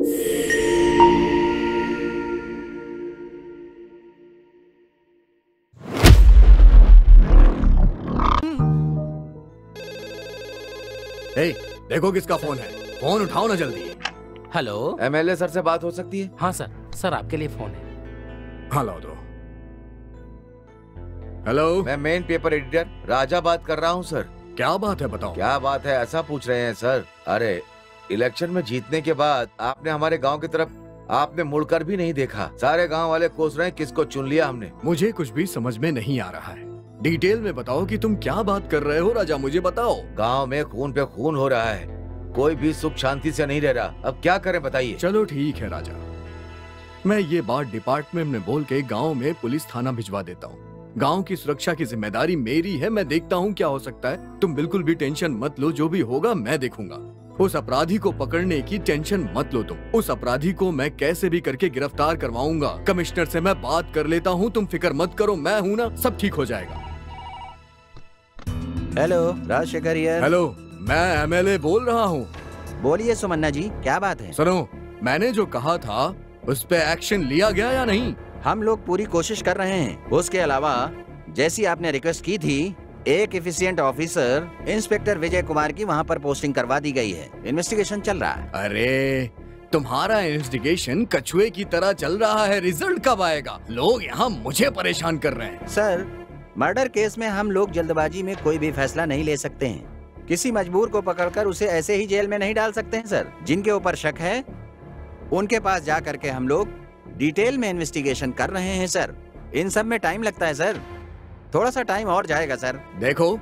हे, देखो किसका फोन है। फोन उठाओ ना जल्दी। हेलो, एमएलए सर से बात हो सकती है? हाँ सर आपके लिए फोन है। हाँ लाओ दो। हेलो, मैं मेन पेपर एडिटर राजा बात कर रहा हूँ सर। क्या बात है बताओ। क्या बात है ऐसा पूछ रहे हैं सर? अरे इलेक्शन में जीतने के बाद आपने हमारे गांव की तरफ आपने मुड़कर भी नहीं देखा। सारे गांव वाले कोस रहे हैं किसको चुन लिया हमने। मुझे कुछ भी समझ में नहीं आ रहा है। डिटेल में बताओ कि तुम क्या बात कर रहे हो राजा, मुझे बताओ। गांव में खून पे खून हो रहा है, कोई भी सुख शांति से नहीं रह रहा। अब क्या करें बताइए। चलो ठीक है राजा, मैं ये बात डिपार्टमेंट में बोल के गांव में पुलिस थाना भिजवा देता हूँ। गांव की सुरक्षा की जिम्मेदारी मेरी है, मैं देखता हूँ क्या हो सकता है। तुम बिल्कुल भी टेंशन मत लो, जो भी होगा मैं देखूंगा। उस अपराधी को पकड़ने की टेंशन मत लो तुम। उस अपराधी को मैं कैसे भी करके गिरफ्तार करवाऊंगा। कमिश्नर से मैं बात कर लेता हूँ, तुम फिक्र मत करो, मैं हूँ ना, सब ठीक हो जाएगा। Hello, Rajashekhar here. हेलो, मैं एमएलए बोल रहा हूँ। बोलिए सुमन्ना जी, क्या बात है? सुनो, मैंने जो कहा था उस पे एक्शन लिया गया या नहीं? हम लोग पूरी कोशिश कर रहे हैं। उसके अलावा जैसी आपने रिक्वेस्ट की थी, एक efficient officer inspector Vijay Kumar की वहाँ पर पोस्टिंग करवा दी गई है। इन्वेस्टिगेशन चल रहा है। अरे तुम्हारा इन्वेस्टिगेशन कछुए की तरह चल रहा है, रिजल्ट कब आएगा? लोग यहाँ मुझे परेशान कर रहे हैं। सर, मर्डर केस में हम लोग जल्दबाजी में कोई भी फैसला नहीं ले सकते हैं। किसी मजबूर को पकड़कर उसे ऐसे ही जेल में नहीं डाल सकते हैं सर। जिनके ऊपर शक है उनके पास जा करके हम लोग डिटेल में इन्वेस्टिगेशन कर रहे हैं सर। इन सब में टाइम लगता है सर, थोड़ा सा टाइम और जाएगा सर। देखो,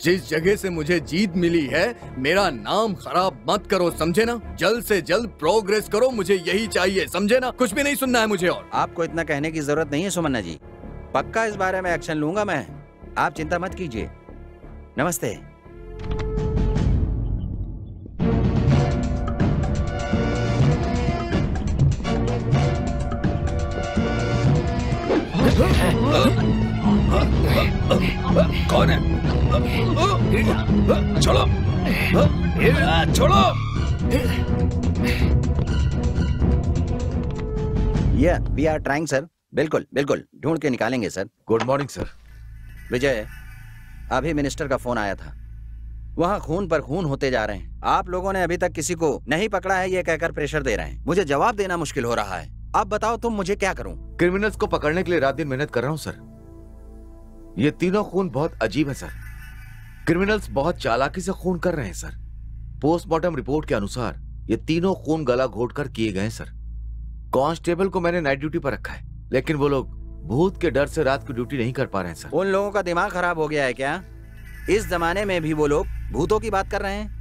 जिस जगह से मुझे जीत मिली है, मेरा नाम खराब मत करो, समझे ना? जल्द से जल्द प्रोग्रेस करो, मुझे यही चाहिए, समझे ना? कुछ भी नहीं सुनना है मुझे और। आपको इतना कहने की जरूरत नहीं है सुमन्ना जी, पक्का इस बारे में एक्शन लूंगा मैं, आप चिंता मत कीजिए। नमस्ते। कौन है? छोड़ो, छोड़ो। We are trying sir. बिल्कुल बिल्कुल ढूंढ के निकालेंगे sir. Good morning sir. Vijay, अभी मिनिस्टर का फोन आया था। वहाँ खून पर खून होते जा रहे हैं। आप लोगों ने अभी तक किसी को नहीं पकड़ा है ये कहकर प्रेशर दे रहे हैं। मुझे जवाब देना मुश्किल हो रहा है। अब बताओ तुम मुझे क्या करूं? क्रिमिनल्स को पकड़ने के लिए रात दिन मेहनत कर रहा हूं सर। ये तीनों खून बहुत अजीब है सर। क्रिमिनल्स बहुत चालाकी से खून कर रहे हैं सर। पोस्टमार्टम रिपोर्ट के अनुसार ये तीनों खून गला घोटकर किए गए हैं सर। कांस्टेबल को मैंने नाइट ड्यूटी पर रखा है, लेकिन वो लोग भूत के डर से रात की ड्यूटी नहीं कर पा रहे हैं सर। उन लोगों का दिमाग खराब हो गया है क्या? इस जमाने में भी वो लोग भूतों की बात कर रहे हैं?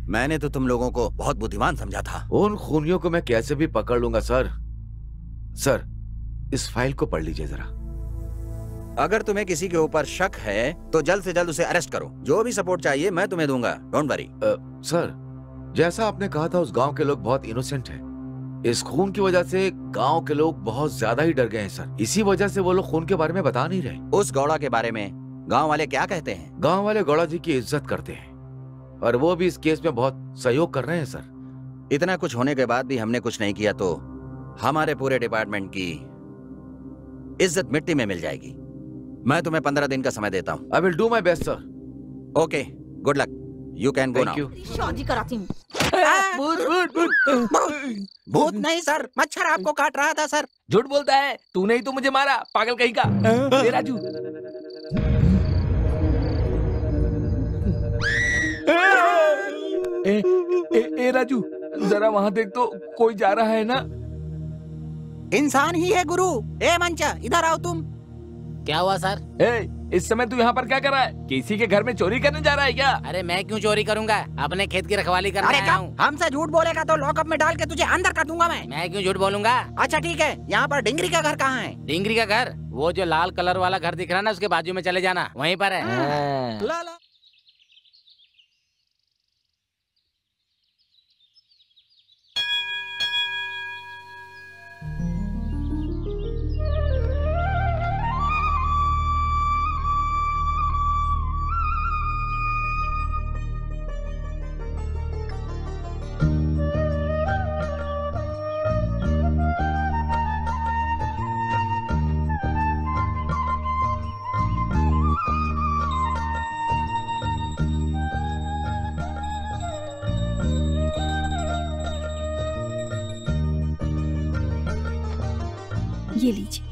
मैंने तो तुम लोगों को बहुत बुद्धिमान समझा था। उन खूनियों को मैं कैसे भी पकड़ लूंगा सर। सर, इस फाइल को पढ़ लीजिए जरा। अगर तुम्हें किसी के ऊपर शक है तो जल्द से जल्द उसे अरेस्ट करो। जो भी सपोर्ट चाहिए मैं तुम्हें दूंगा, डोंट वरी। सर, जैसा आपने कहा था उस गांव के लोग बहुत इनोसेंट हैं। इस खून की वजह से गांव के लोग बहुत ज्यादा ही डर गए हैं सर। इसी वजह से वो लोग खून के बारे में बता नहीं रहे। उस गौड़ा के बारे में गांव वाले क्या कहते हैं? गांव वाले गौड़ा जी की इज्जत करते हैं और वो भी इस केस में बहुत सहयोग कर रहे हैं सर। इतना कुछ होने के बाद भी हमने कुछ नहीं किया तो हमारे पूरे डिपार्टमेंट की इज्जत मिट्टी में मिल जाएगी। मैं तुम्हें 15 दिन का समय देता हूँ। आई will do my best sir. Okay, good luck, you can go now. शादी कराती हूँ। भूत नहीं सर, मच्छर आपको काट रहा था सर। झूठ बोलता है, तूने ही तो मुझे मारा, पागल कहीं का। ए राजू, ए राजू, जरा वहाँ देख तो, कोई जा रहा है ना? इंसान ही है गुरु। ए मंचा, इधर आओ तुम। क्या हुआ सर? इस समय तू यहाँ पर क्या कर रहा है? किसी के घर में चोरी करने जा रहा है क्या? अरे मैं क्यों चोरी करूंगा, अपने खेत की रखवाली करने आया हूँ। हमसे झूठ बोलेगा तो लॉकअप में डाल के तुझे अंदर कर दूंगा मैं क्यों झूठ बोलूंगा? अच्छा ठीक है, यहाँ पर डिंगरी का घर कहाँ है? डिंगरी का घर, वो जो लाल कलर वाला घर दिख रहा है ना, उसके बाजू में चले जाना, वहीं पर है। लाला। ये लीजिए।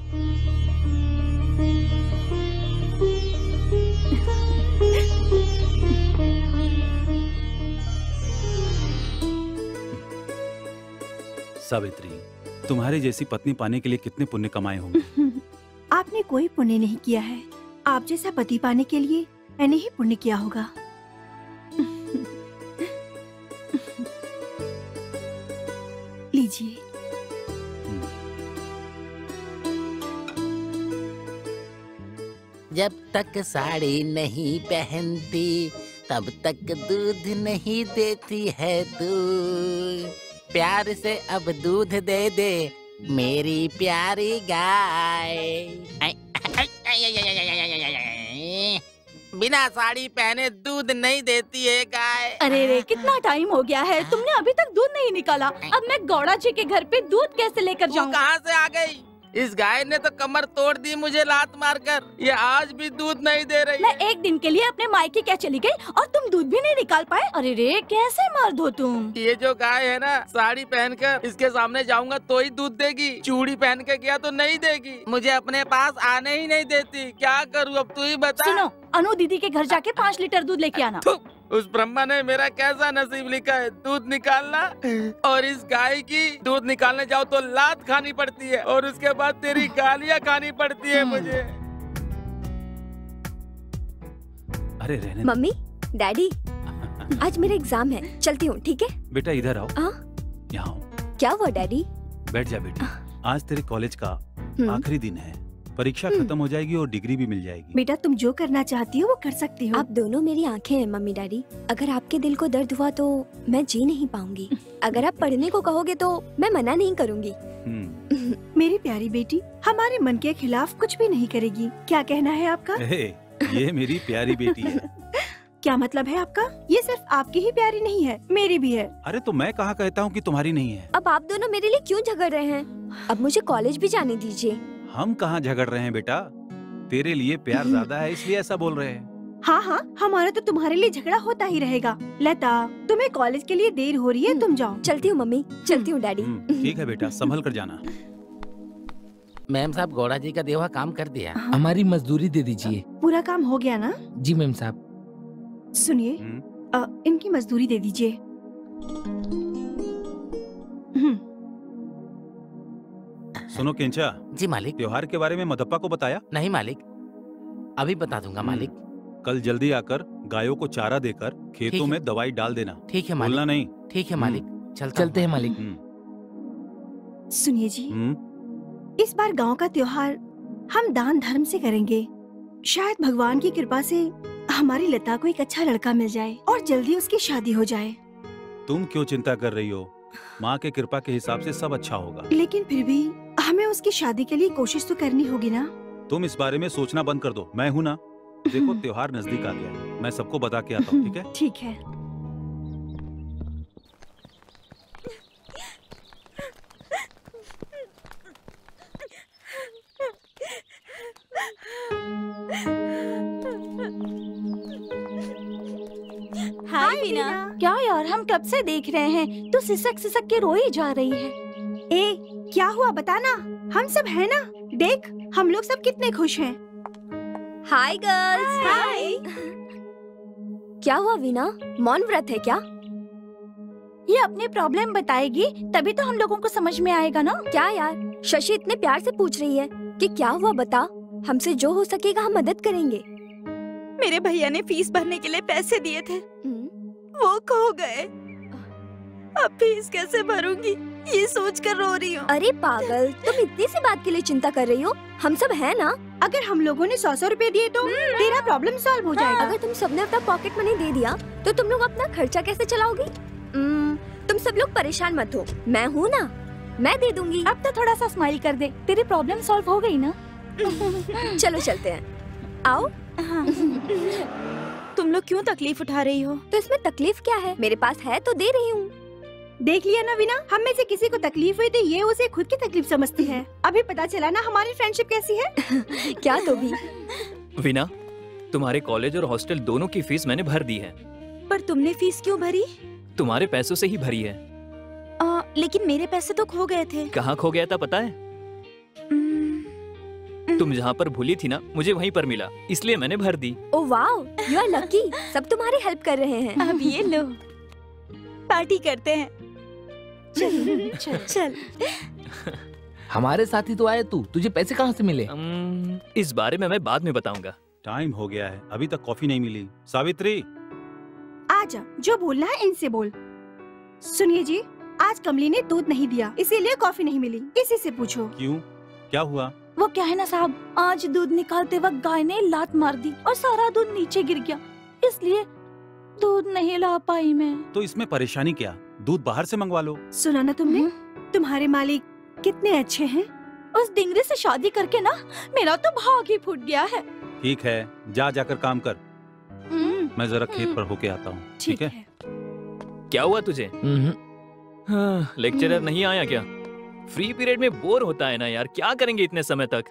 सावित्री, तुम्हारी जैसी पत्नी पाने के लिए कितने पुण्य कमाए होंगे। आपने कोई पुण्य नहीं किया है। आप जैसा पति पाने के लिए मैंने ही पुण्य किया होगा। लीजिए। जब तक साड़ी नहीं पहनती तब तक दूध नहीं देती है तू। प्यार से अब दूध दे दे मेरी प्यारी गाय। बिना साड़ी पहने दूध नहीं देती है गाय। अरे रे, कितना टाइम हो गया है, तुमने अभी तक दूध नहीं निकाला। अब मैं गौड़ा जी के घर पे दूध कैसे लेकर जाऊँ? कहाँ से आ गई? इस गाय ने तो कमर तोड़ दी मुझे लात मारकर। ये आज भी दूध नहीं दे रही। मैं एक दिन के लिए अपने मायके क्या चली गई और तुम दूध भी नहीं निकाल पाए? अरे रे, कैसे मर्द हो तुम? ये जो गाय है ना, साड़ी पहनकर इसके सामने जाऊंगा तो ही दूध देगी। चूड़ी पहन के गया तो नहीं देगी। मुझे अपने पास आने ही नहीं देती। क्या करूँ अब तू ही बता। सुनो, अनु दीदी के घर जाके 5 लीटर दूध लेके आना। उस ब्रह्मा ने मेरा कैसा नसीब लिखा है, दूध निकालना। और इस गाय की दूध निकालने जाओ तो लात खानी पड़ती है और उसके बाद तेरी गालियाँ खानी पड़ती है मुझे। अरे रहने मम्मी, डैडी, आज मेरा एग्जाम है, चलती हूँ, ठीक है? बेटा इधर आओ। यहाँ आओ। क्या हुआ डैडी? बैठ जा बेटी। आज तेरे कॉलेज का आखिरी दिन है। परीक्षा खत्म हो जाएगी और डिग्री भी मिल जाएगी। बेटा, तुम जो करना चाहती हो वो कर सकती हो। आप दोनों मेरी आंखें हैं मम्मी डैडी। अगर आपके दिल को दर्द हुआ तो मैं जी नहीं पाऊंगी। अगर आप पढ़ने को कहोगे तो मैं मना नहीं करूंगी। मेरी प्यारी बेटी हमारे मन के खिलाफ कुछ भी नहीं करेगी। क्या कहना है आपका? ये मेरी प्यारी बेटी है। क्या मतलब है आपका? ये सिर्फ आपकी ही प्यारी नहीं है, मेरी भी है। अरे तो मैं कहाँ कहता हूँ कि तुम्हारी नहीं है। अब आप दोनों मेरे लिए क्यों झगड़ रहे हैं? अब मुझे कॉलेज भी जाने दीजिए। हम कहाँ झगड़ रहे हैं बेटा, तेरे लिए प्यार ज्यादा है इसलिए ऐसा बोल रहे हैं। हाँ हाँ, हमारा तो तुम्हारे लिए झगड़ा होता ही रहेगा। लता, तुम्हें कॉलेज के लिए देर हो रही है, तुम जाओ। चलती हूँ मम्मी, चलती हूँ डैडी। ठीक है बेटा, संभल कर जाना। मैम साहब, गौड़ा जी का दिया हुआ काम कर दिया। हमारी मजदूरी दे दीजिए। पूरा काम हो गया ना? जी मैम साहब। सुनिए, इनकी मजदूरी दे दीजिए। सुनो केंचा। जी मालिक। त्योहार के बारे में मदप्पा को बताया? नहीं मालिक, अभी बता दूंगा मालिक। कल जल्दी आकर गायों को चारा देकर खेतों में दवाई डाल देना। ठीक है मालिक। भूलना नहीं। ठीक है मालिक। चलते हैं मालिक। सुनिए जी, इस बार गांव का त्योहार हम दान धर्म से करेंगे। शायद भगवान की कृपा से हमारी लता को एक अच्छा लड़का मिल जाए और जल्दी उसकी शादी हो जाए। तुम क्यों चिंता कर रही हो? माँ के कृपा के हिसाब से सब अच्छा होगा। लेकिन फिर भी हमें उसकी शादी के लिए कोशिश तो करनी होगी ना? तुम इस बारे में सोचना बंद कर दो, मैं हूँ ना। देखो त्योहार नजदीक आ गया है, मैं सबको बता के आता हूँ, ठीक है? ठीक है। हाय वीना। क्या यार, हम कब से देख रहे हैं, तू सिसक सिसक के रो ही जा रही है। ए, क्या हुआ बताना? हम सब है ना, देख हम लोग सब कितने खुश हैं। Hi girls. हाय। क्या हुआ वीना, मौन व्रत है क्या? ये अपनी प्रॉब्लम बताएगी तभी तो हम लोगों को समझ में आएगा ना। क्या यार, शशि इतने प्यार से पूछ रही है कि क्या हुआ बता। हमसे जो हो सकेगा हम मदद करेंगे। मेरे भैया ने फीस भरने के लिए पैसे दिए थे, वो खो गए। अब फीस कैसे भरूंगी ये सोच कर रो रही हूँ। अरे पागल, तुम इतनी सी बात के लिए चिंता कर रही हो? हम सब है ना। अगर हम लोगों ने 100 रुपए दिए तो तेरा प्रॉब्लम सॉल्व हो जाएगा। अगर तुम सबने अपना पॉकेट मनी दे दिया तो तुम लोग अपना खर्चा कैसे चलाओगी? तुम सब लोग परेशान मत हो, मैं हूँ ना, मैं दे दूंगी। अब तो थोड़ा सा स्माइल कर दे, तेरी प्रॉब्लम सॉल्व हो गई ना। चलो चलते हैं, आओ। तुम लोग क्यों तकलीफ उठा रही हो? तो इसमें तकलीफ क्या है, मेरे पास है तो दे रही हूँ। देख लिया ना वीना, हम में से किसी को तकलीफ हुई तो ये उसे खुद की तकलीफ समझती है। अभी पता चला ना हमारी फ्रेंडशिप कैसी है। क्या तो भी वीना, तुम्हारे कॉलेज और हॉस्टल दोनों की फीस मैंने भर दी है। पर तुमने फीस क्यों भरी? तुम्हारे पैसों से ही भरी है। लेकिन मेरे पैसे तो खो गए थे। कहाँ खो गया था पता है? तुम जहाँ पर भूली थी ना, मुझे वहीं पर मिला, इसलिए मैंने भर दी। Oh wow, you are lucky. सब तुम्हारी हेल्प कर रहे हैं। अब ये लो, पार्टी करते हैं। चल चल चल। हमारे साथ ही तो आया तू, तुझे पैसे कहाँ से मिले? इस बारे में मैं बाद में बताऊंगा। टाइम हो गया है, अभी तक कॉफी नहीं मिली। सावित्री, आजा, जो बोलना है इनसे बोल। सुनिए जी, आज कमली ने दूध नहीं दिया, इसीलिए कॉफी नहीं मिली। इसी से पूछो। क्यों, क्या हुआ? वो क्या है ना साहब, आज दूध निकालते वक्त गाय ने लात मार दी और सारा दूध नीचे गिर गया, इसलिए दूध नहीं ला पाई मैं। तो इसमें परेशानी क्या, दूध बाहर से मंगवा लो। सुना ना तुमने, तुम्हारे मालिक कितने अच्छे हैं। उस डिंगरे से शादी करके ना मेरा तो भाग ही फूट गया है। ठीक है, जा जाकर काम कर। मैं जरा खेत पर होके आता हूँ। ठीक है। क्या हुआ तुझे? लेक्चरर नहीं आया क्या? फ्री पीरियड में बोर होता है ना यार, क्या करेंगे इतने समय तक?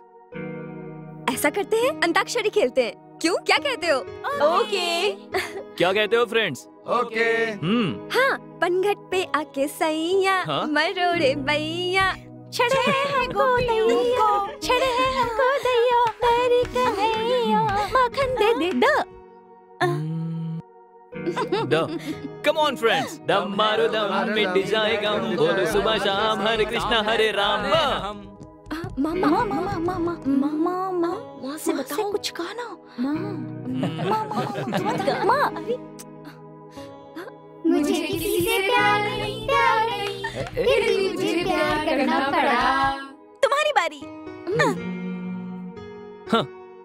ऐसा करते हैं, अंताक्षरी खेलते हैं। क्यों, क्या कहते हो? ओके। क्या कहते हो फ्रेंड्स? ओके। हाँ, पनघट पे आके सैया, हाँ? मरोड़े बैया, छड़े हमको दैया, छड़े हमको दैया, तेरी कन्हैया, माखन दे दे द। कम ऑन फ्रेंड्स, दम मारो दम मिट जाएगा, बोलो सुबह शाम हरे कृष्णा हरे राम। मामा मामा मामा मामा मामा से बताओ कुछ कहा ना। मामा मुझे किसी से प्यार नहीं, फिर भी मुझे प्यार करना पड़ा। तुम्हारी बारी।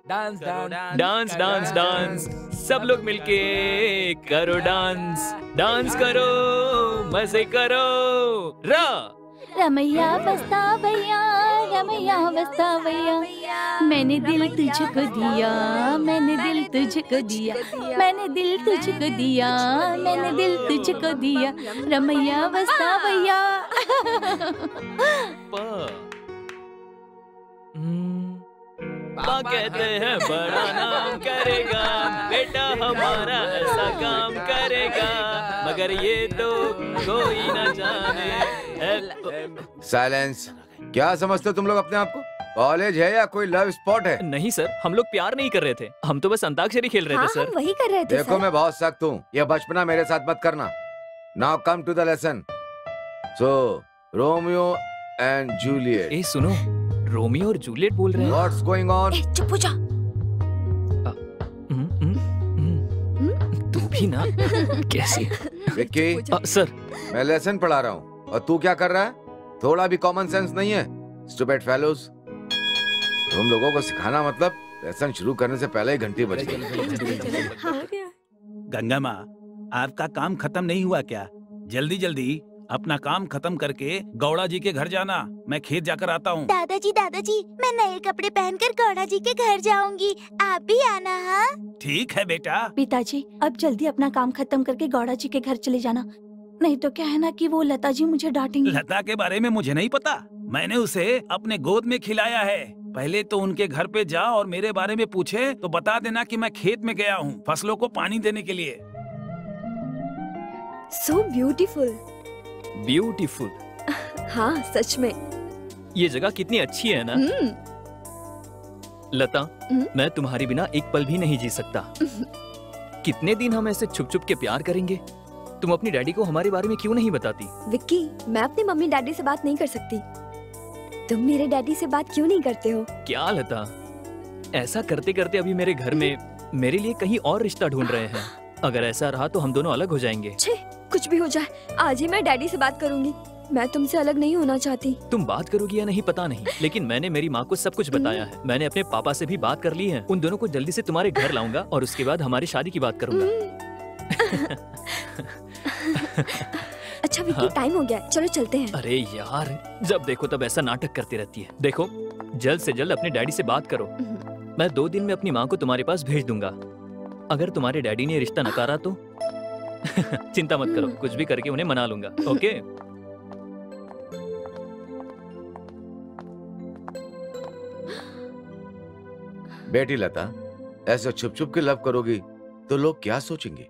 डांस डांस डांस डांस, सब लोग मिलके करो डांस, डांस करो, मजे करो। रमैया बस्ता भैया, रमैया बस्ता भैया, मैंने दिल तुझको दिया, मैंने दिल तुझको दिया, मैंने दिल तुझको दिया, मैंने दिल तुझको दिया, रमैया बस्ता भैया। पापा कहते हैं बड़ा नाम करेगा, बेटा हमारा ऐसा काम करेगा, मगर ये तो कोई न जाने। साइलेंस। क्या समझते हो तुम लोग अपने आप को? कॉलेज है या कोई लव स्पॉट है? नहीं सर, हम लोग प्यार नहीं कर रहे थे, हम तो बस अंताक्षरी खेल रहे थे सर। हम वही कर रहे थे। देखो मैं बहुत सख्त हूँ, ये बचपना मेरे साथ मत करना। Now come to the lesson. So Romeo and Juliet. ए सुनो, रोमियो और जूलियट बोल रहे हैं। What's going on? चुप हो जा। तू भी ना कैसी? विक्की, सर मैं लेसन पढ़ा रहा हूँ और तू क्या कर रहा है? थोड़ा भी कॉमन सेंस नहीं है? Stupid fellows। तुम लोगों को सिखाना मतलब लेसन शुरू करने से पहले ही घंटी बज गई। गंगा माँ, आपका काम खत्म नहीं हुआ क्या? जल्दी जल्दी अपना काम खत्म करके गौड़ा जी के घर जाना। मैं खेत जाकर आता हूँ। दादाजी दादाजी, मैं नए कपड़े पहनकर गौड़ा जी के घर जाऊंगी, आप भी आना। हाँ ठीक है बेटा। पिताजी, अब जल्दी अपना काम खत्म करके गौड़ा जी के घर चले जाना, नहीं तो क्या है ना कि वो लता जी मुझे डांटेंगी। लता के बारे में मुझे नहीं पता, मैंने उसे अपने गोद में खिलाया है। पहले तो उनके घर पे जा और मेरे बारे में पूछे तो बता देना कि मैं खेत में गया हूँ फसलों को पानी देने के लिए। So beautiful। ब्यूटीफुल। हाँ सच में। ये जगह कितनी अच्छी है ना। लता, मैं तुम्हारे बिना एक पल भी नहीं जी सकता। कितने दिन हम ऐसे छुप छुप के प्यार करेंगे? तुम अपनी डैडी को हमारे बारे में क्यों नहीं बताती? विक्की, मैं अपनी मम्मी डैडी से बात नहीं कर सकती। तुम मेरे डैडी से बात क्यों नहीं करते हो? क्या लता, ऐसा करते करते अभी मेरे घर में मेरे लिए कहीं और रिश्ता ढूंढ रहे हैं। अगर ऐसा रहा तो हम दोनों अलग हो जाएंगे। छे, कुछ भी हो जाए, आज ही मैं डैडी से बात करूंगी। मैं तुमसे अलग नहीं होना चाहती। तुम बात करोगी या नहीं पता नहीं, लेकिन मैंने मेरी माँ को सब कुछ बताया है। मैंने अपने पापा से भी बात कर ली है। उन दोनों को जल्दी से तुम्हारे घर लाऊंगा और उसके बाद हमारी शादी की बात करूंगा। अच्छा विक्की, टाइम हो गया, चलो चलते हैं। अरे यार, जब देखो तब ऐसा नाटक करती रहती है। देखो, जल्द से जल्द अपने डैडी से बात करो। मैं 2 दिन में अपनी माँ को तुम्हारे पास भेज दूंगा। अगर तुम्हारे डैडी ने रिश्ता नकारा तो चिंता मत करो, कुछ भी करके उन्हें मना लूंगा। ओके? बेटी लता, ऐसे छुप छुप के लव करोगी तो लोग क्या सोचेंगे?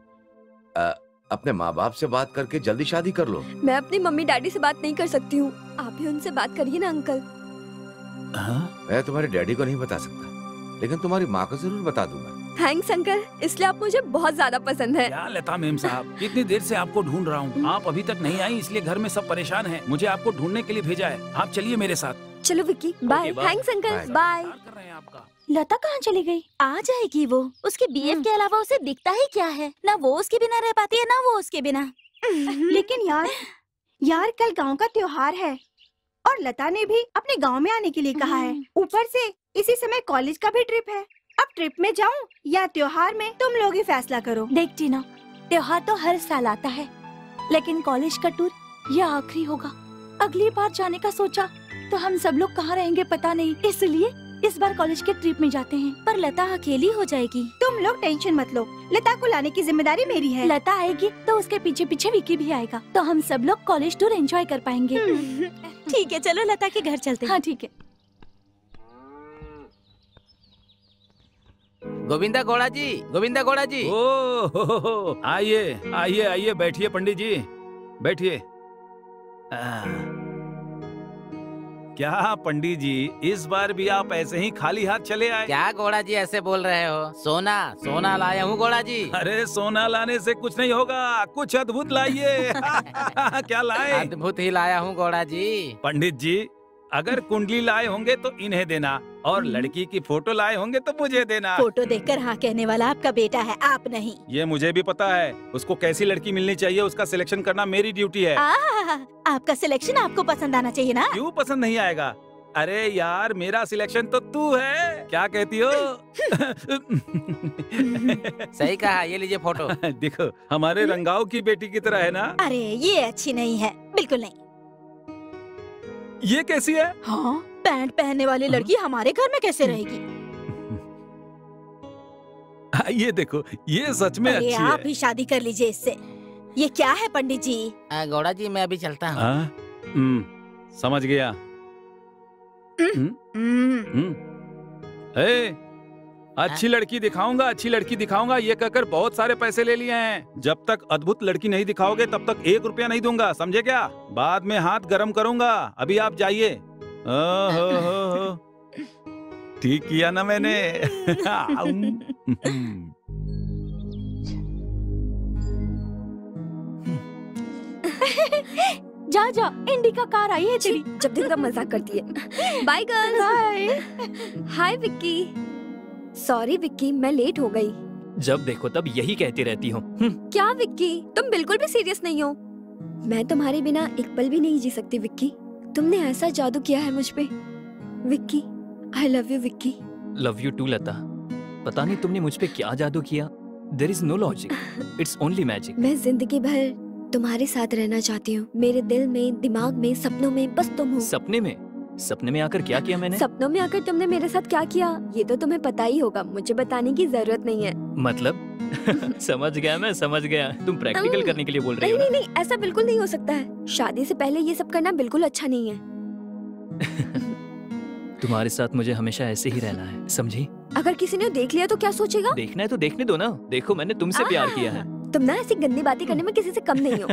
अपने माँ बाप से बात करके जल्दी शादी कर लो। मैं अपनी मम्मी डैडी से बात नहीं कर सकती हूँ, आप ही उनसे बात करिए ना अंकल। मैं तुम्हारे डैडी को नहीं बता सकता, लेकिन तुम्हारी माँ को जरूर बता दूंगा। थैंक्स अंकल, इसलिए आप मुझे बहुत ज्यादा पसंद है। क्या लता मेम साहब, इतनी देर से आपको ढूंढ रहा हूँ, आप अभी तक नहीं आई, इसलिए घर में सब परेशान हैं। मुझे आपको ढूंढने के लिए भेजा है, आप चलिए मेरे साथ। चलो Vicky, bye. Thanks uncle, bye. कर रहे हैं आपका। लता कहाँ चली गई? आ जाएगी वो। उसके बीएफ के अलावा उसे दिखता ही क्या है? ना वो उसके बिना रह पाती है, ना वो उसके बिना। लेकिन यार कल गांव का त्योहार है और लता ने भी अपने गांव में आने के लिए कहा है। ऊपर से इसी समय कॉलेज का भी ट्रिप है। अब ट्रिप में जाऊं या त्योहार में, तुम लोग ही फैसला करो। देख टीना, त्योहार तो हर साल आता है, लेकिन कॉलेज का टूर ये आखिरी होगा। अगली बार जाने का सोचा तो हम सब लोग कहाँ रहेंगे पता नहीं, इसलिए इस बार कॉलेज के ट्रिप में जाते हैं। पर लता अकेली हो जाएगी। तुम लोग टेंशन मत लो, लता को लाने की जिम्मेदारी मेरी है। लता आएगी तो उसके पीछे पीछे विक्की भी आएगा, तो हम सब लोग कॉलेज टूर एंजॉय कर पाएंगे। ठीक है, चलो लता के घर चलते हैं। हाँ ठीक है। गोविंदा घोड़ा जी, गोविंदा घोड़ा जी। ओ आइए आइए आइए, बैठिए पंडित जी, बैठिए। क्या पंडित जी, इस बार भी आप ऐसे ही खाली हाथ चले आए? क्या घोड़ा जी ऐसे बोल रहे हो? सोना लाया हूँ घोड़ा जी। अरे सोना लाने से कुछ नहीं होगा, कुछ अद्भुत लाइए। क्या लाए? अद्भुत ही लाया हूँ घोड़ा जी। पंडित जी, अगर कुंडली लाए होंगे तो इन्हें देना, और लड़की की फोटो लाए होंगे तो मुझे देना। फोटो देखकर हाँ कहने वाला आपका बेटा है, आप नहीं। ये मुझे भी पता है, उसको कैसी लड़की मिलनी चाहिए उसका सिलेक्शन करना मेरी ड्यूटी है। आपका सिलेक्शन आपको पसंद आना चाहिए ना? क्यों पसंद नहीं आएगा? अरे यार, मेरा सिलेक्शन तो तू है, क्या कहती हो? सही कहा, ये लीजिए फोटो। देखो, हमारे रंगाओ की बेटी की तरह है ना? अरे ये अच्छी नहीं है, बिल्कुल नहीं। ये कैसी है? हाँ, पैंट पहनने वाली लड़की हमारे घर में कैसे रहेगी? ये देखो, ये सच में अच्छी है। आप ही शादी कर लीजिए इससे। ये क्या है पंडित जी? गौड़ा जी, मैं अभी चलता हूँ। समझ गया। अच्छी लड़की दिखाऊंगा, अच्छी लड़की दिखाऊंगा, ये कहकर बहुत सारे पैसे ले लिए हैं। जब तक अद्भुत लड़की नहीं दिखाओगे तब तक 1 रुपया नहीं दूंगा, समझे क्या? बाद में हाथ गरम करूंगा, अभी आप जाइए। ठीक किया ना मैंने? जा जा, इंडिका कार आई है तेरी। जब देखो तब मजाक करती है। Bye girls. Hi. Hi Vicky. Sorry Vicky, मैं लेट हो गई। जब देखो तब यही कहती रहती हो। क्या विक्की, तुम बिल्कुल भी सीरियस नहीं हो। मैं तुम्हारे बिना एक पल भी नहीं जी सकती विक्की। तुमने ऐसा जादू किया है मुझ पे। Vicky, I love you Vicky. Love you too Lata. पता नहीं तुमने मुझ पे क्या जादू किया। There is no logic. It's only magic. मैं जिंदगी भर तुम्हारे साथ रहना चाहती हूँ। मेरे दिल में, दिमाग में, सपनों में बस तुम हो। सपने में? सपने में आकर क्या किया मैंने? सपनों में आकर तुमने मेरे साथ क्या किया ये तो तुम्हें पता ही होगा, मुझे बताने की जरूरत नहीं है। मतलब? समझ गया, मैं समझ गया। तुम प्रैक्टिकल करने के लिए बोल रही हो? नहीं, ऐसा बिल्कुल नहीं हो सकता है। शादी से पहले ये सब करना बिल्कुल अच्छा नहीं है। तुम्हारे साथ मुझे हमेशा ऐसे ही रहना है, समझी? अगर किसी ने देख लिया तो क्या सोचेगा? देखना है तो देखने दो ना। देखो, मैंने तुमसे प्यार किया है। तुम ना ऐसी गंदी बातें करने में किसी से कम नहीं हो।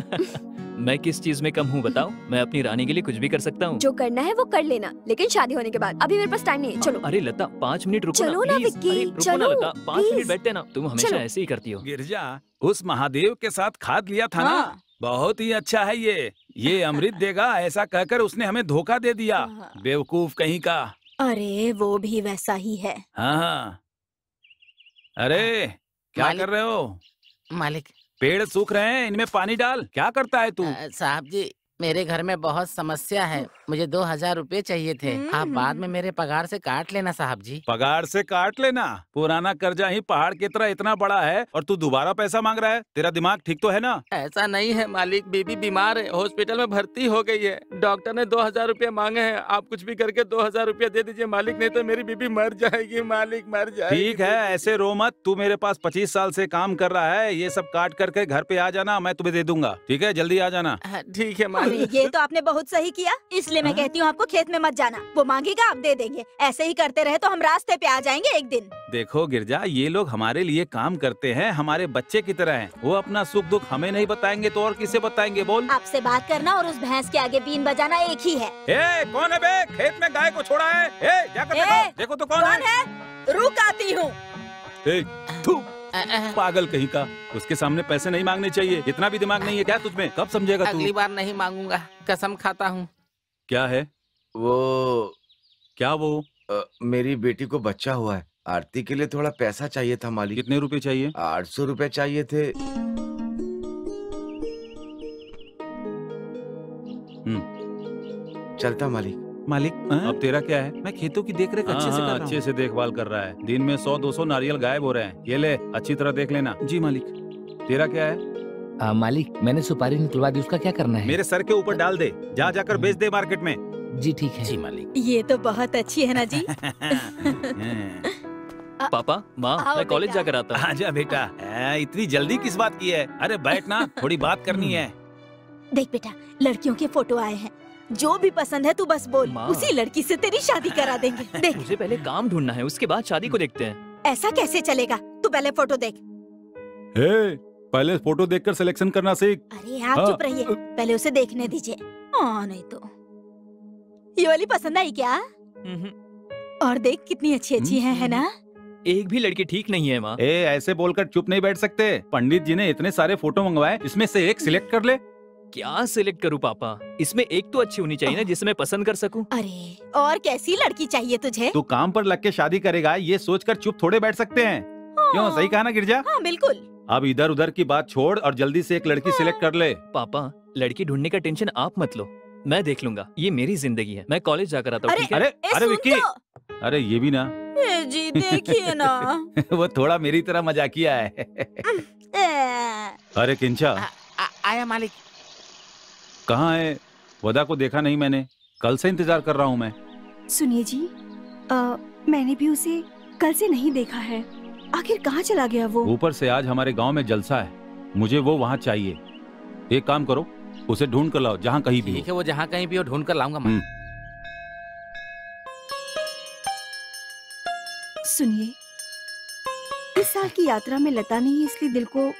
मैं किस चीज में कम हूँ बताओ? मैं अपनी रानी के लिए कुछ भी कर सकता हूँ। जो करना है वो कर लेना, लेकिन शादी होने के बाद। अभी मेरे पास टाइम नहीं है, चलो। अरे लता, 5 मिनट रुको चलो ना विक्की, अरे रुको चलो, ना लता, 5 मिनट प्लीज। बैठते ना। तुम हमेशा ऐसे ही करती हो। गिरजा, उस महादेव के साथ खाद लिया था ना, बहुत ही अच्छा है ये अमृत देगा ऐसा कहकर उसने हमें धोखा दे दिया, बेवकूफ कहीं का। अरे वो भी वैसा ही है। हाँ। अरे क्या कर रहे हो? मालिक, पेड़ सूख रहे हैं, इनमें पानी डाल। क्या करता है तू? साहब जी, मेरे घर में बहुत समस्या है, मुझे 2000 रुपए चाहिए थे। आप बाद में मेरे पगार से काट लेना साहब जी। पगार से काट लेना? पुराना कर्जा ही पहाड़ की तरह इतना बड़ा है और तू दोबारा पैसा मांग रहा है। तेरा दिमाग ठीक तो है ना? ऐसा नहीं है मालिक, बीबी बीमार है, हॉस्पिटल में भर्ती हो गई है। डॉक्टर ने 2000 रुपए मांगे हैं। आप कुछ भी करके 2000 रुपया दे दीजिए मालिक, नहीं तो मेरी बीबी मर जाएगी मालिक, मर जाएगी। ठीक है, ऐसे रो मत। तू मेरे पास 25 साल से काम कर रहा है, ये सब काट करके घर पे आ जाना, मैं तुम्हें दे दूंगा। ठीक है, जल्दी आ जाना। ठीक है मालिक। अरे ये तो आपने बहुत सही किया, इसलिए मैं कहती हूँ आपको खेत में मत जाना। वो मांगेगा आप दे देंगे, ऐसे ही करते रहे तो हम रास्ते पे आ जाएंगे एक दिन। देखो गिरजा, ये लोग हमारे लिए काम करते हैं, हमारे बच्चे की तरह हैं। वो अपना सुख दुख हमें नहीं बताएंगे तो और किसे बताएंगे? बोल। आपसे बात करना और उस भैंस के आगे बीन बजाना एक ही है। कौन है बे? खेत में गाय को छोड़ा है? जाकर देखो तो कौन है? रुक आती हूँ। पागल कहीं का, उसके सामने पैसे नहीं मांगने चाहिए। इतना भी दिमाग नहीं है क्या तुझमें? कब समझेगा तू? अगली बार नहीं मांगूंगा, कसम खाता हूँ। क्या है वो? क्या वो? मेरी बेटी को बच्चा हुआ है, आरती के लिए थोड़ा पैसा चाहिए था मालिक। कितने रुपए चाहिए? 800 रुपए चाहिए थे। चलता मालिक। मालिक अब तेरा क्या है? मैं खेतों की देखरेख अच्छे से कर रहा हूं। अच्छे से देखभाल कर रहा है। दिन में 100-200 नारियल गायब हो रहे हैं। ये ले, अच्छी तरह देख लेना। जी मालिक। तेरा क्या है? मालिक मैंने सुपारी निकलवा दी, उसका क्या करना है? मेरे सर के ऊपर डाल दे, जा जाकर बेच दे मार्केट में। जी ठीक है। जी मालिक। ये तो बहुत अच्छी है ना जी। पापा माँ, मैं कॉलेज जाकर आता हूँ। आजा बेटा, इतनी जल्दी किस बात की है? अरे बैठ ना, थोड़ी बात करनी है। देख बेटा, लड़कियों के फोटो आए हैं, जो भी पसंद है तू बस बोल, उसी लड़की से तेरी शादी करा देंगे। देख, मुझे पहले काम ढूंढना है, उसके बाद शादी को देखते हैं। ऐसा कैसे चलेगा? तू पहले फोटो देख। पहले फोटो देखकर सिलेक्शन करना सीख। अरे आप चुप रहिए, पहले उसे देखने दीजिए। नहीं तो ये वाली पसंद आई क्या? और देख कितनी अच्छी अच्छी है ना? एक भी लड़की ठीक नहीं है माँ। ऐसे बोलकर चुप नहीं बैठ सकते। पंडित जी ने इतने सारे फोटो मंगवाए, इसमें से एक सिलेक्ट कर ले। क्या सिलेक्ट करूँ पापा? इसमें एक तो अच्छी होनी चाहिए ना, जिसे मैं पसंद कर सकूं। अरे और कैसी लड़की चाहिए तुझे? तू काम पर लग के शादी करेगा, ये सोचकर चुप थोड़े बैठ सकते हैं। क्यों, सही कहा ना गिरजा? हाँ बिल्कुल। अब इधर उधर की बात छोड़ और जल्दी से एक लड़की सिलेक्ट कर ले। पापा लड़की ढूंढने का टेंशन आप मत लो, मैं देख लूंगा। ये मेरी जिंदगी है, मैं कॉलेज जाकर आता हूँ। ठीक है? अरे विक्की, अरे ये भी ना। जी देखिए ना। वो थोड़ा मेरी तरह मजाकिया है। अरे किंचा, आया मालिक। कहाँ है? वदा को देखा नहीं मैंने, कल से इंतजार कर रहा हूँ मैं। सुनिए जी, मैंने भी उसे कल से नहीं देखा है। आखिर कहाँ चला गया वो? ऊपर से आज हमारे गांव में जलसा है, मुझे वो वहाँ चाहिए। एक काम करो, उसे ढूंढ कर लाओ, जहाँ कहीं भी। ठीक है, वो जहाँ कहीं भी हो ढूंढ कर लाऊंगा मैं। सुनिए, इस साल की यात्रा में लता नहीं है, इसलिए दिल को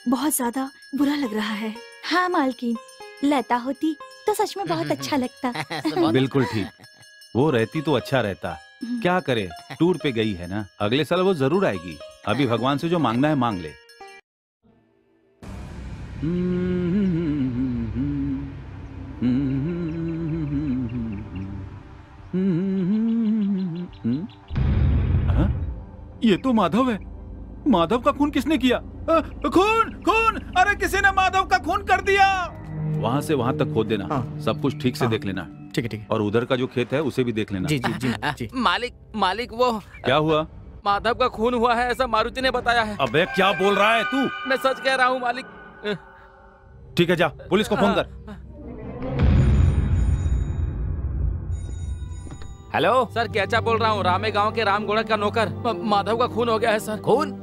बहुत ज्यादा बुरा लग रहा है। हाँ मालकिन, लता होती तो सच में बहुत अच्छा लगता। बिल्कुल ठीक, वो रहती तो अच्छा रहता। क्या करे, टूर पे गई है ना, अगले साल वो जरूर आएगी। अभी भगवान से जो मांगना है मांग ले। ये तो माधव है। माधव का खून किसने किया? खून खून! अरे किसी ने माधव का खून कर दिया। वहाँ से वहाँ तक खोद देना। सब कुछ ठीक से देख लेना। ठीक है ठीक है। और उधर का जो खेत है उसे भी देख लेना। जी जी जी जी। मालिक वो क्या हुआ? माधव का खून हुआ है, ऐसा मारुति ने बताया है। अबे क्या बोल रहा है तू? मैं सच कह रहा हूँ मालिक। ठीक है, जा पुलिस को फोन कर। हेलो सर, कैचा बोल रहा हूँ, रामे गांव के राम घोड़ा का नौकर। माधव का खून हो गया है सर। खून?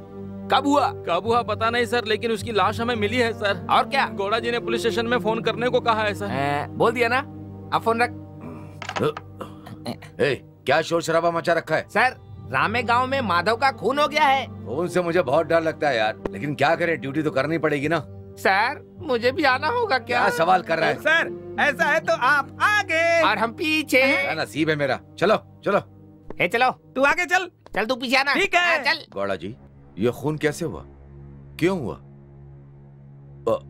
कब हुआ? कब हुआ पता नहीं सर, लेकिन उसकी लाश हमें मिली है सर। और क्या? घोड़ा जी ने पुलिस स्टेशन में फोन करने को कहा है सर। बोल दिया ना, अब फोन रख। क्या शोर शराबा मचा रखा है? सर, रामे गांव में माधव का खून हो गया है। खून से मुझे बहुत डर लगता है यार, लेकिन क्या करें, ड्यूटी तो करनी पड़ेगी ना। सर, मुझे भी आना होगा क्या? क्या सवाल कर रहा है? सर, ऐसा है तो आप आगे और हम पीछे। क्या नसीब है मेरा। चलो चलो। चलो, तू आगे चल। चल तू पीछे आना। ठीक है। चल। गौड़ा जी, ये खून कैसे हुआ? क्यों हुआ?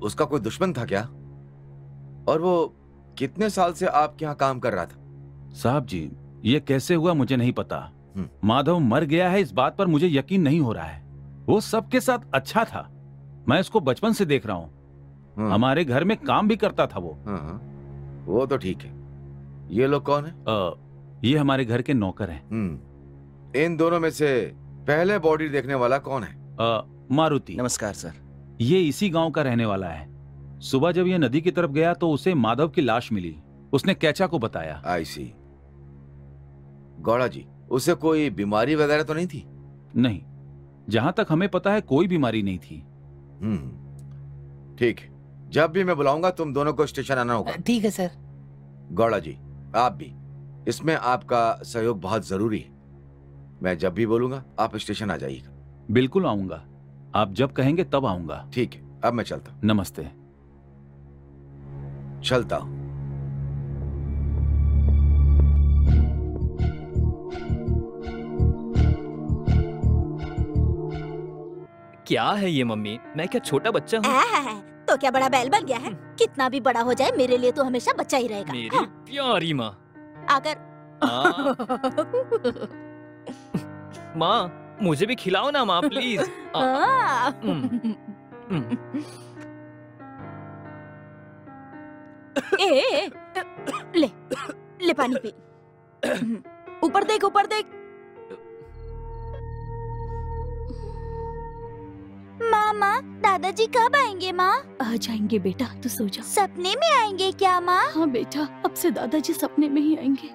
उसका कोई दुश्मन था क्या? और वो कितने साल से आपके यहाँ काम कर रहा था? साहब जी, ये कैसे हुआ मुझे नहीं पता। माधव मर गया है, इस बात पर मुझे यकीन नहीं हो रहा है। वो सबके साथ अच्छा था, मैं इसको बचपन से देख रहा हूँ। हमारे घर में काम भी करता था वो। वो तो ठीक है। ये लोग कौन है? ये हमारे घर के नौकर हैं। इन दोनों में से पहले बॉडी देखने वाला कौन है? मारुति। नमस्कार सर। ये इसी गांव का रहने वाला है। सुबह जब ये नदी की तरफ गया तो उसे माधव की लाश मिली। उसने कैचा को बताया। आई सी। गौड़ा जी, उसे कोई बीमारी वगैरह तो नहीं थी? नहीं, जहां तक हमें पता है कोई बीमारी नहीं थी। ठीक है, जब भी मैं बुलाऊंगा तुम दोनों को स्टेशन आना होगा। ठीक है सर। गौड़ा जी आप भी, इसमें आपका सहयोग बहुत जरूरी है। मैं जब भी बोलूंगा आप स्टेशन आ जाइएगा। बिल्कुल आऊंगा, आप जब कहेंगे तब आऊंगा। ठीक है, अब मैं चलता हूँ। नमस्ते। चलता हूँ। क्या है ये मम्मी, मैं क्या छोटा बच्चा हूँ? तो क्या बड़ा बैल बन गया है? कितना भी बड़ा हो जाए मेरे लिए तो हमेशा बच्चा ही रहेगा। मेरी प्यारी माँ। आकर माँ मुझे भी खिलाओ ना माँ प्लीज। ए, ले पानी पी। ऊपर देख, ऊपर देख। माँ, दादाजी कब आएंगे माँ? आ जाएंगे बेटा, तू सो जा। सपने में आएंगे क्या माँ? हाँ बेटा, अब से दादाजी सपने में ही आएंगे।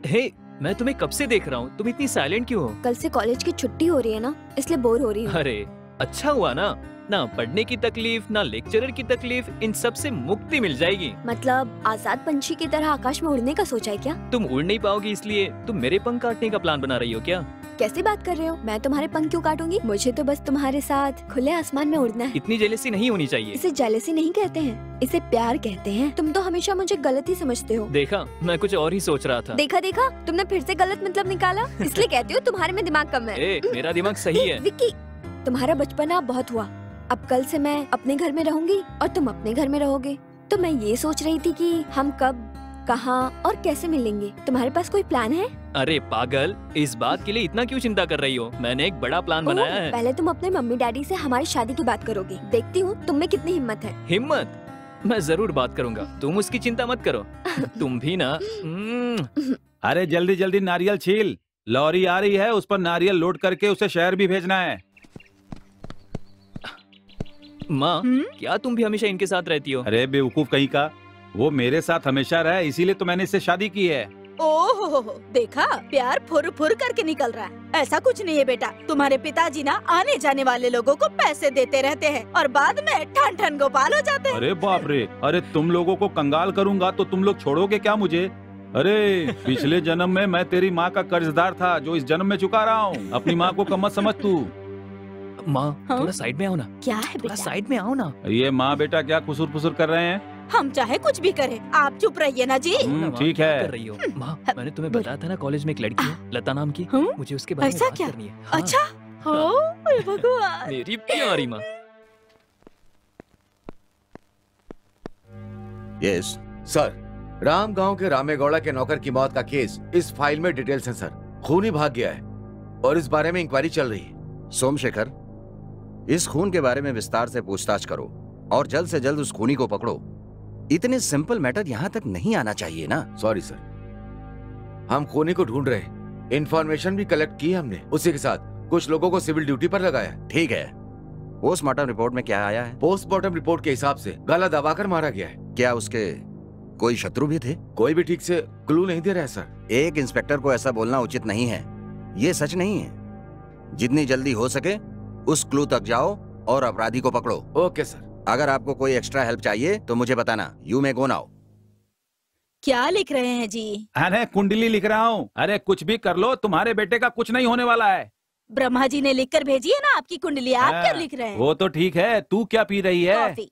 हे, मैं तुम्हें कब से देख रहा हूँ, तुम इतनी साइलेंट क्यों हो? कल से कॉलेज की छुट्टी हो रही है ना, इसलिए बोर हो रही हूँ। अरे अच्छा हुआ ना पढ़ने की तकलीफ, ना लेक्चरर की तकलीफ, इन सब से मुक्ति मिल जाएगी। मतलब आजाद पंछी की तरह आकाश में उड़ने का सोचा है क्या? तुम उड़ नहीं पाओगी इसलिए तुम मेरे पंख काटने का प्लान बना रही हो क्या? कैसी बात कर रहे हो? मैं तुम्हारे पंख क्यों काटूंगी? मुझे तो बस तुम्हारे साथ खुले आसमान में उड़ना है। इतनी जेलसी नहीं होनी चाहिए। इसे जेलसी नहीं कहते हैं, इसे प्यार कहते हैं। तुम तो हमेशा मुझे गलत ही समझते हो। देखा, मैं कुछ और ही सोच रहा था। देखा, तुमने फिर से गलत मतलब निकाला। इसलिए कहती हूँ तुम्हारे में दिमाग कम है। मेरा दिमाग सही है। विक्की, तुम्हारा बचपना बहुत हुआ। अब कल से मैं अपने घर में रहूंगी और तुम अपने घर में रहोगे। तो मैं ये सोच रही थी कि हम कब, कहाँ और कैसे मिलेंगे। तुम्हारे पास कोई प्लान है? अरे पागल, इस बात के लिए इतना क्यों चिंता कर रही हो? मैंने एक बड़ा प्लान बनाया है। पहले तुम अपने मम्मी डैडी से हमारी शादी की बात करोगे। देखती हूँ तुम में कितनी हिम्मत है। हिम्मत? मैं जरूर बात करूंगा, तुम उसकी चिंता मत करो। तुम भी ना। अरे जल्दी जल्दी नारियल छील, लॉरी आ रही है, उस पर नारियल लोड करके उसे शहर भी भेजना है। माँ, क्या तुम भी हमेशा इनके साथ रहती हो? अरे बेवकूफ कहीं का, वो मेरे साथ हमेशा रहा, इसीलिए तो मैंने इससे शादी की है। ओहो, देखा, प्यार फुर फुर करके निकल रहा है। ऐसा कुछ नहीं है बेटा, तुम्हारे पिताजी ना आने जाने वाले लोगों को पैसे देते रहते हैं और बाद में ठन ठन गोपाल हो जाते हैं। अरे बाप रे, अरे तुम लोगों को कंगाल करूंगा तो तुम लोग छोड़ोगे क्या मुझे? अरे पिछले जन्म में मैं तेरी माँ का कर्जदार था जो इस जन्म में चुका रहा हूँ। अपनी माँ को कम मत समझ तू। माँ थोड़ा साइड में आओ ना। क्या है बेटा? साइड में आओ ना। ये माँ बेटा क्या खुसुर फुसुर कर रहे हैं? हम चाहे कुछ भी करें, आप चुप रहिए ना जी। ठीक है। कर रही हो माँ, मैंने तुम्हें बताया था ना कॉलेज में एक लड़की है, लता नाम की, मुझे उसके बारे में बात करनी है। हाँ। अच्छा, हो भगवान। मेरी प्यारी माँ। यस सर, राम गांव के रामेगौड़ा के नौकर की मौत का केस इस फाइल में डिटेल्स हैं सर। खूनी भाग गया है और इस बारे में इंक्वायरी चल रही है। सोमशेखर, इस खून के बारे में विस्तार से पूछताछ करो और जल्द से जल्द उस खूनी को पकड़ो। इतने सिंपल मैटर यहाँ तक नहीं आना चाहिए ना। सॉरी सर, हम खूनी को ढूंढ रहे हैं। इंफॉर्मेशन भी कलेक्ट की हमने, उसी के साथ कुछ लोगों को सिविल ड्यूटी पर लगाया। ठीक है, पोस्टमार्टम रिपोर्ट में क्या आया है? पोस्टमार्टम रिपोर्ट के हिसाब से गला दबाकर मारा गया है। क्या उसके कोई शत्रु भी थे? कोई भी ठीक से क्लू नहीं दे रहा है सर। एक इंस्पेक्टर को ऐसा बोलना उचित नहीं है, ये सच नहीं है। जितनी जल्दी हो सके उस क्लू तक जाओ और अपराधी को पकड़ो। Okay sir. अगर आपको कोई एक्स्ट्रा हेल्प चाहिए तो मुझे बताना। You may go now. क्या लिख रहे हैं जी? अरे कुंडली लिख रहा हूँ। अरे कुछ भी कर लो, तुम्हारे बेटे का कुछ नहीं होने वाला है। ब्रह्मा जी ने लिखकर भेजी है ना आपकी कुंडली, आप क्या लिख रहे हैं? वो तो ठीक है, तू क्या पी रही है? कॉफी।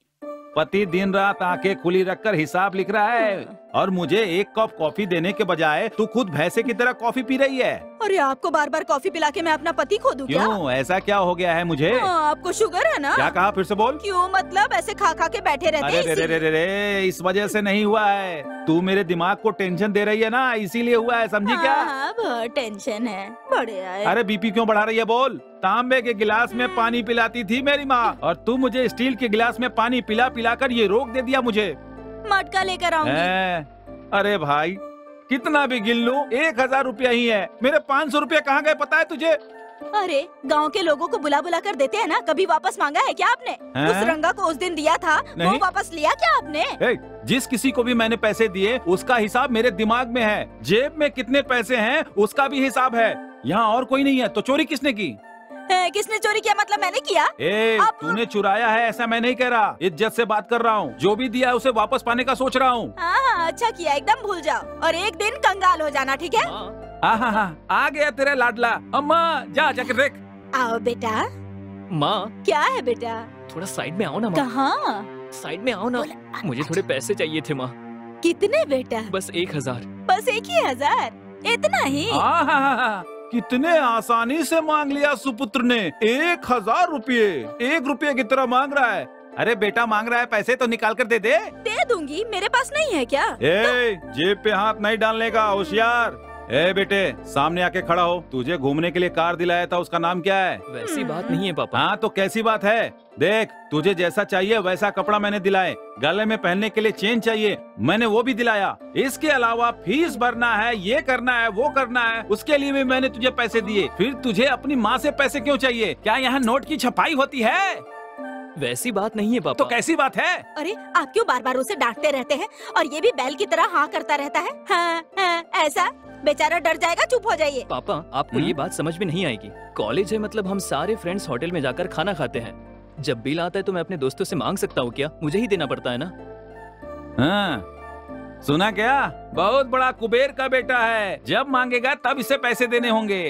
पति दिन रात आंखें खुली रखकर हिसाब लिख रहा है और मुझे एक कप कॉफी देने के बजाय तू खुद भैंसे की तरह कॉफी पी रही है। अरे आपको बार बार कॉफी पिला के मैं अपना पति खो दूं क्या? क्यों, ऐसा क्या हो गया है मुझे? आपको शुगर है ना? क्या कहा, फिर से बोल। क्यों, मतलब ऐसे खा खा के बैठे रहते हैं? अरे रे रे रे, इस वजह से नहीं हुआ है। तू मेरे दिमाग को टेंशन दे रही है ना, इसीलिए हुआ है, समझी क्या? हाँ, बहुत टेंशन है, बढ़िया है। अरे बीपी क्यों बढ़ा रही है बोल। तांबे के गिलास में पानी पिलाती थी मेरी माँ और तू मुझे स्टील के गिलास में पानी पिला पिला कर ये रोक दे दिया मुझे। मटका लेकर आऊंगी। अरे भाई, कितना भी गिन लूं 1000 रुपया ही है। मेरे 500 रुपया कहाँ गए पता है तुझे? अरे गांव के लोगों को बुला बुला कर देते हैं ना, कभी वापस मांगा है क्या आपने? उस रंगा को उस दिन दिया था, वो वापस लिया क्या आपने? जिस किसी को भी मैंने पैसे दिए उसका हिसाब मेरे दिमाग में है। जेब में कितने पैसे हैं उसका भी हिसाब है। यहाँ और कोई नहीं है तो चोरी किसने की? किसने चोरी किया मतलब मैंने किया? तूने चुराया है ऐसा मैं नहीं कह रहा, इज्जत से बात कर रहा हूँ। जो भी दिया है उसे वापस पाने का सोच रहा हूँ। हाँ, अच्छा किया, एकदम भूल जाओ और एक दिन कंगाल हो जाना, ठीक है? आ गया तेरा लाडला। अम्मा जा जाकर देख। आओ बेटा। माँ क्या है बेटा? थोड़ा साइड में आओ ना माँ। कहाँ? साइड में आओ ना, मुझे थोड़े पैसे चाहिए थे माँ। कितने बेटा? बस 1000। बस 1000? इतना ही? कितने आसानी से मांग लिया सुपुत्र ने। 1000 रुपये 1 रुपये की तरह मांग रहा है। अरे बेटा मांग रहा है पैसे तो निकाल कर दे दे। दे दूंगी, मेरे पास नहीं है क्या? जेब पे हाथ नहीं डालने का, होशियार। बेटे सामने आके खड़ा हो। तुझे घूमने के लिए कार दिलाया था, उसका नाम क्या है? वैसी बात नहीं है पापा। हाँ तो कैसी बात है? देख तुझे जैसा चाहिए वैसा कपड़ा मैंने दिलाए, गले में पहनने के लिए चेन चाहिए मैंने वो भी दिलाया। इसके अलावा फीस भरना है, ये करना है, वो करना है, उसके लिए भी मैंने तुझे पैसे दिए। फिर तुझे अपनी माँ से पैसे क्यों चाहिए? क्या यहाँ नोट की छपाई होती है? वैसी बात नहीं है पापा। तो कैसी बात है? अरे आप क्यों बार बार उसे डांटते रहते हैं और ये भी बैल की तरह हाँ करता रहता है? हाँ, ऐसा बेचारा डर जाएगा, चुप हो जाइए। पापा आपको ये बात समझ में नहीं आएगी। कॉलेज है मतलब हम सारे फ्रेंड्स होटल में जाकर खाना खाते हैं। जब बिल आता है तो मैं अपने दोस्तों से मांग सकता हूँ क्या? मुझे ही देना पड़ता है ना। हाँ सुना क्या? बहुत बड़ा कुबेर का बेटा है, जब मांगेगा तब इसे पैसे देने होंगे।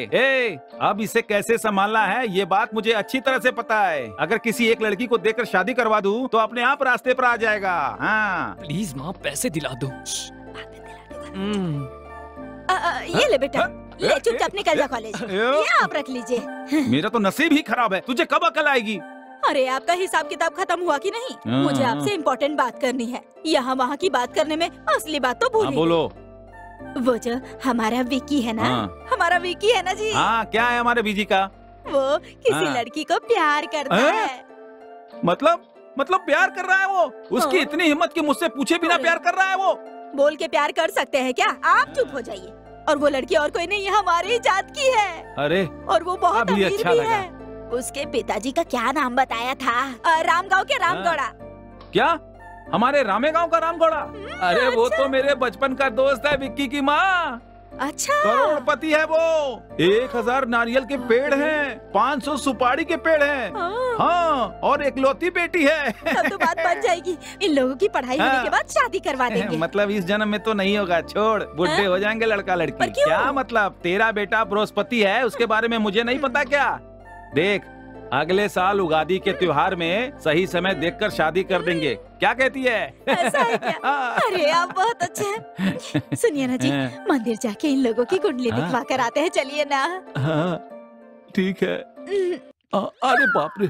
अब इसे कैसे संभालना है ये बात मुझे अच्छी तरह से पता है। अगर किसी एक लड़की को देकर शादी करवा दूं तो अपने आप रास्ते पर आ जाएगा। हाँ प्लीज माँ पैसे दिला दो। ये ले बेटा, ले चुपचाप निकल जा कॉलेज। ये आप रख लीजिए। मेरा तो नसीब ही खराब है, तुझे कब अकल आएगी? अरे आपका हिसाब किताब खत्म हुआ कि नहीं? मुझे आपसे इम्पोर्टेंट बात करनी है। यहाँ वहाँ की बात करने में असली बात तो भूल। बोलो। वो जो हमारा विकी है ना, हमारा विकी है ना जी। हाँ क्या है हमारे बीजी का? वो किसी लड़की को प्यार करता है। मतलब प्यार कर रहा है वो? उसकी इतनी हिम्मत कि मुझसे पूछे बिना प्यार कर रहा है वो? बोल के प्यार कर सकते हैं क्या? आप चुप हो जाइए। और वो लड़की और कोई नहीं, हमारी ही जात की है। अरे और वो बहुत अमीर अच्छा भी लगा। है। उसके पिताजी का क्या नाम बताया था? रामगांव के रामगौड़ा। क्या? हमारे रामेगांव का रामगौड़ा? अरे वो तो मेरे बचपन का दोस्त है विक्की की माँ। अच्छा करोड़पति है वो। 1000 नारियल के पेड़ हैं, 500 सुपारी के पेड़ हैं। हाँ और एकलौती बेटी है। तब तो बात बन जाएगी। इन लोगों की पढ़ाई होने के बाद शादी करवा देंगे। मतलब इस जन्म में तो नहीं होगा, छोड़, बुढ़े हो जाएंगे लड़का लड़की। क्या मतलब? तेरा बेटा बृहस्पति है, उसके बारे में मुझे नहीं पता क्या? देख अगले साल उगादी के त्योहार में सही समय देखकर शादी कर देंगे, क्या कहती है? ऐसा है क्या? अरे आप बहुत अच्छे हैं। सुनिए ना जी, मंदिर जाके इन लोगों की कुंडली दिखवा कर आते हैं, चलिए ना। हाँ ठीक है। अरे बाप रे।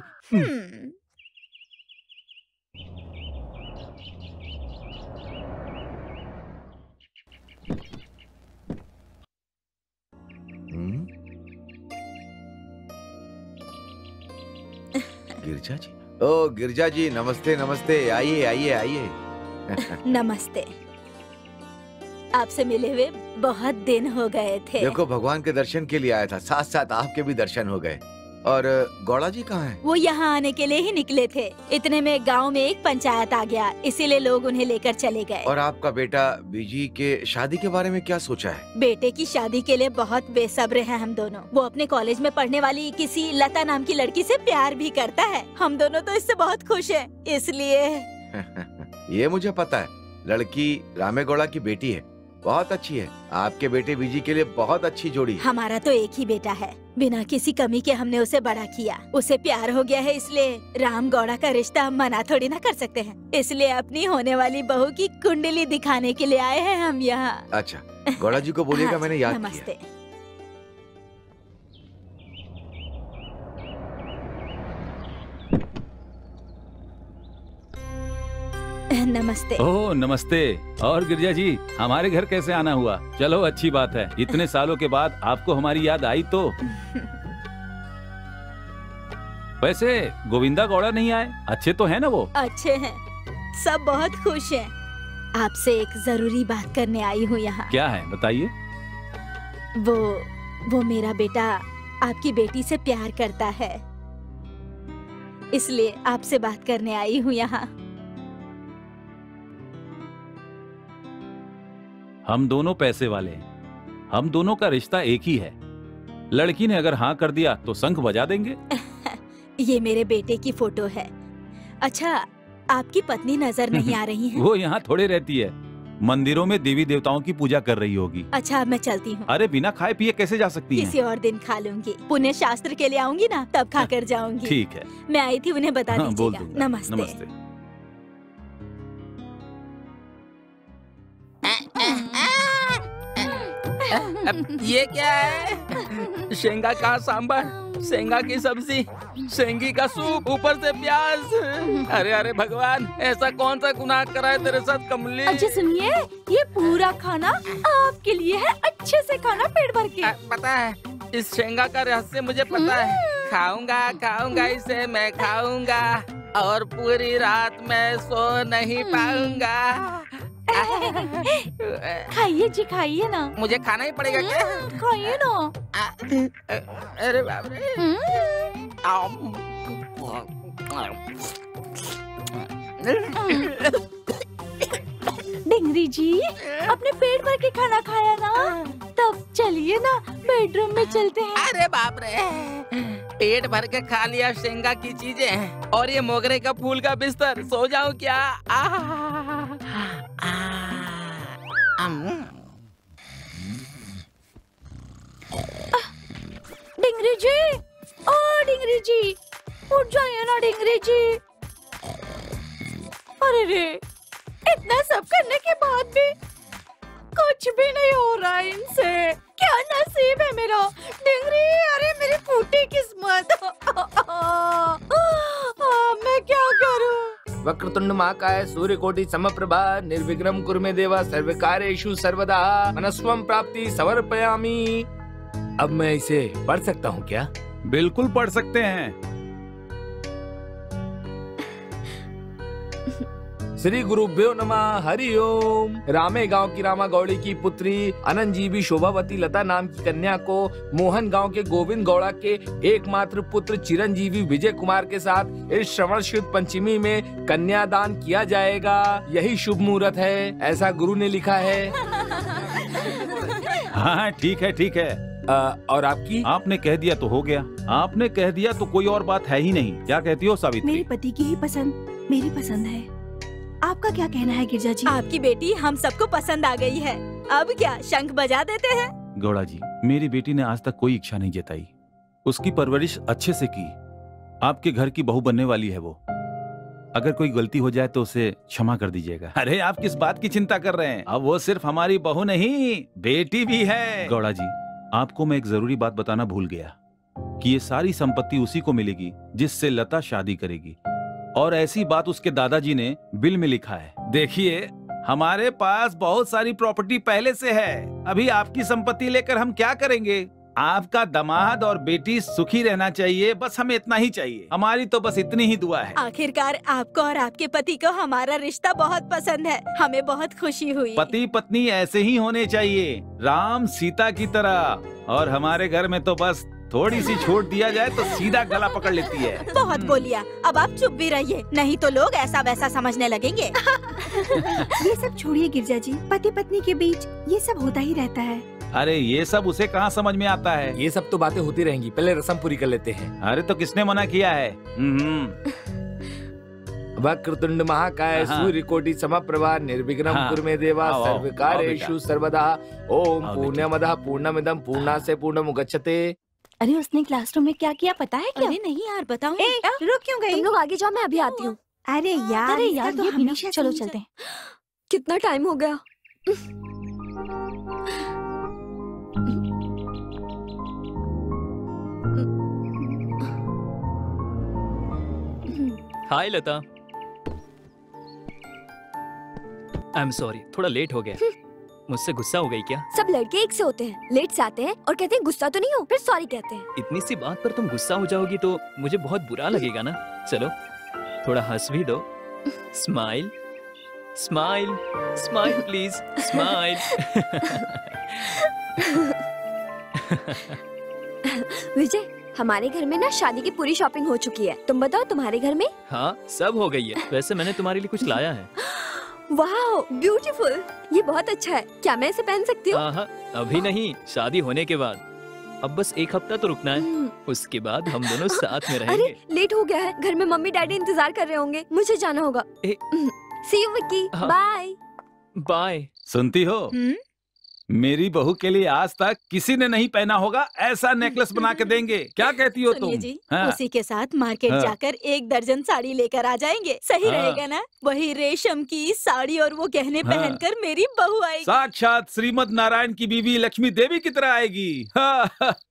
गिरजा जी, ओ गिरजा जी, नमस्ते नमस्ते, आइए आइए आइए। नमस्ते। आपसे मिले हुए बहुत दिन हो गए थे। देखो भगवान के दर्शन के लिए आया था, साथ साथ आपके भी दर्शन हो गए। और गौड़ा जी कहाँ हैं? वो यहाँ आने के लिए ही निकले थे। इतने में गांव में एक पंचायत आ गया, इसीलिए लोग उन्हें लेकर चले गए। और आपका बेटा बीजी के शादी के बारे में क्या सोचा है? बेटे की शादी के लिए बहुत बेसब्र हैं हम दोनों। वो अपने कॉलेज में पढ़ने वाली किसी लता नाम की लड़की से प्यार भी करता है। हम दोनों तो इससे बहुत खुश हैं, इसलिए। ये मुझे पता है, लड़की रामे गौड़ा की बेटी है, बहुत अच्छी है। आपके बेटे बीजी के लिए बहुत अच्छी जोड़ी। हमारा तो एक ही बेटा है, बिना किसी कमी के हमने उसे बड़ा किया। उसे प्यार हो गया है, इसलिए राम गौड़ा का रिश्ता मना थोड़ी ना कर सकते हैं। इसलिए अपनी होने वाली बहू की कुंडली दिखाने के लिए आए हैं हम यहाँ। अच्छा, गौड़ा जी को बोलिएगा मैंने याद किया। नमस्ते। नमस्ते। ओह नमस्ते। और गिरजा जी, हमारे घर कैसे आना हुआ? चलो अच्छी बात है, इतने सालों के बाद आपको हमारी याद आई तो। वैसे गोविंदा गौड़ा नहीं आए? अच्छे तो है ना वो? अच्छे हैं, सब बहुत खुश हैं। आपसे एक जरूरी बात करने आई हूँ यहाँ। क्या है बताइए। वो मेरा बेटा आपकी बेटी से प्यार करता है, इसलिए आपसे बात करने आई हूँ यहाँ। हम दोनों पैसे वाले हैं, हम दोनों का रिश्ता एक ही है। लड़की ने अगर हाँ कर दिया तो शंख बजा देंगे। ये मेरे बेटे की फोटो है। अच्छा, आपकी पत्नी नजर नहीं आ रही है? वो यहाँ थोड़े रहती है, मंदिरों में देवी देवताओं की पूजा कर रही होगी। अच्छा, मैं चलती हूँ। अरे बिना खाए पिए कैसे जा सकती हैं? किसी और दिन खा लूंगी। पुण्य शास्त्र के लिए आऊंगी ना, तब खा कर जाऊंगी। ठीक है। मैं आई थी, उन्हें बता हाँ, बोल दीजिएगा। दूंगा। नमस्ते। नमस्ते। ये क्या है? शेंगा का सांबर, शेंगा की सब्जी, शेंगी का सूप, ऊपर से प्याज। अरे अरे भगवान, ऐसा कौन सा गुनाह करा है तेरे साथ कमली? अच्छा सुनिए, ये पूरा खाना आपके लिए है, अच्छे से खाना पेट भर के। पता है, इस शेंगा का रहस्य मुझे पता है। खाऊंगा खाऊंगा इसे मैं खाऊंगा, और पूरी रात मैं सो नहीं पाऊंगा। खाइए जी, खाइए ना। मुझे खाना ही पड़ेगा क्या? खाइए ना। अरे बाप रे। डिंगरी जी, अपने पेट भर के खाना खाया ना, तब चलिए ना बेडरूम में चलते हैं। अरे बाप रे, पेट भर के खा लिया शेंगा की चीजें, और ये मोगरे का फूल का बिस्तर। सो जाऊं क्या? डिंगरी जी, ओ डिंगरी जी, उठ जाइए ना डिंगरी जी। अरे रे, इतना सब करने के बाद भी कुछ भी नहीं हो रहा है इनसे। क्या नसीब है मेरा डिंगरी। अरे मेरी फूटी किस्मत। मैं क्या करूं? वक्रतुंड महाकाय सूर्यकोटि समप्रभा निर्विघ्नं कुरु मे देवा सर्वकार्येषु सर्वदा मनस्वं प्राप्ति समर्पयामि। अब मैं इसे पढ़ सकता हूँ क्या? बिल्कुल पढ़ सकते हैं। श्री गुरुभ्यो नमः। हरि ओम। रामे गांव की रामा गौड़ी की पुत्री अनंतजीवी शोभावती लता नाम की कन्या को मोहन गांव के गोविंद गौड़ा के एकमात्र पुत्र चिरंजीवी विजय कुमार के साथ इस श्रवण शुद्ध पंचमी में कन्यादान किया जाएगा। यही शुभ मुहूर्त है, ऐसा गुरु ने लिखा है। हाँ ठीक है ठीक है। और आपकी? आपने कह दिया तो हो गया। आपने कह दिया तो कोई और बात है ही नहीं। क्या कहती हो सावित्री? मेरे पति की ही पसंद मेरी पसंद है। आपका क्या कहना है गिरजा जी? आपकी बेटी हम सबको पसंद आ गई है। अब क्या शंख बजा देते हैं? गौड़ा जी, मेरी बेटी ने आज तक कोई इच्छा नहीं जताई। उसकी परवरिश अच्छे से की। आपके घर की बहू बनने वाली है वो। अगर कोई गलती हो जाए तो उसे क्षमा कर दीजिएगा। अरे आप किस बात की चिंता कर रहे हैं? अब वो सिर्फ हमारी बहू नहीं, बेटी भी है। गौड़ा जी, आपको मैं एक जरूरी बात बताना भूल गया कि ये सारी संपत्ति उसी को मिलेगी जिससे लता शादी करेगी, और ऐसी बात उसके दादाजी ने बिल में लिखा है। देखिए, हमारे पास बहुत सारी प्रॉपर्टी पहले से है। अभी आपकी संपत्ति लेकर हम क्या करेंगे? आपका दामाद और बेटी सुखी रहना चाहिए, बस हमें इतना ही चाहिए। हमारी तो बस इतनी ही दुआ है। आखिरकार आपको और आपके पति को हमारा रिश्ता बहुत पसंद है। हमें बहुत खुशी हुई। पति पत्नी ऐसे ही होने चाहिए, राम सीता की तरह। और हमारे घर में तो बस थोड़ी सी छोड़ दिया जाए तो सीधा गला पकड़ लेती है। बहुत बोलिया, अब आप चुप भी रहिए, नहीं तो लोग ऐसा वैसा समझने लगेंगे। ये सब छोड़िए गिरजा जी, पति पत्नी के बीच ये सब होता ही रहता है। अरे ये सब उसे कहाँ समझ में आता है? ये सब तो बातें होती रहेंगी, पहले रस्म पूरी कर लेते हैं। अरे तो किसने मना किया है? वक्रतुंड महाकाय सूर्यकोटि समप्रभा निर्विघ्नं कुरु मे देवा सर्वकार्येषु सर्वदा ओम पूर्णमदः पूर्णमिदं पूर्णास्य पूर्णमुदच्यते। अरे उसने क्लासरूम में क्या किया पता है क्या? अरे नहीं यार, बताओ। रुक क्यों गई? तुम लोग आगे जाओ, मैं अभी आती हूँ। अरे यार ये हमेशा चलो चलते हैं। कितना टाइम हो गया? हाय लता। आई एम सॉरी, थोड़ा लेट हो गया। मुझसे गुस्सा हो गई क्या? सब लड़के एक से होते हैं, लेट से आते हैं और कहते हैं गुस्सा तो नहीं हो, फिर सॉरी कहते हैं। इतनी सी बात पर तुम गुस्सा हो जाओगी तो मुझे बहुत बुरा लगेगा ना। चलो थोड़ा हंस भी दो। Smile smile smile please smile. Vijay, हमारे घर में ना शादी की पूरी शॉपिंग हो चुकी है। तुम बताओ तुम्हारे घर में? हाँ सब हो गई है। वैसे मैंने तुम्हारे लिए कुछ लाया है। वाह ब्यूटीफुल, ये बहुत अच्छा है। क्या मैं इसे पहन सकती हूँ? हाँ, अभी नहीं, शादी होने के बाद। अब बस एक हफ्ता तो रुकना है, उसके बाद हम दोनों साथ में रहेंगे। अरे लेट हो गया है, घर में मम्मी डैडी इंतजार कर रहे होंगे, मुझे जाना होगा। सी यू विक्की, हाँ। Bye bye. सुनती हो, मेरी बहू के लिए आज तक किसी ने नहीं पहना होगा ऐसा नेकलेस बना के देंगे। क्या कहती हो तुम? सुनिए जी, हाँ। उसी के साथ मार्केट हाँ। जाकर 1 दर्जन साड़ी लेकर आ जाएंगे। सही हाँ। रहेगा ना? वही रेशम की साड़ी और वो गहने हाँ। पहनकर मेरी बहू आएगी। साक्षात श्रीमद नारायण की बीवी लक्ष्मी देवी की तरह आएगी।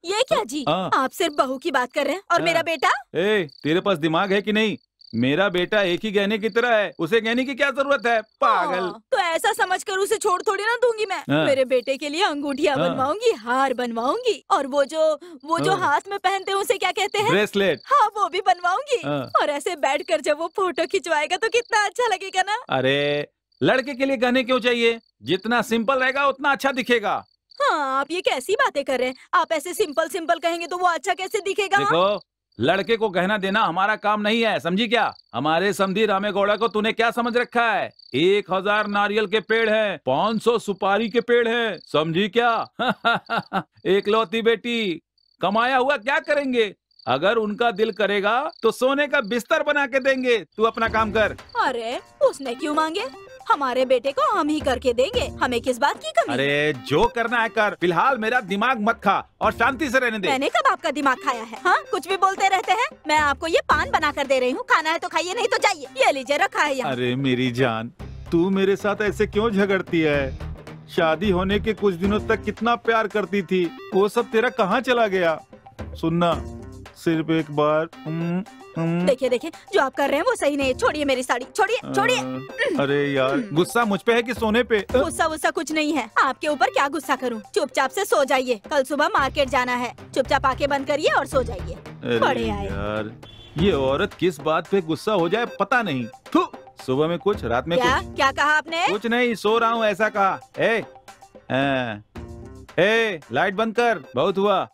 ये क्या जी, हाँ। आप सिर्फ बहू की बात कर रहे हैं और हाँ। मेरा बेटा? ए, तेरे पास दिमाग है कि नहीं? मेरा बेटा एक ही गहने की तरह है, उसे गहने की क्या जरूरत है? पागल। तो ऐसा समझकर उसे छोड़ थोड़ी ना दूंगी मैं। हाँ। मेरे बेटे के लिए अंगूठियाँ हाँ। बनवाऊंगी, हार बनवाऊंगी, और वो जो हाँ। हाथ में पहनते हैं उसे क्या कहते हैं? ब्रेसलेट। हाँ, वो भी बनवाऊंगी। हाँ। और ऐसे बैठकर जब वो फोटो खिंचवाएगा तो कितना अच्छा लगेगा ना। अरे लड़के के लिए गहने क्यों चाहिए? जितना सिंपल रहेगा उतना अच्छा दिखेगा। हाँ, आप ये कैसी बातें कर रहे हैं? आप ऐसे सिंपल सिंपल कहेंगे तो वो अच्छा कैसे दिखेगा? हाँ? देखो, लड़के को गहना देना हमारा काम नहीं है, समझी क्या? हमारे समधी रामेगौड़ा को तूने क्या समझ रखा है? 1000 नारियल के पेड़ हैं, 500 सुपारी के पेड़ हैं, समझी क्या? एकलौती बेटी, कमाया हुआ क्या करेंगे? अगर उनका दिल करेगा तो सोने का बिस्तर बना के देंगे। तू अपना काम कर। अरे उसने क्यों मांगे? हमारे बेटे को हम ही करके देंगे, हमें किस बात की कमी? अरे जो करना है कर, फिलहाल मेरा दिमाग मत खा और शांति से रहने दे। मैंने कब आपका दिमाग खाया है? हाँ, कुछ भी बोलते रहते हैं। मैं आपको ये पान बना कर दे रही हूँ, खाना है तो खाइए, नहीं तो जाइए। ये लीजिए, रखा है यहाँ। अरे मेरी जान, तू मेरे साथ ऐसे क्यों झगड़ती है? शादी होने के कुछ दिनों तक कितना प्यार करती थी, वो सब तेरा कहाँ चला गया? सुनना, सिर्फ एक बार देखिए देखिए, जो आप कर रहे हैं वो सही नहीं है। छोड़िए मेरी साड़ी, छोड़िए छोड़िए। अरे यार, गुस्सा मुझ पे है कि सोने पे? गुस्सा वुस्सा कुछ नहीं है। आपके ऊपर क्या गुस्सा करूं? चुपचाप से सो जाइए, कल सुबह मार्केट जाना है। चुपचाप आके बंद करिए और सो जाइए। बड़े अरे आए। यार, ये औरत किस बात पे गुस्सा हो जाए पता नहीं। थू, सुबह में कुछ, रात में क्या कुछ। क्या कहा आपने? कुछ नहीं, सो रहा हूँ ऐसा कहा। लाइट बंद कर, बहुत हुआ।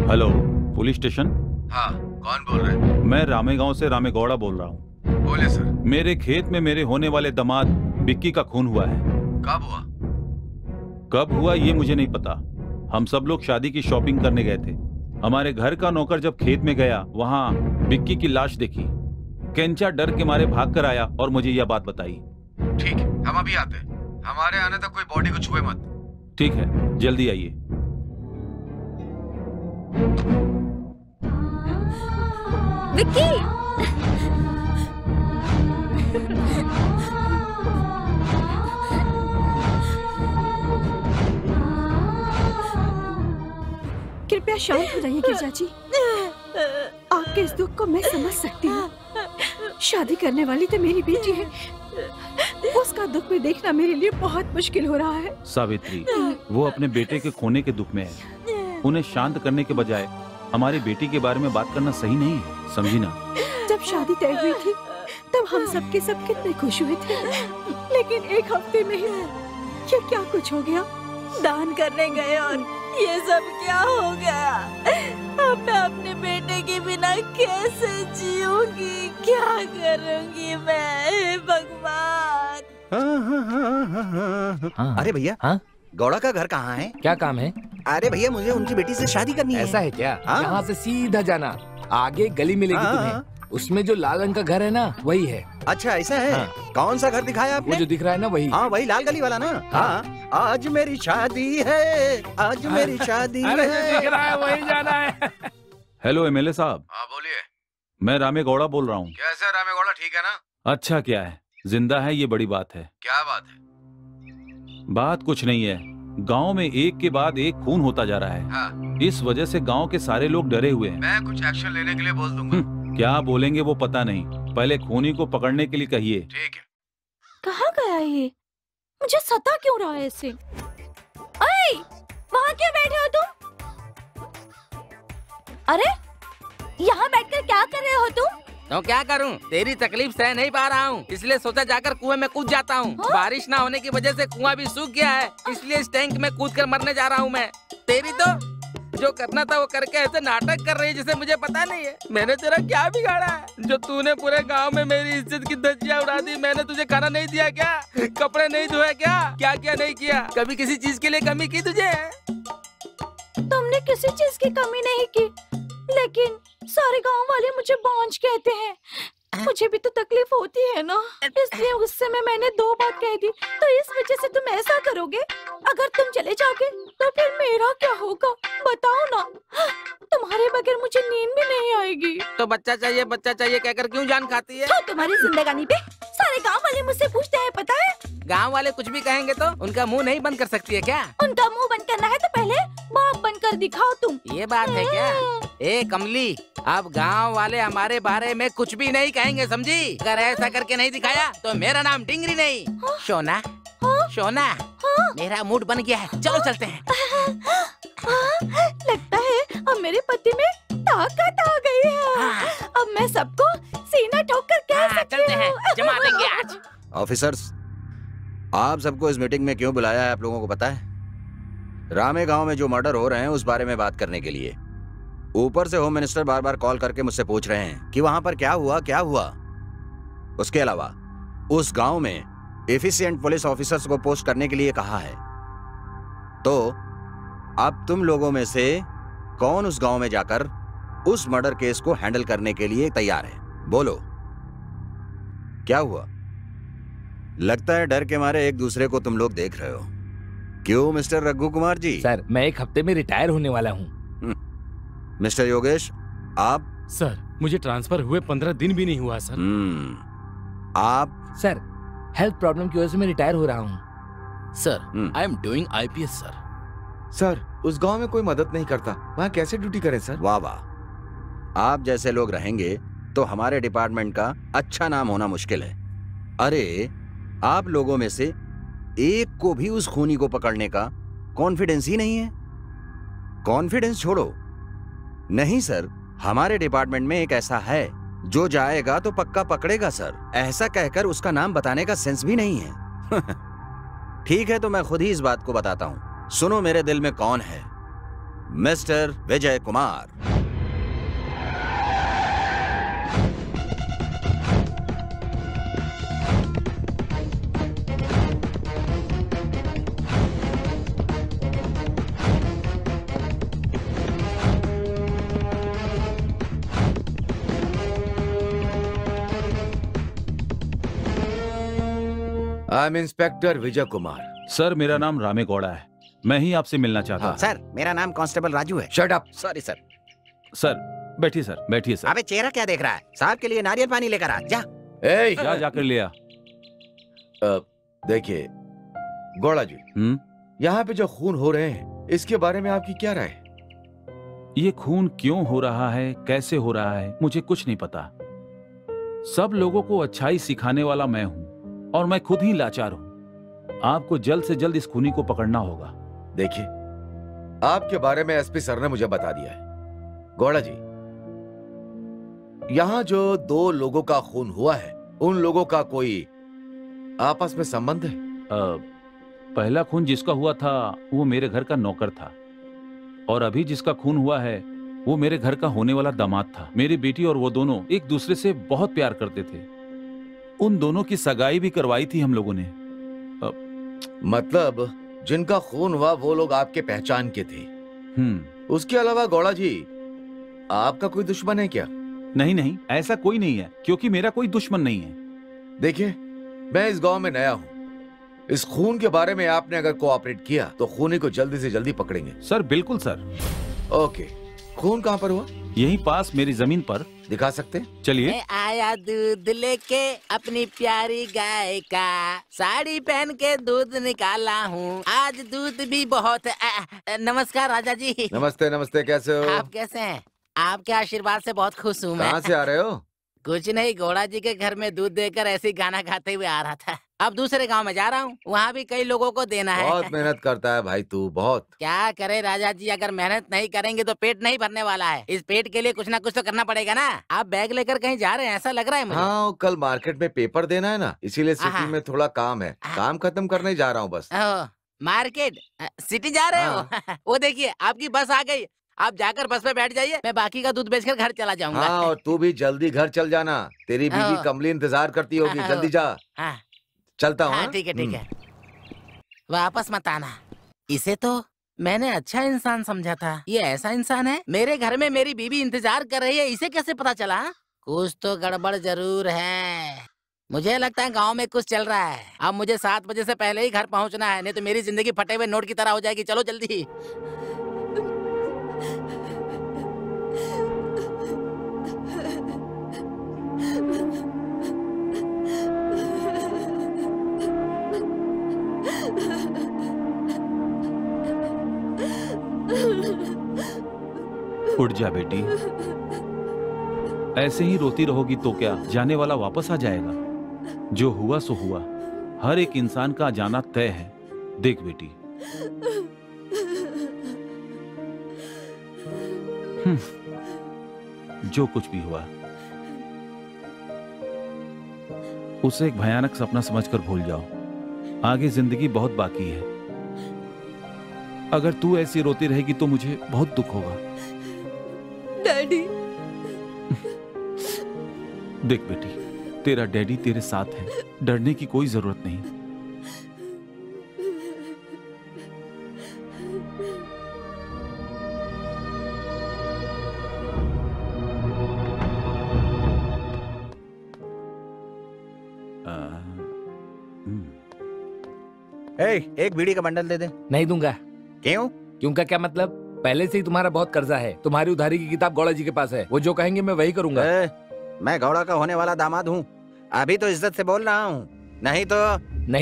Hello, police station. हाँ, कौन बोल रहे हैं? मैं रामेगांव से रामेगौड़ा बोल रहा हूँ। बोले सर। मेरे खेत में मेरे होने वाले दामाद बिक्की का खून हुआ है। कब हुआ? कब हुआ ये मुझे नहीं पता। हम सब लोग शादी की शॉपिंग करने गए थे। हमारे घर का नौकर जब खेत में गया, वहाँ बिक्की की लाश देखी। केंचा डर के मारे भाग कर आया और मुझे यह बात बताई। ठीक है, हम अभी आते हैं। हमारे आने तक कोई बॉडी को छुए मत। ठीक है, जल्दी आइए। विक्की! कृपया शांत हो जाइए गिरजा जी। आपके इस दुख को मैं समझ सकती हूँ। शादी करने वाली तो मेरी बेटी है, उसका दुख में देखना मेरे लिए बहुत मुश्किल हो रहा है। सावित्री, वो अपने बेटे के खोने के दुख में है। उन्हें शांत करने के बजाय हमारी बेटी के बारे में बात करना सही नहीं है, समझी ना? जब शादी तय हुई थी तब हम सब के सब कितने खुश हुए थे, लेकिन एक हफ्ते में ही ये क्या कुछ हो गया। दान करने गए और ये सब क्या हो गया? अब मैं अपने बेटे के बिना कैसे जीऊंगी? क्या करूंगी मैं? भगवान! अरे भैया, गौड़ा का घर कहाँ है? क्या काम है? अरे भैया, मुझे उनकी बेटी से शादी करनी है। ऐसा है क्या? हाँ? यहाँ से सीधा जाना, आगे गली मिलेगी तुम्हें। उसमें जो लाल रंग का घर है ना, वही है। अच्छा, ऐसा है? हाँ। कौन सा घर दिखाया आपने? वो जो दिख रहा है ना, वही। हाँ, वही लाल गली वाला ना? हाँ। आज मेरी शादी है, आज मेरी शादी है। अरे जो दिख रहा है वही जाना है। हेलो एमएलए साहब। हाँ बोलिए। मैं रामेगौड़ा बोल रहा हूँ। कैसे रामेगौड़ा, ठीक है ना? अच्छा, क्या है? जिंदा है, ये बड़ी बात है। क्या बात है? बात कुछ नहीं है। गांव में एक के बाद एक खून होता जा रहा है। हाँ। इस वजह से गांव के सारे लोग डरे हुए हैं। मैं कुछ एक्शन लेने के लिए बोल दूंगा। क्या बोलेंगे वो पता नहीं, पहले खूनी को पकड़ने के लिए कहिए। ठीक है। कहाँ गया ये? मुझे सता क्यों रहा है ऐसे? अरे वहाँ क्यों बैठे हो तुम? अरे यहाँ बैठकर क्या कर रहे हो तुम? तो क्या करूं? तेरी तकलीफ सह नहीं पा रहा हूं, इसलिए सोचा जाकर कुएं में कूद जाता हूं। बारिश ना होने की वजह से कुआं भी सूख गया है, इसलिए इस टैंक में कूदकर मरने जा रहा हूं मैं। तेरी तो जो करना था वो करके ऐसे नाटक कर रही है जिसे मुझे पता नहीं है। मैंने तेरा क्या बिगाड़ा है जो तूने पूरे गांव में मेरी इज्जत की धज्जियां उड़ा दी? मैंने तुझे खाना नहीं दिया क्या? कपड़े नहीं धोए क्या? क्या क्या नहीं किया? कभी किसी चीज के लिए कमी की तुझे? तुमने किसी चीज की कमी नहीं की, लेकिन सारे गांव वाले मुझे बांझ कहते हैं। मुझे भी तो तकलीफ होती है ना, इसलिए गुस्से में मैंने 2 बात कह दी। तो इस वजह से तुम ऐसा करोगे? अगर तुम चले जाओगे तो फिर मेरा क्या होगा बताओ ना? तुम्हारे बगैर मुझे नींद भी नहीं आएगी। तो बच्चा चाहिए कहकर क्यों जान खाती है? तो तुम्हारी जिंदगानी पे सारे गांव वाले मुझसे पूछते हैं, पता है? गांव वाले कुछ भी कहेंगे तो उनका मुंह नहीं बंद कर सकती है क्या? उनका मुंह बंद करना है तो पहले बाप बंद कर दिखाओ तुम। ये बात है क्या? ए कमली, अब गांव वाले हमारे बारे में कुछ भी नहीं कहेंगे, समझी? अगर ऐसा करके नहीं दिखाया तो मेरा नाम डिंगरी नहीं, सोना। सोना, मेरा मूड बन गया है, चलो चलते हैं। लगता है अब मेरे पति में ताकत आ गई है। अब मैं सबको सीना ठोकर कह सकती हूँ। जमा देंगे आज। ऑफिसर्स, आप सबको इस मीटिंग में क्यों बुलाया है आप लोगों को पता है? रामे गांव में जो मर्डर हो रहे हैं उस बारे में बात करने के लिए। ऊपर से होम मिनिस्टर बार बार कॉल करके मुझसे पूछ रहे हैं कि वहां पर क्या हुआ। उसके अलावा उस गांव में एफिशिएंट पुलिस ऑफिसर्स को पोस्ट करने के लिए कहा है। तो अब तुम लोगों में से कौन उस गांव में जाकर उस मर्डर केस को हैंडल करने के लिए तैयार है? बोलो, क्या हुआ? लगता है डर के मारे एक दूसरे को तुम लोग देख रहे हो। क्यों मिस्टर रघु कुमार जी? सर, मैं 1 हफ्ते में रिटायर होने वाला हूँ। मिस्टर योगेश, आप? सर, मुझे ट्रांसफर हुए 15 दिन भी नहीं हुआ सर। आप? सर, हेल्थ प्रॉब्लम की वजह से मैं रिटायर हो रहा हूँ। Sir, I am doing IPS sir. Sir, उस गांव में कोई मदद नहीं करता, वहाँ कैसे ड्यूटी करें सर? वाह वाह, आप जैसे लोग रहेंगे तो हमारे डिपार्टमेंट का अच्छा नाम होना मुश्किल है। अरे, आप लोगों में से एक को भी उस खूनी को पकड़ने का कॉन्फिडेंस ही नहीं है। कॉन्फिडेंस छोड़ो, नहीं सर, हमारे डिपार्टमेंट में एक ऐसा है जो जाएगा तो पक्का पकड़ेगा सर। ऐसा कहकर उसका नाम बताने का सेंस भी नहीं है। ठीक है, तो मैं खुद ही इस बात को बताता हूं। सुनो मेरे दिल में कौन है, mister Vijay Kumar. I am inspector Vijay Kumar. Sir, मेरा नाम रामे गौड़ा है, मैं ही आपसे मिलना चाहता हूँ। सर, मेरा नाम कांस्टेबल राजू है। Shut up. Sorry sir. Sir, बैठिए सर, बैठिए सर। अबे चेहरा क्या देख रहा है? साहब के लिए नारियल पानी लेकर आ जा। जाकर लिया। देखिए गौड़ा जी, यहाँ पे जो खून हो रहे हैं इसके बारे में आपकी क्या राय है? ये खून क्यों हो रहा है, कैसे हो रहा है, मुझे कुछ नहीं पता। सब लोगों को अच्छाई सिखाने वाला मैं हूँ और मैं खुद ही लाचार हूँ। आपको जल्द से जल्द इस खूनी को पकड़ना होगा। देखिए, आपके बारे में एसपी सर ने मुझे बता दिया है। गौड़ा जी, यहाँ जो 2 लोगों का खून हुआ है उन लोगों का कोई आपस में संबंध है? पहला खून जिसका हुआ था वो मेरे घर का नौकर था और अभी जिसका खून हुआ है वो मेरे घर का होने वाला दामाद था। मेरी बेटी और वो दोनों एक दूसरे से बहुत प्यार करते थे। उन दोनों की सगाई भी करवाई थी हम लोगों ने। मतलब जिनका खून हुआ वो लोग आपके पहचान के थे? उसके अलावा गौड़ा जी, आपका कोई दुश्मन है क्या? नहीं नहीं, ऐसा कोई नहीं है, क्योंकि मेरा कोई दुश्मन नहीं है। देखिए, मैं इस गांव में नया हूँ। इस खून के बारे में आपने अगर कोऑपरेट किया तो खूनी को जल्दी से जल्दी पकड़ेंगे। सर, बिल्कुल सर। ओके, खून कहाँ पर हुआ? यहीं पास मेरी जमीन पर। दिखा सकते? चलिए। मैं आया दूध लेके अपनी प्यारी गाय का, साड़ी पहन के दूध निकाला हूँ, आज दूध भी बहुत। नमस्कार राजा जी। नमस्ते नमस्ते, कैसे हो? आप कैसे हैं? आपके आशीर्वाद से बहुत खुश हूँ मैं। कहाँ से आ रहे हो? कुछ नहीं, गौड़ा जी के घर में दूध देकर ऐसे ही गाना गाते हुए आ रहा था। अब दूसरे गांव में जा रहा हूँ, वहाँ भी कई लोगों को देना है। बहुत मेहनत करता है भाई तू, बहुत। क्या करे राजा जी, अगर मेहनत नहीं करेंगे तो पेट नहीं भरने वाला है। इस पेट के लिए कुछ ना कुछ तो करना पड़ेगा ना। आप बैग लेकर कहीं जा रहे हैं ऐसा लग रहा है मुझे। हाँ, कल मार्केट में पेपर देना है ना, इसीलिए सिटी में थोड़ा काम है। काम खत्म करने जा रहा हूँ बस। मार्केट सिटी जा रहे हो? वो देखिए आपकी बस आ गई, आप जाकर बस पे बैठ जाइए, मैं बाकी का दूध बेचकर घर चला जाऊंगा। हाँ, और तू भी जल्दी घर चल जाना, तेरी बीवी कमली इंतजार करती होगी, जल्दी जा। चलता हूँ। हाँ ठीक है ठीक है, वापस मत आना। इसे तो मैंने अच्छा इंसान समझा था, ये ऐसा इंसान है। मेरे घर में मेरी बीवी इंतजार कर रही है, इसे कैसे पता चला? कुछ तो गड़बड़ जरूर है। मुझे लगता है गांव में कुछ चल रहा है। अब मुझे 7 बजे से पहले ही घर पहुंचना है, नहीं तो मेरी जिंदगी फटे हुए नोट की तरह हो जाएगी। चलो जल्दी। उठ जा बेटी, ऐसे ही रोती रहोगी तो क्या जाने वाला वापस आ जाएगा? जो हुआ सो हुआ, हर एक इंसान का जाना तय है। देख बेटी, जो कुछ भी हुआ उसे एक भयानक सपना समझकर भूल जाओ। आगे जिंदगी बहुत बाकी है। अगर तू ऐसी रोती रहेगी तो मुझे बहुत दुख होगा। डैडी। देख बेटी, तेरा डैडी तेरे साथ है, डरने की कोई जरूरत नहीं। एक बीड़ी का बंडल दे दे। नहीं दूंगा। क्यों? क्यों का क्या मतलब? पहले से ही तुम्हारा बहुत कर्जा है। तुम्हारी उधारी की किताब गौड़ा जी के पास है, वो जो कहेंगे मैं वही करूंगा। मैं गौड़ा का होने वाला दामाद हूँ, अभी तो इज्जत से बोल रहा हूँ, नहीं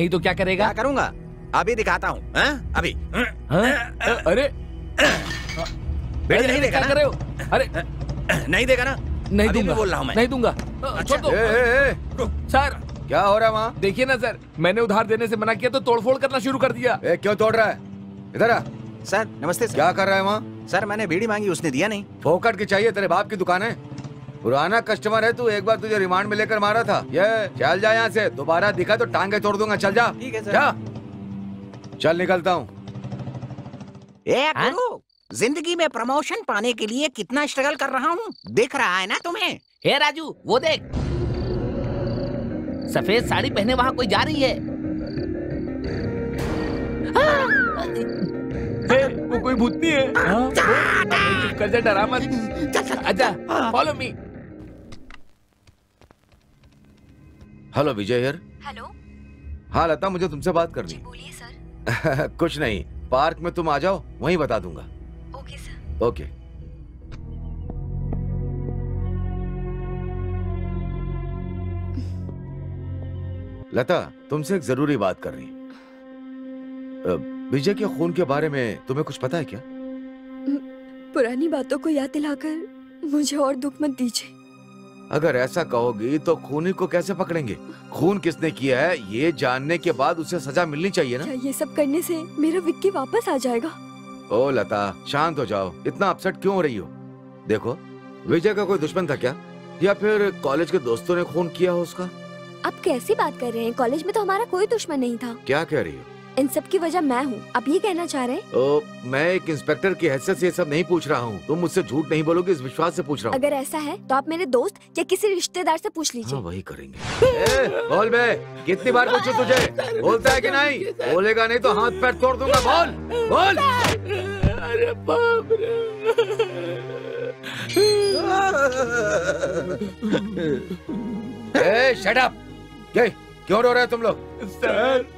तो क्या करेगा? क्या करूंगा अभी दिखाता हूँ। अभी अरे बीड़ी नहीं देगा क्या कर रहे हो? अरे नहीं देगा ना? नहीं दूंगा, बोल रहा हूँ मैं। नहीं दूंगा। अच्छा। सर क्या हो रहा है वहाँ? देखिए ना सर, मैंने उधार देने से मना किया तो तोड़फोड़ करना शुरू कर दिया। क्यों तोड़ रहा है? इधर आ। सर नमस्ते सर। क्या कर रहा है वहाँ? सर मैंने बीड़ी मांगी, उसने दिया नहीं। फोकट की चाहिए? तेरे बाप की दुकान है? पुराना कस्टमर है तू, एक बार तुझे रिमांड में लेकर मारा था। ये चल जा यहाँ से, दोबारा दिखा तो टांगे तोड़ दूंगा। चल जा। ठीक है सर। जा। चल निकलता हूँ। गुरु, जिंदगी में प्रमोशन पाने के लिए कितना स्ट्रगल कर रहा हूँ, दिख रहा है ना तुम्हें? हे राजू, वो देख, सफेद साड़ी पहने वहाँ कोई जा रही है। वो कोई भूतनी है। चुप कर जा, डरा मत। आजा, फॉलो मी। हेलो विजय यार। हेलो। हाँ लता, मुझे तुमसे बात करनी। बोलिए सर। कुछ नहीं, पार्क में तुम आ जाओ, वहीं बता दूंगा। Okay sir. ओके। लता, तुमसे एक जरूरी बात कर रही। विजय के खून के बारे में तुम्हें कुछ पता है क्या? पुरानी बातों को याद दिलाकर मुझे और दुख मत दीजिए। अगर ऐसा कहोगी तो खूनी को कैसे पकड़ेंगे? खून किसने किया है ये जानने के बाद उसे सजा मिलनी चाहिए ना? क्या ये सब करने से मेरा विक्की वापस आ जाएगा? ओ लता, शांत हो जाओ, इतना अपसेट क्यों हो रही हो? देखो, विजय का कोई दुश्मन था क्या, या फिर कॉलेज के दोस्तों ने खून किया हो उसका? आप कैसी बात कर रहे हैं? कॉलेज में तो हमारा कोई दुश्मन नहीं था। क्या कह रही हो? इन सब की वजह मैं हूँ। आप ये कहना चाह रहे हैं? ओ, मैं एक इंस्पेक्टर की हैसियत से ये सब नहीं पूछ रहा हूँ। तुम मुझसे झूठ नहीं बोलोगे, इस विश्वास से पूछ रहा हूँ। अगर ऐसा है तो आप मेरे दोस्त या किसी रिश्तेदार से पूछ लीजिए। हाँ, वही करेंगे। बोल बे, कितनी बार पूछूं तुझे, बोलता है कि नहीं? बोलेगा नहीं तो हाथ पैर तोड़ दूंगा। बोल बोल। अरे बाप रे। Shut up. क्यों रो रहे हो तुम लोग? सर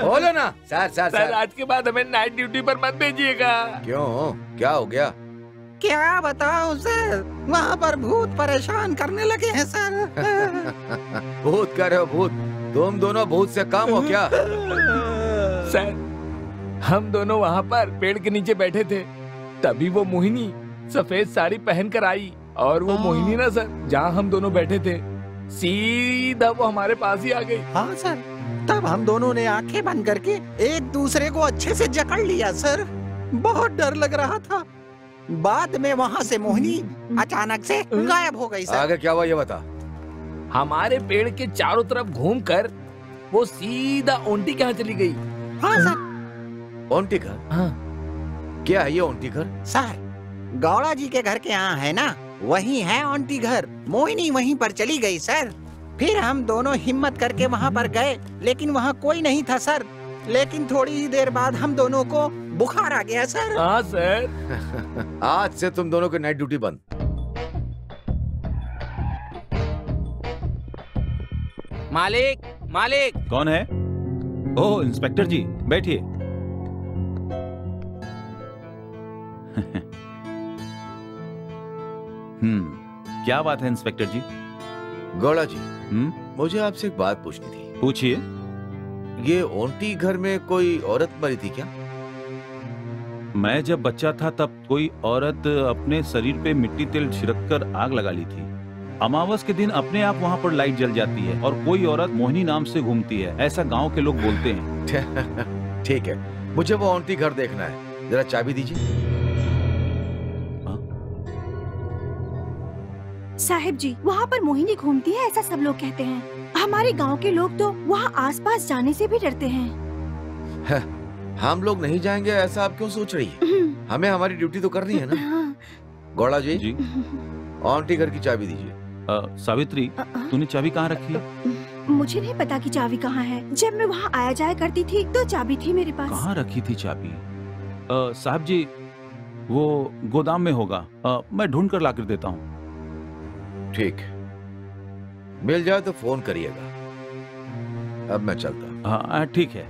बोलो ना। सर आज के बाद हमें नाइट ड्यूटी पर मत भेजिएगा। क्यों, क्या हो गया? क्या बताऊं सर, वहाँ पर भूत परेशान करने लगे हैं सर। भूत कह रहे हो? भूत? तुम दोनों भूत से कम हो क्या? सर हम दोनों वहाँ पर पेड़ के नीचे बैठे थे, तभी वो मोहिनी सफेद साड़ी पहनकर आई और वो मोहिनी ना सर, जहाँ हम दोनों बैठे थे, सीधा वो हमारे पास ही आ गई। हाँ सर, तब हम दोनों ने आंखें बंद करके एक दूसरे को अच्छे से जकड़ लिया सर। बहुत डर लग रहा था। बाद में वहाँ से मोहिनी अचानक से गायब हो गई सर। आगे क्या हुआ ये बता। हमारे पेड़ के चारों तरफ घूमकर वो सीधा ओंटी के यहाँ चली गई। हाँ सर। ओंटी घर? हाँ। क्या है ये ओंटी घर? सर, गौड़ा जी के घर के यहाँ है ना, वही है ओंटी घर। मोहिनी वहीं पर चली गई सर। फिर हम दोनों हिम्मत करके वहाँ पर गए, लेकिन वहाँ कोई नहीं था सर। लेकिन थोड़ी ही देर बाद हम दोनों को बुखार आ गया सर। हाँ सर। आज से तुम दोनों की नाइट ड्यूटी बंद। मालिक, मालिक। कौन है? ओह, इंस्पेक्टर जी, बैठिए। क्या बात है इंस्पेक्टर जी? गौड़ा जी, मुझे आपसे एक बात पूछनी थी। पूछिए। ये ओंटी घर में कोई औरत मरी थी क्या? मैं जब बच्चा था तब कोई औरत अपने शरीर पे मिट्टी तेल छिड़ककर आग लगा ली थी। अमावस के दिन अपने आप वहाँ पर लाइट जल जाती है और कोई औरत मोहिनी नाम से घूमती है, ऐसा गांव के लोग बोलते हैं। ठीक है, मुझे वो ओंटी घर देखना है। जरा चाबी दीजिए। साहिब जी, वहाँ पर मोहिनी घूमती है ऐसा सब लोग कहते हैं। हमारे गांव के लोग तो वहाँ आसपास जाने से भी डरते हैं। हम लोग नहीं जाएंगे ऐसा आप क्यों सोच रही है? हमें हमारी ड्यूटी तो करनी है ना। गौड़ा जी, जी। ओंटी घर की चाबी दीजिए। सावित्री, तूने चाबी कहाँ रखी है? मुझे नहीं पता कि चाबी कहाँ है। जब मैं वहाँ आया जाया करती थी तो चाबी थी मेरे पास। कहाँ रखी थी चाबी? साहब जी, वो गोदाम में होगा। मैं ढूंढ कर लाकर देता हूँ। ठीक, मिल जाए तो फोन करिएगा। अब मैं चलता हूँ। हाँ ठीक है।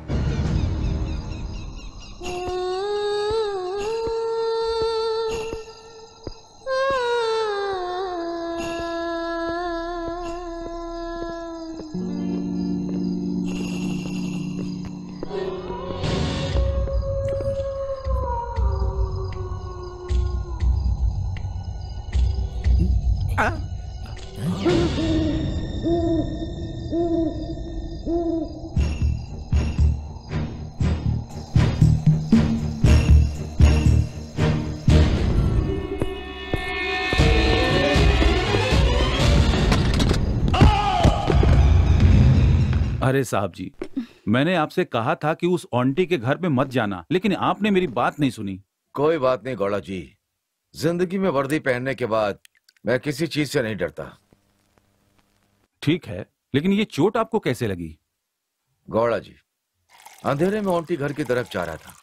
अरे साहब जी, मैंने आपसे कहा था कि उस आंटी के घर में मत जाना, लेकिन आपने मेरी बात नहीं सुनी। कोई बात नहीं गौड़ा जी, जिंदगी में वर्दी पहनने के बाद मैं किसी चीज से नहीं डरता। ठीक है, लेकिन ये चोट आपको कैसे लगी? गौड़ा जी, अंधेरे में आंटी घर की तरफ जा रहा था,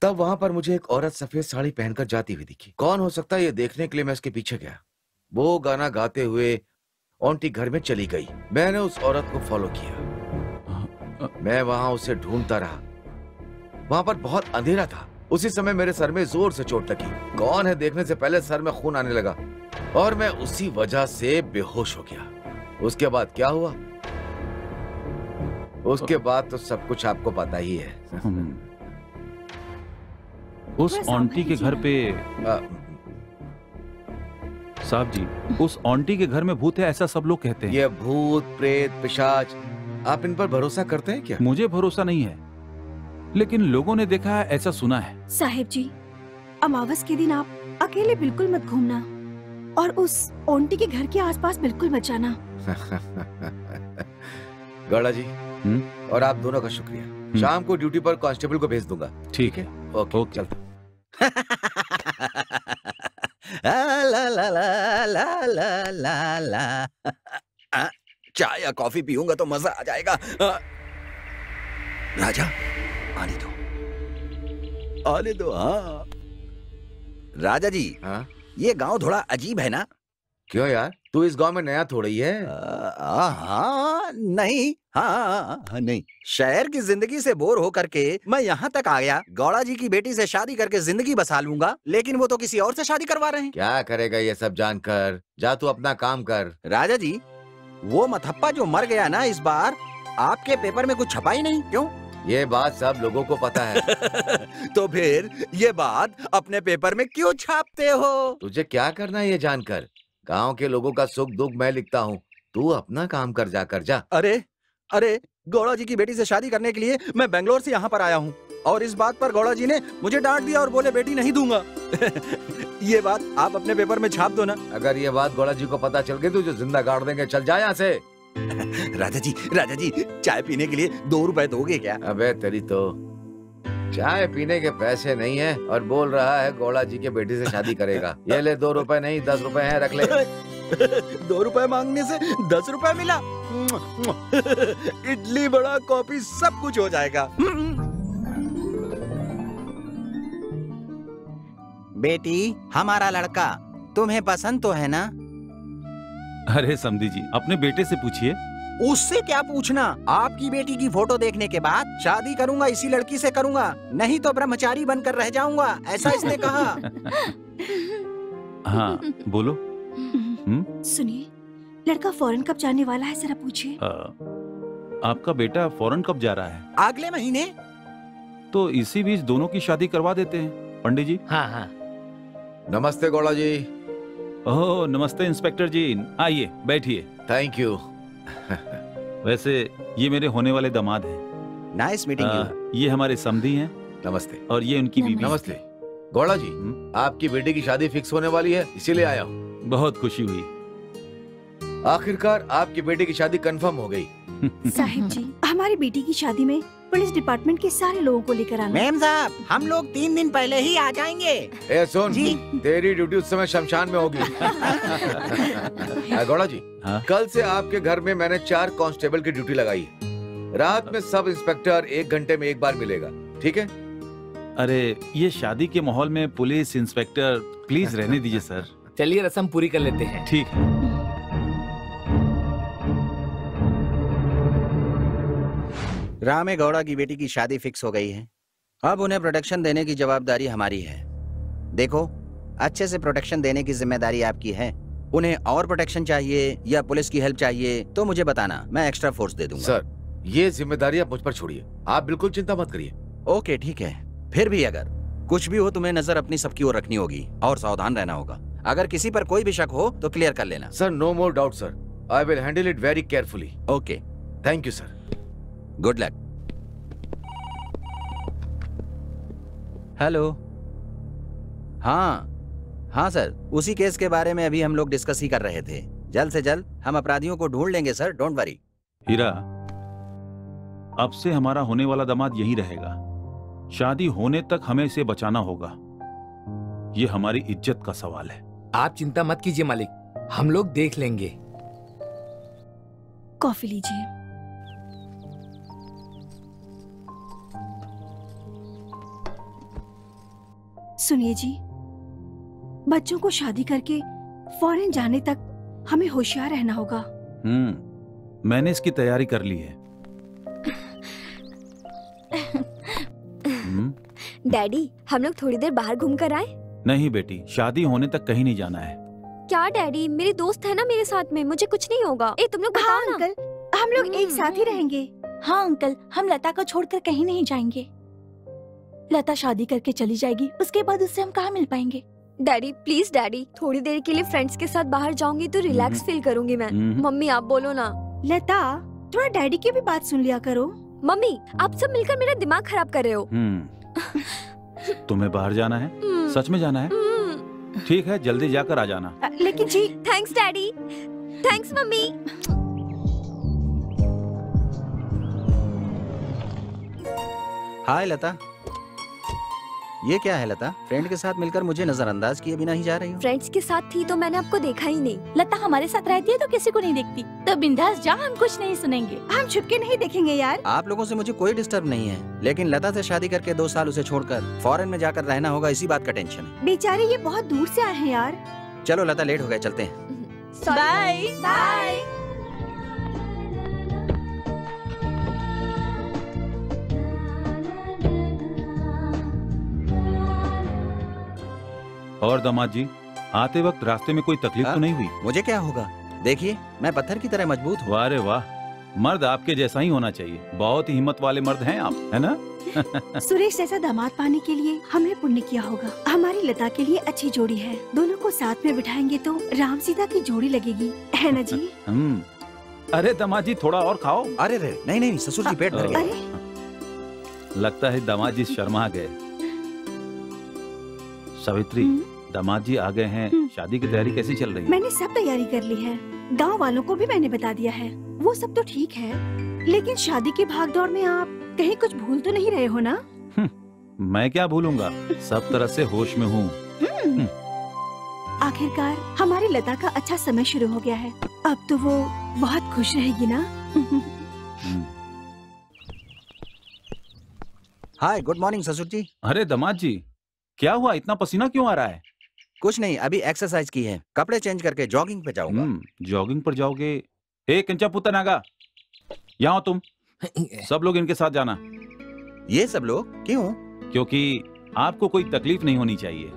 तब वहां पर मुझे एक औरत सफेद साड़ी पहनकर जाती हुई दिखी। कौन हो सकता है ये देखने के लिए मैं उसके पीछे गया। वो गाना गाते हुए आंटी घर में चली गई। मैंने उस औरत को फॉलो किया। मैं वहां उसे ढूंढता रहा। वहां पर बहुत अंधेरा था। उसी समय मेरे सर में जोर से चोट लगी। कौन है देखने से पहले सर में खून आने लगा और मैं उसी वजह से बेहोश हो गया। उसके बाद क्या हुआ? उसके बाद तो सब कुछ आपको पता ही है। उस आंटी के घर पे साहब जी, उस आंटी के घर में भूत है ऐसा सब लोग कहते हैं। ये भूत प्रेत पिशाच, आप इन पर भरोसा करते हैं क्या? मुझे भरोसा नहीं है, लेकिन लोगों ने देखा है ऐसा सुना है। साहिब जी, अमावस के दिन आप अकेले बिल्कुल मत घूमना और उस आंटी के घर के आसपास बिल्कुल मत जाना। गौड़ा जी, और आप दोनों का शुक्रिया। शाम को ड्यूटी पर कांस्टेबल को भेज दूंगा। ठीक है, ओके, चलता। ला ला ला ला ला ला ला। चाय या कॉफी पीऊंगा तो मजा आ जाएगा। राजा, आने दो, आने दो। हाँ राजा जी, हाँ? ये गांव थोड़ा अजीब है ना? क्यों यार, तू इस गांव में नया थोड़ा ही है। हाँ नहीं, हाँ नहीं, शहर की जिंदगी से बोर होकर के मैं यहाँ तक आ गया। गौड़ा जी की बेटी से शादी करके जिंदगी बसा लूंगा, लेकिन वो तो किसी और से शादी करवा रहे हैं। क्या करेगा ये सब जानकर? जा तू अपना काम कर। राजा जी, वो मथप्पा जो मर गया ना, इस बार आपके पेपर में कुछ छपा ही नहीं। क्यों? ये बात सब लोगों को पता है। तो फिर ये बात अपने पेपर में क्यों छापते हो? तुझे क्या करना है ये जानकर? गांव के लोगों का सुख दुख मैं लिखता हूँ, तू अपना काम कर जा। अरे अरे, गौड़ा जी की बेटी से शादी करने के लिए मैं बेंगलोर से यहाँ पर आया हूँ और इस बात पर गौड़ा जी ने मुझे डांट दिया और बोले बेटी नहीं दूंगा। ये बात आप अपने पेपर में छाप दो ना। अगर ये बात गौड़ा जी को पता चल गई तो जो जिंदा गाड़ देंगे। चल जा यहाँ से। राजा जी चाय पीने के लिए 2 रुपए दोगे क्या? अबे तेरी तो चाय पीने के पैसे नहीं है और बोल रहा है गौड़ा जी के बेटी से शादी करेगा। ये ले 2 रुपए नहीं 10 रुपए हैं, रख ले। 2 रुपए मांगने से 10 रुपए मिला। इडली बड़ा कॉफी सब कुछ हो जाएगा। बेटी, हमारा लड़का तुम्हें पसंद तो है ना? अरे समधी जी, अपने बेटे से पूछिए। उससे क्या पूछना? आपकी बेटी की फोटो देखने के बाद शादी करूंगा इसी लड़की से करूंगा, नहीं तो ब्रह्मचारी बनकर रह जाऊंगा, ऐसा इसने कहा। हाँ बोलो। सुनिए, लड़का फॉरेन कब जाने वाला है, जरा पूछिए। आपका बेटा फॉरेन कब जा रहा है? अगले महीने। तो इसी बीच दोनों की शादी करवा देते हैं पंडित जी। हाँ। नमस्ते गौड़ा जी। ओह नमस्ते इंस्पेक्टर जी, आइए बैठिए। Thank you. वैसे ये मेरे होने वाले दामाद हैं। Nice meeting you. ये हमारे समधी हैं। नमस्ते। और ये उनकी बीवी। नमस्ते। गौड़ा जी, आपकी बेटी की शादी फिक्स होने वाली है, इसीलिए आया हूँ। बहुत खुशी हुई। आखिरकार आपकी बेटी की शादी कंफर्म हो गई। साहिब जी, हमारी बेटी की शादी में पुलिस डिपार्टमेंट के सारे लोगों को लेकर आना। मैम साहब, हम लोग 3 दिन पहले ही आ जाएंगे। ए सुन जी, तेरी ड्यूटी उस समय शमशान में होगी। गौड़ा जी, कल से आपके घर में मैंने 4 कांस्टेबल की ड्यूटी लगाई। रात में सब इंस्पेक्टर 1 घंटे में 1 बार मिलेगा, ठीक है? अरे ये शादी के माहौल में पुलिस इंस्पेक्टर प्लीज रहने दीजिए सर। चलिए रस्म पूरी कर लेते हैं। ठीक है। रामे गौड़ा की बेटी की शादी फिक्स हो गई है। अब उन्हें प्रोटेक्शन देने की जवाबदारी हमारी है। देखो, अच्छे से प्रोटेक्शन देने की जिम्मेदारी आपकी है। उन्हें और प्रोटेक्शन चाहिए या पुलिस की हेल्प चाहिए तो मुझे बताना, मैं एक्स्ट्रा फोर्स दे दूंगा। सर, ये जिम्मेदारी आप मुझ पर छोड़िए, आप बिल्कुल चिंता मत करिए। ओके ठीक है। फिर भी अगर कुछ भी हो तुम्हें नजर अपनी सबकी ओर रखनी होगी और सावधान रहना होगा। अगर किसी पर कोई भी शक हो तो क्लियर कर लेना। Sir, no more doubt sir, I will handle it very carefully. Okay, thank you sir. Good luck. Hello. हाँ सर, उसी केस के बारे में अभी हम लोग डिस्कस ही कर रहे थे। जल्द से जल्द हम अपराधियों को ढूंढ लेंगे सर, डोंट वरी। हीरा, अब से हमारा होने वाला दामाद यही रहेगा। शादी होने तक हमें इसे बचाना होगा। ये हमारी इज्जत का सवाल है। आप चिंता मत कीजिए मालिक, हम लोग देख लेंगे। कॉफी लीजिए। सुनिए जी, बच्चों को शादी करके फॉरेन जाने तक हमें होशियार रहना होगा। मैंने इसकी तैयारी कर ली है। डैडी, हम लोग थोड़ी देर बाहर घूम कर आए? नहीं बेटी, शादी होने तक कहीं नहीं जाना है। क्या डैडी, मेरे दोस्त है ना मेरे साथ में, मुझे कुछ नहीं होगा। ए, तुम लोग बताओ ना। अंकल, हम लोग एक साथ ही रहेंगे। हाँ अंकल, हम लता को छोड़कर कहीं नहीं जाएंगे। लता शादी करके चली जाएगी, उसके बाद उससे हम कहाँ मिल पाएंगे। डैडी प्लीज डैडी, थोड़ी देर के लिए फ्रेंड्स के साथ बाहर जाऊंगी तो रिलैक्स फील करूंगी मैं। मम्मी आप बोलो ना। लता, थोड़ा डैडी की भी बात सुन लिया करो। मम्मी, आप सब मिलकर मेरा दिमाग खराब कर रहे हो। तुम्हें बाहर जाना है? सच में जाना है? ठीक है, जल्दी जाकर आ जाना। लेकिन जी। Thanks daddy. Thanks mummy. Hi Lata. ये क्या है लता? फ्रेंड के साथ मिलकर मुझे नजरअंदाज किए बिना ही जा रही हूँ। फ्रेंड्स के साथ थी तो मैंने आपको देखा ही नहीं। लता हमारे साथ रहती है तो किसी को नहीं देखती, तो बिंदास जा, हम कुछ नहीं सुनेंगे। हम छुपके नहीं देखेंगे यार। आप लोगों से मुझे कोई डिस्टर्ब नहीं है, लेकिन लता से शादी करके 2 साल उसे छोड़कर फॉरेन में जाकर रहना होगा, इसी बात का टेंशन है। बेचारे ये बहुत दूर से आए हैं यार। चलो लता, लेट हो गए, चलते हैं। Bye bye. और दामाद जी, आते वक्त रास्ते में कोई तकलीफ तो नहीं हुई? मुझे क्या होगा, देखिए मैं पत्थर की तरह मजबूत हूँ। वाह रे वाह, मर्द आपके जैसा ही होना चाहिए। बहुत ही हिम्मत वाले मर्द हैं आप, है ना? सुरेश जैसा दामाद पाने के लिए हमने पुण्य किया होगा। हमारी लता के लिए अच्छी जोड़ी है, दोनों को साथ में बिठाएंगे तो राम सीता की जोड़ी लगेगी, है ना जी? अरे दामाद जी थोड़ा और खाओ। अरे रे नहीं नहीं ससुर जी पेट भर गया। लगता है दामाद जी शर्मा गए। सावित्री, दामाद जी आ गए हैं, शादी की तैयारी कैसी चल रही है? मैंने सब तैयारी कर ली है, गांव वालों को भी मैंने बता दिया है, वो सब तो ठीक है, लेकिन शादी की भागदौड़ में आप कहीं कुछ भूल तो नहीं रहे हो ना? मैं क्या भूलूंगा, सब तरह से होश में हूँ। आखिरकार हमारी लता का अच्छा समय शुरू हो गया है, अब तो वो बहुत खुश रहेगी ना? हाय, गुड मॉर्निंग ससुर जी। अरे दामाद जी, क्या हुआ, इतना पसीना क्यों आ रहा है? कुछ नहीं, अभी एक्सरसाइज की है, कपड़े चेंज करके जॉगिंग पे जाऊंगा। जॉगिंग पर जाओगे? ए कंचा पुत्र नागा, यहाँ तुम सब लोग इनके साथ जाना। ये सब लोग क्यों? क्योंकि आपको कोई तकलीफ नहीं होनी चाहिए,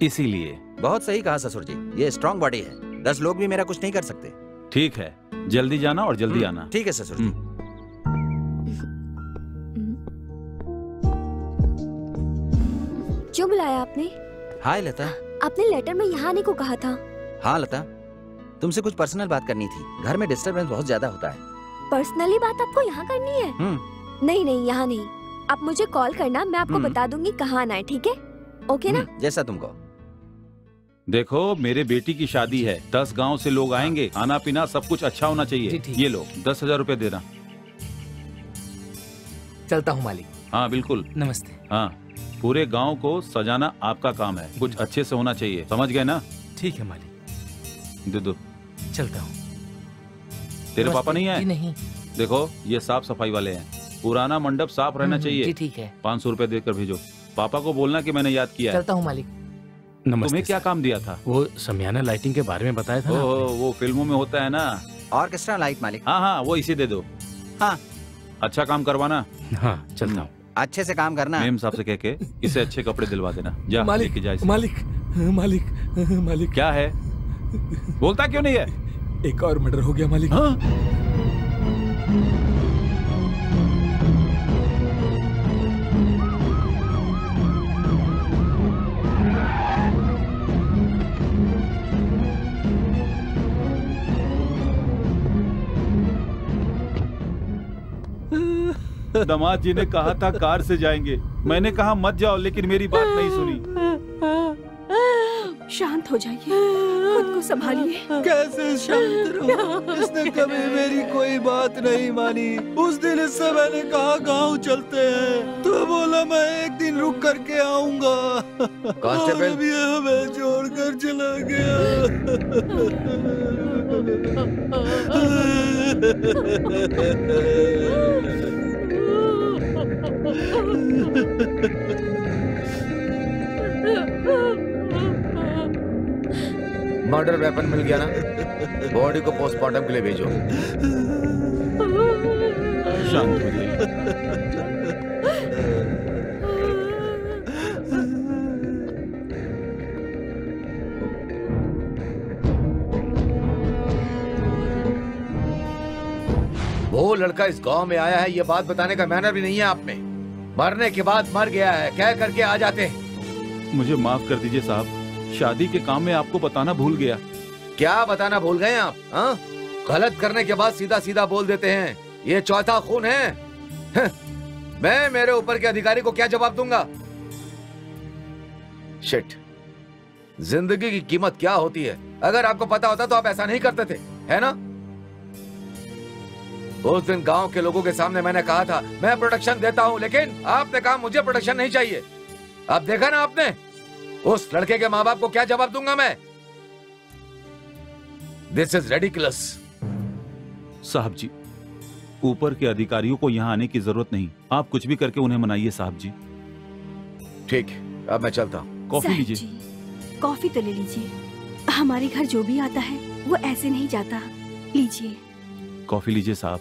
इसीलिए। बहुत सही कहा ससुर जी, ये स्ट्रॉन्ग बॉडी है, 10 लोग भी मेरा कुछ नहीं कर सकते। ठीक है, जल्दी जाना और जल्दी आना। ठीक है ससुर जी। क्यों बुलाया आपने? हाय लता। आपने लेटर में यहाँ आने को कहा था। हाँ लता, तुमसे कुछ पर्सनल बात करनी थी, घर में डिस्टरबेंस बहुत ज्यादा होता है। पर्सनली बात आपको यहाँ करनी है? नहीं नहीं, यहाँ नहीं, आप मुझे कॉल करना, मैं आपको बता दूंगी कहाँ आना है, ठीक है? ओके ना? जैसा तुमको। देखो, मेरे बेटी की शादी है, 10 गांव से लोग आएंगे, खाना पीना सब कुछ अच्छा होना चाहिए। ये लो 10,000 रुपए देना। चलता हूँ मालिक। हाँ बिल्कुल। नमस्ते। हाँ, पूरे गांव को सजाना आपका काम है, कुछ अच्छे से होना चाहिए, समझ गए ना? ठीक है मालिक। दे दो। चलता हूँ। तेरे पापा नहीं आए? नहीं। देखो, ये साफ सफाई वाले हैं, पुराना मंडप साफ रहना चाहिए। जी ठीक है। 500 रुपए देकर भेजो, पापा को बोलना कि मैंने याद किया है। चलता हूँ मालिक। तुम्हें क्या काम दिया था? वो समियाना लाइटिंग के बारे में बताया था ना। वो फिल्मों में होता है ना, ऑर्केस्ट्रा लाइट मालिक। हाँ हाँ, वो इसे दे दो। हाँ, अच्छा काम करवाना। हाँ चलता हूँ। अच्छे से काम करना। मेम साहब से कह के इसे अच्छे कपड़े दिलवा देना। जा लेके जा इसे। मालिक मालिक मालिक। क्या है, बोलता क्यों नहीं है? एक और मर्डर हो गया मालिक। हाँ? दामाद जी ने कहा था कार से जाएंगे, मैंने कहा मत जाओ, लेकिन मेरी बात नहीं सुनी। शांत हो जाइए, खुद को संभालिए। कैसे शांत रहूं? इसने कभी मेरी कोई बात नहीं मानी। उस दिन इससे मैंने कहा गांव चलते हैं, तो बोला मैं एक दिन रुक करके आऊंगा। कांस्टेबल, अभी हमें छोड़कर चला गया। मर्डर वेपन मिल गया ना? बॉडी को पोस्टमार्टम के लिए भेजो। शांत हो जाइए। वो लड़का इस गांव में आया है, ये बात बताने का मैनर भी नहीं है आप में। मरने के बाद मर गया है कह करके आ जाते हैं। मुझे माफ कर दीजिए साहब, शादी के काम में आपको बताना भूल गया। क्या बताना भूल गए आप? हाँ, गलत करने के बाद सीधा सीधा बोल देते हैं, ये चौथा खून है। मैं मेरे ऊपर के अधिकारी को क्या जवाब दूंगा? शिट, जिंदगी की कीमत क्या होती है? अगर आपको पता होता तो आप ऐसा नहीं करते थे, है ना? उस दिन गांव के लोगों के सामने मैंने कहा था मैं प्रोटेक्शन देता हूं, लेकिन आपने कहा मुझे प्रोटेक्शन नहीं चाहिए। अब देखा ना आपने, उस लड़के के माँ बाप को क्या जवाब दूंगा मैं? This is ridiculous. साहब जी, ऊपर के अधिकारियों को यहाँ आने की जरूरत नहीं, आप कुछ भी करके उन्हें मनाइए साहब जी। ठीक है, अब मैं चलता हूँ। कॉफी लीजिए। कॉफी तो ले लीजिए, हमारे घर जो भी आता है वो ऐसे नहीं जाता। लीजिए कॉफी लीजिए साहब।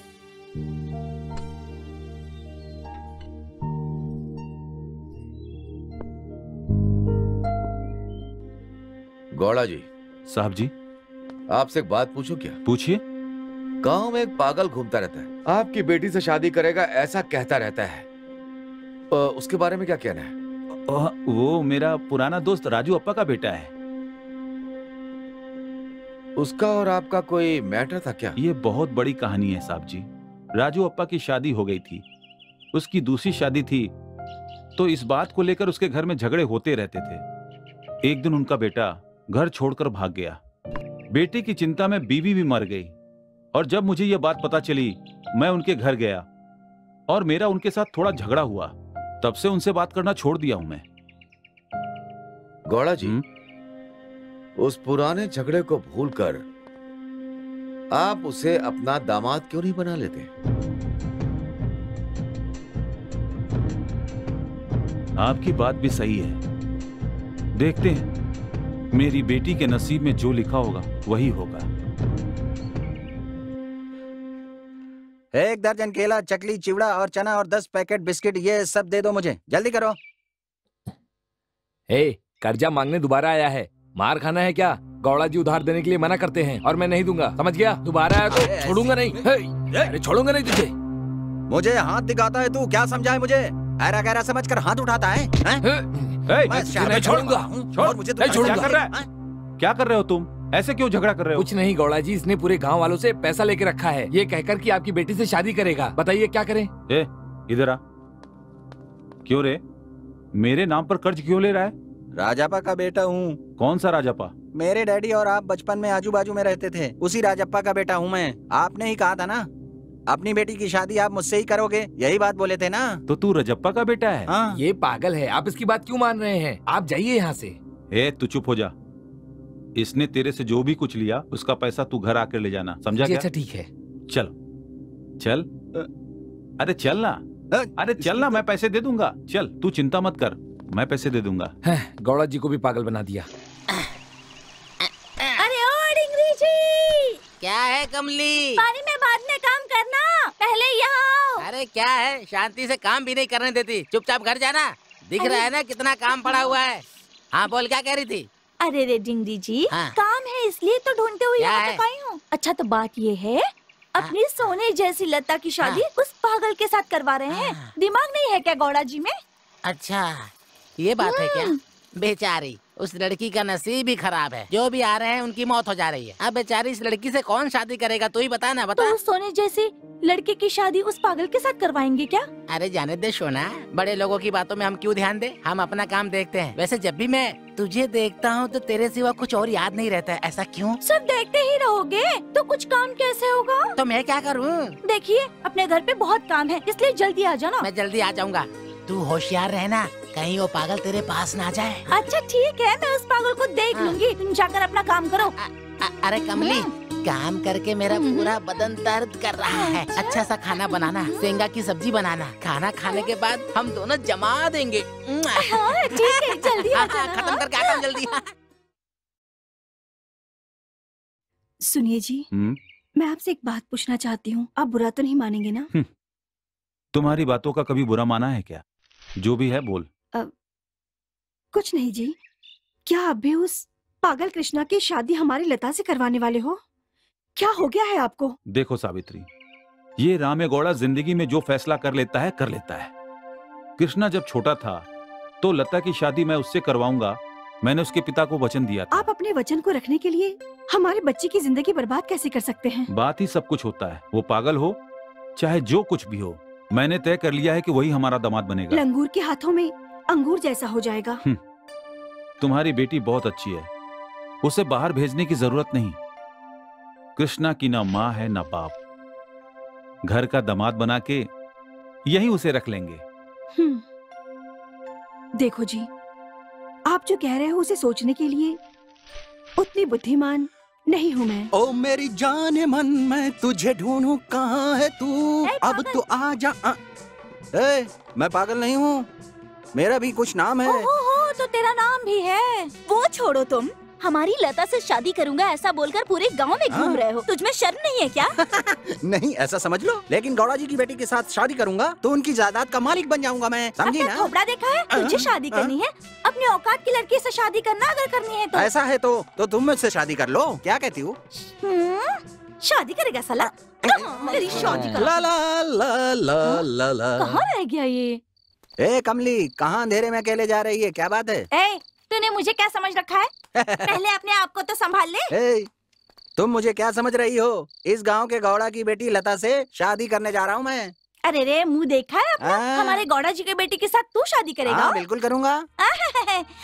गौड़ा जी। साहब जी। आपसे एक बात पूछूं क्या? पूछिए। गांव में एक पागल घूमता रहता है, आपकी बेटी से शादी करेगा ऐसा कहता रहता है। उसके बारे में क्या कहना है? वो मेरा पुराना दोस्त राजू अप्पा का बेटा है। उसका और आपका कोई मैटर था क्या? ये बहुत बड़ी कहानी है साहब जी। राजू अप्पा की शादी हो गई थी, उसकी दूसरी शादी थी, तो इस बात को लेकर उसके घर में झगड़े होते रहते थे। एक दिन उनका बेटा घर छोड़कर भाग गया। बेटे की चिंता में बीवी भी मर गई, और जब मुझे यह बात पता चली मैं उनके घर गया और मेरा उनके साथ थोड़ा झगड़ा हुआ। तब से उनसे बात करना छोड़ दिया हूं मैं। गौड़ा जी, उस पुराने झगड़े को भूलकर आप उसे अपना दामाद क्यों नहीं बना लेते? आपकी बात भी सही है। देखते हैं, मेरी बेटी के नसीब में जो लिखा होगा वही होगा। 1 दर्जन केला, चकली, चिवड़ा और चना और 10 पैकेट बिस्किट, ये सब दे दो मुझे, जल्दी करो। कर्जा मांगने दोबारा आया है, मार खाना है क्या? गौड़ा जी उधार देने के लिए मना करते हैं और मैं नहीं दूंगा, समझ गया? दोबारा आया तो छोड़ूंगा नहीं। अरे छोड़ूंगा नहीं तुझे। मुझे हाथ दिखाता है तू, क्या समझा है मुझे? ऐरा गैरा समझकर हाथ उठाता है? मैं छोड़ूंगा। और मुझे तो छोड़ूंगा। क्या कर रहे हो तुम? ऐसे क्यों झगड़ा कर रहे हो? कुछ नहीं गौड़ा जी, इसने पूरे गांव वालों से पैसा लेके रखा है, ये कहकर कि आपकी बेटी से शादी करेगा। बताइए क्या करें? इधर आ। क्यों रे, मेरे नाम पर कर्ज क्यों ले रहा है? राजापा का बेटा हूँ। कौन सा राजापा? मेरे डैडी और आप बचपन में आजू बाजू में रहते थे, उसी राजप्पा का बेटा हूँ मैं। आपने ही कहा था ना अपनी बेटी की शादी आप मुझसे ही करोगे, यही बात बोले थे ना? तो तू रजप्पा का बेटा है? हाँ। ये पागल है, आप इसकी बात क्यों मान रहे हैं? आप जाइए यहाँ से। तू चुप हो जा। इसने तेरे से जो भी कुछ लिया उसका पैसा तू घर आकर ले जाना, समझा क्या? अच्छा ठीक है। चल चल, अरे चल ना, अरे चल ना, मैं पैसे दे दूंगा। चल, तू चिंता मत कर, मैं पैसे दे दूंगा। गौड़ा जी को भी पागल बना दिया। अरे ओ डिंगरी जी, क्या है कमली? पानी में बाद में काम करना, पहले यहाँ आओ। अरे क्या है, शांति से काम भी नहीं करने देती, चुपचाप घर जाना। दिख रहा है ना कितना काम पड़ा हुआ है। हाँ बोल, क्या कह रही थी? अरे रे डिंगरी जी, हाँ। काम है इसलिए तो ढूंढते हुए क्या यहाँ है? तक आई हूँ। अच्छा तो बात ये है, अपनी सोने जैसी लता की शादी उस पागल के साथ करवा रहे हैं। दिमाग नहीं है क्या गौड़ा जी में? अच्छा ये बात है क्या? बेचारी उस लड़की का नसीब ही खराब है, जो भी आ रहे हैं उनकी मौत हो जा रही है। अब बेचारी इस लड़की से कौन शादी करेगा, तू ही बता ना, बता। तो उस सोने जैसी लड़के की शादी उस पागल के साथ करवाएंगे क्या? अरे जाने दे सोना, बड़े लोगों की बातों में हम क्यों ध्यान दे, हम अपना काम देखते हैं। वैसे जब भी मैं तुझे देखता हूँ तो तेरे सिवा कुछ और याद नहीं रहता है, ऐसा क्यों? सब देखते ही रहोगे तो कुछ काम कैसे होगा? तो मैं क्या करूँ? देखिए अपने घर पे बहुत काम है, इसलिए जल्दी आ जाना। मैं जल्दी आ जाऊंगा, तू होशियार रहना, कहीं वो पागल तेरे पास ना जाए। अच्छा ठीक है, मैं उस पागल को देख लूंगी, तुम जाकर अपना काम करो। अरे कमली, काम करके मेरा पूरा बदन दर्द कर रहा है। अच्छा सा खाना बनाना, सेंगा की सब्जी बनाना, खाना खाने के बाद हम दोनों जमा देंगे। हाँ, ठीक है, जल्दी आ जाना। खत्म करके आता हूँ जल्दी। सुनिए जी, मैं आपसे एक बात पूछना चाहती हूँ, आप बुरा तो नहीं मानेंगे ना? तुम्हारी बातों का कभी बुरा माना है क्या? जो भी है बोल। कुछ नहीं जी, क्या आप भी उस पागल कृष्णा की शादी हमारी लता से करवाने वाले हो? क्या हो गया है आपको? देखो सावित्री, ये रामेगौड़ा जिंदगी में जो फैसला कर लेता है कर लेता है। कृष्णा जब छोटा था तो लता की शादी मैं उससे करवाऊंगा, मैंने उसके पिता को वचन दिया था। आप अपने वचन को रखने के लिए हमारे बच्चे की जिंदगी बर्बाद कैसे कर सकते हैं? बात ही सब कुछ होता है, वो पागल हो चाहे जो कुछ भी हो, मैंने तय कर लिया है कि वही हमारा दामाद बनेगा। लंगूर के हाथों में अंगूर जैसा हो जाएगा। तुम्हारी बेटी बहुत अच्छी है, उसे बाहर भेजने की जरूरत नहीं। कृष्णा की ना माँ है ना बाप, घर का दामाद बना के यहीं उसे रख लेंगे। देखो जी, आप जो कह रहे हो उसे सोचने के लिए उतनी बुद्धिमान नहीं हूँ मैं। ओ मेरी जाने मन, मैं तुझे ढूंढूं, कहाँ है तू? अब तो आ जा। मैं पागल नहीं हूँ, मेरा भी कुछ नाम है। ओहो, तो तेरा नाम भी है। वो छोड़ो, तुम हमारी लता से शादी करूंगा ऐसा बोलकर पूरे गांव में घूम रहे हो, तुझमें शर्म नहीं है क्या? नहीं ऐसा समझ लो, लेकिन गौड़ा जी की बेटी के साथ शादी करूंगा तो उनकी जायदाद का मालिक बन जाऊंगा मैं, समझी ना? थोपड़ा देखा है? तुझे शादी करनी है, अपनी औकात की लड़की से शादी करना अगर करनी है तो। ऐसा है तो तुम मुझसे शादी कर लो, क्या कहती हो? शादी करेगा साला? मेरी शादी का ला ला ला ला ला ला। कहाँ रह गया ये? ए कमली, कहाँ अंधेरे में अकेले जा रही है? क्या बात है? ए, तूने मुझे क्या समझ रखा है? पहले अपने आप को तो संभाल ले। ए, तुम मुझे क्या समझ रही हो? इस गांव के गौड़ा की बेटी लता से शादी करने जा रहा हूँ मैं। अरे रे, मुंह देखा है अपना? हमारे गौड़ा जी के बेटी के साथ तू शादी करेगा? हाँ, बिल्कुल करूँगा।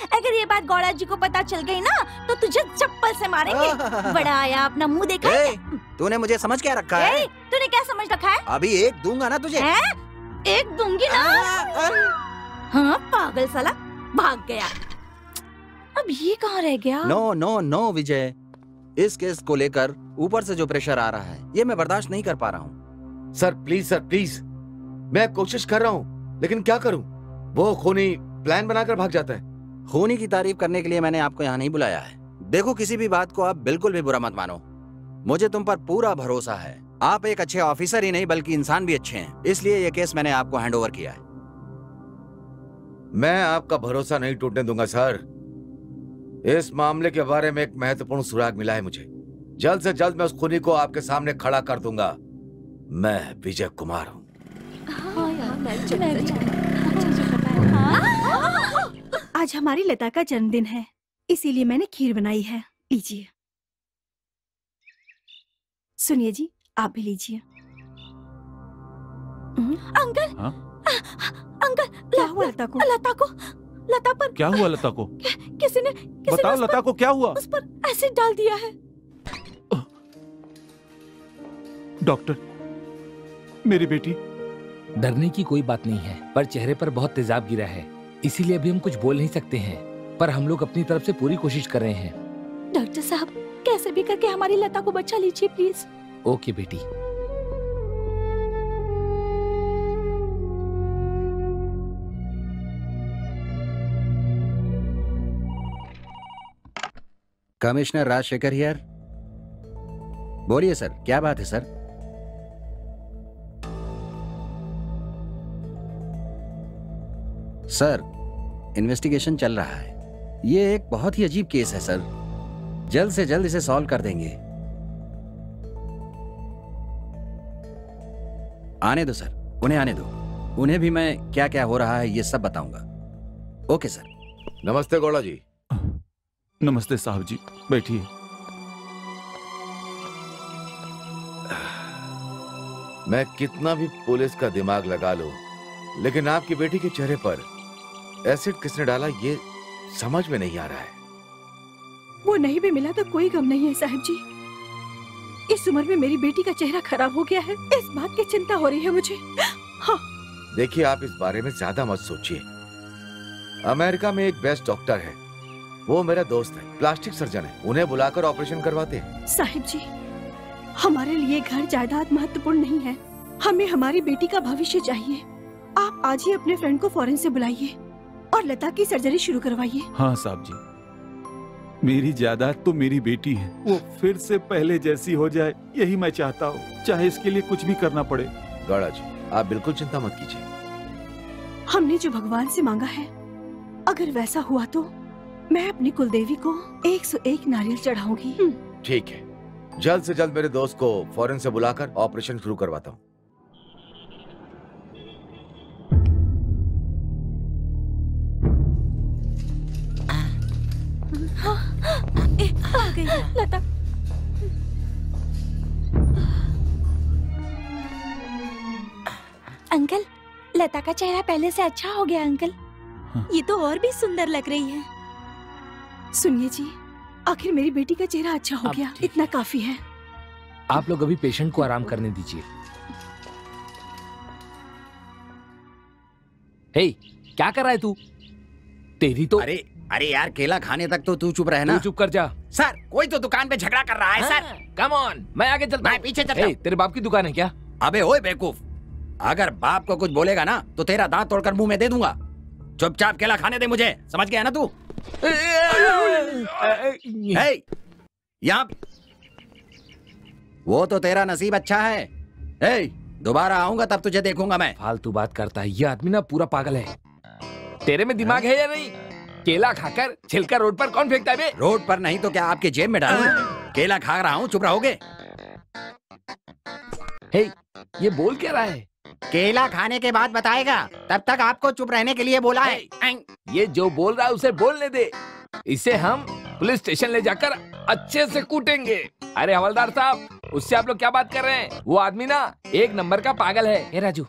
अगर ये बात गौड़ा जी को पता चल गई ना तो तुझे चप्पल से मारेंगे। बड़ा आया, अपना मुंह देखा है? तूने मुझे समझ क्या रखा है? तूने क्या समझ रखा है? अभी एक दूंगा ना तुझे। एक दूंगी ना। हाँ, पागल साला, भाग गया। अब ये कहाँ रह गया? नो नो नो विजय, इस केस को लेकर ऊपर से जो प्रेशर आ रहा है ये मैं बर्दाश्त नहीं कर पा रहा हूँ। सर प्लीज, मैं कोशिश कर रहा हूँ, लेकिन क्या करूँ? वो खूनी प्लान बनाकर भाग जाता है। खूनी की तारीफ करने के लिए मैंने आपको यहाँ नहीं बुलाया है। देखो, किसी भी बात को आप बिल्कुल भी बुरा मत मानो। मुझे तुम पर पूरा भरोसा है। आप एक अच्छे ऑफिसर ही नहीं बल्कि इंसान भी अच्छे हैं, इसलिए ये केस मैंने आपको हैंड ओवर किया है। मैं आपका भरोसा नहीं टूटने दूंगा सर। इस मामले के बारे में एक महत्वपूर्ण सुराग मिला है मुझे। जल्द से जल्द मैं उस खूनी को आपके सामने खड़ा कर दूंगा। मैं विजय कुमार हूँ। आज हमारी लता का जन्मदिन है, इसीलिए मैंने खीर बनाई है। लीजिए। सुनिए जी, आप भी लीजिए। अंकल, अंकल, क्या हुआ लता को? लता पर क्या हुआ? लता को किसी ने बताओ, लता को क्या हुआ? उस पर एसिड डाल दिया है। डॉक्टर, मेरी बेटी। डरने की कोई बात नहीं है, पर चेहरे पर बहुत तेजाब गिरा है, इसीलिए अभी हम कुछ बोल नहीं सकते हैं, पर हम लोग अपनी तरफ से पूरी कोशिश कर रहे हैं। डॉक्टर साहब, कैसे भी करके हमारी लता को बचा लीजिए प्लीज। ओके बेटी। Commissioner Rajashekhar here. बोलिए सर, क्या बात है सर? सर, इन्वेस्टिगेशन चल रहा है। ये एक बहुत ही अजीब केस है सर। जल्द से जल्द इसे सॉल्व कर देंगे। आने दो सर, उन्हें आने दो। उन्हें भी मैं क्या क्या हो रहा है ये सब बताऊंगा। Okay sir. नमस्ते गौड़ा जी। नमस्ते साहब जी, बैठिए। मैं कितना भी पुलिस का दिमाग लगा लूं, लेकिन आपकी बेटी के चेहरे पर एसिड किसने डाला ये समझ में नहीं आ रहा है। वो नहीं भी मिला तो कोई गम नहीं है साहब जी। इस उम्र में मेरी बेटी का चेहरा खराब हो गया है, इस बात की चिंता हो रही है मुझे। हाँ। देखिए, आप इस बारे में ज्यादा मत सोचिए। अमेरिका में एक बेस्ट डॉक्टर है, वो मेरा दोस्त है, प्लास्टिक सर्जन है, उन्हें बुलाकर ऑपरेशन करवाते हैं। साहिब जी, हमारे लिए घर जायदाद महत्वपूर्ण नहीं है, हमें हमारी बेटी का भविष्य चाहिए। आप आज ही अपने फ्रेंड को फॉरेन से बुलाइए और लता की सर्जरी शुरू करवाइए। हाँ साहब जी, मेरी जायदाद तो मेरी बेटी है, वो फिर से पहले जैसी हो जाए यही मैं चाहता हूँ, चाहे इसके लिए कुछ भी करना पड़े। गौड़ा जी, आप बिल्कुल चिंता मत कीजिए। हमने जो भगवान से मांगा है, अगर वैसा हुआ तो मैं अपनी कुलदेवी को 101 नारियल चढ़ाऊंगी। ठीक है, जल्द से जल्द मेरे दोस्त को फॉरेन से बुलाकर ऑपरेशन शुरू करवाता हूँ। आ गई लता। अंकल, लता का चेहरा पहले से अच्छा हो गया अंकल। ये तो और भी सुंदर लग रही है। सुनिए जी, आखिर मेरी बेटी का चेहरा अच्छा हो गया, इतना काफी है। आप लोग अभी पेशेंट को आराम करने दीजिए। हे, क्या कर रहा है तू? तेरी तो अरे यार, केला खाने तक तो तू चुप रहे ना। तू चुप कर जा। सर, कोई तो दुकान पे झगड़ा कर रहा है सर। कम ऑन, मैं आगे चलता हूं। मैं पीछे चलता हूं। तेरे बाप की दुकान है क्या? अबे ओए बेवकूफ, अगर बाप को कुछ बोलेगा ना तो तेरा दांत तोड़कर मुंह में दे दूंगा। चुपचाप केला खाने दे मुझे, समझ गया ना तू? यहाँ वो तो तेरा नसीब अच्छा है। दोबारा आऊंगा तब तुझे देखूंगा मैं। फालतू बात करता है ये आदमी ना, पूरा पागल है। तेरे में दिमाग है या नहीं? केला खाकर छिलका रोड पर कौन फेंकता है बे? रोड पर नहीं तो क्या आपके जेब में डालूं? केला खा रहा हूँ, चुप रहोगे? हे, ये बोल क्या रहा है? केला खाने के बाद बताएगा, तब तक आपको चुप रहने के लिए बोला है। ये जो बोल रहा है उसे बोलने दे। इसे हम पुलिस स्टेशन ले जाकर अच्छे से कूटेंगे। अरे हवलदार साहब, उससे आप लोग क्या बात कर रहे हैं? वो आदमी ना एक नंबर का पागल है। हे राजू,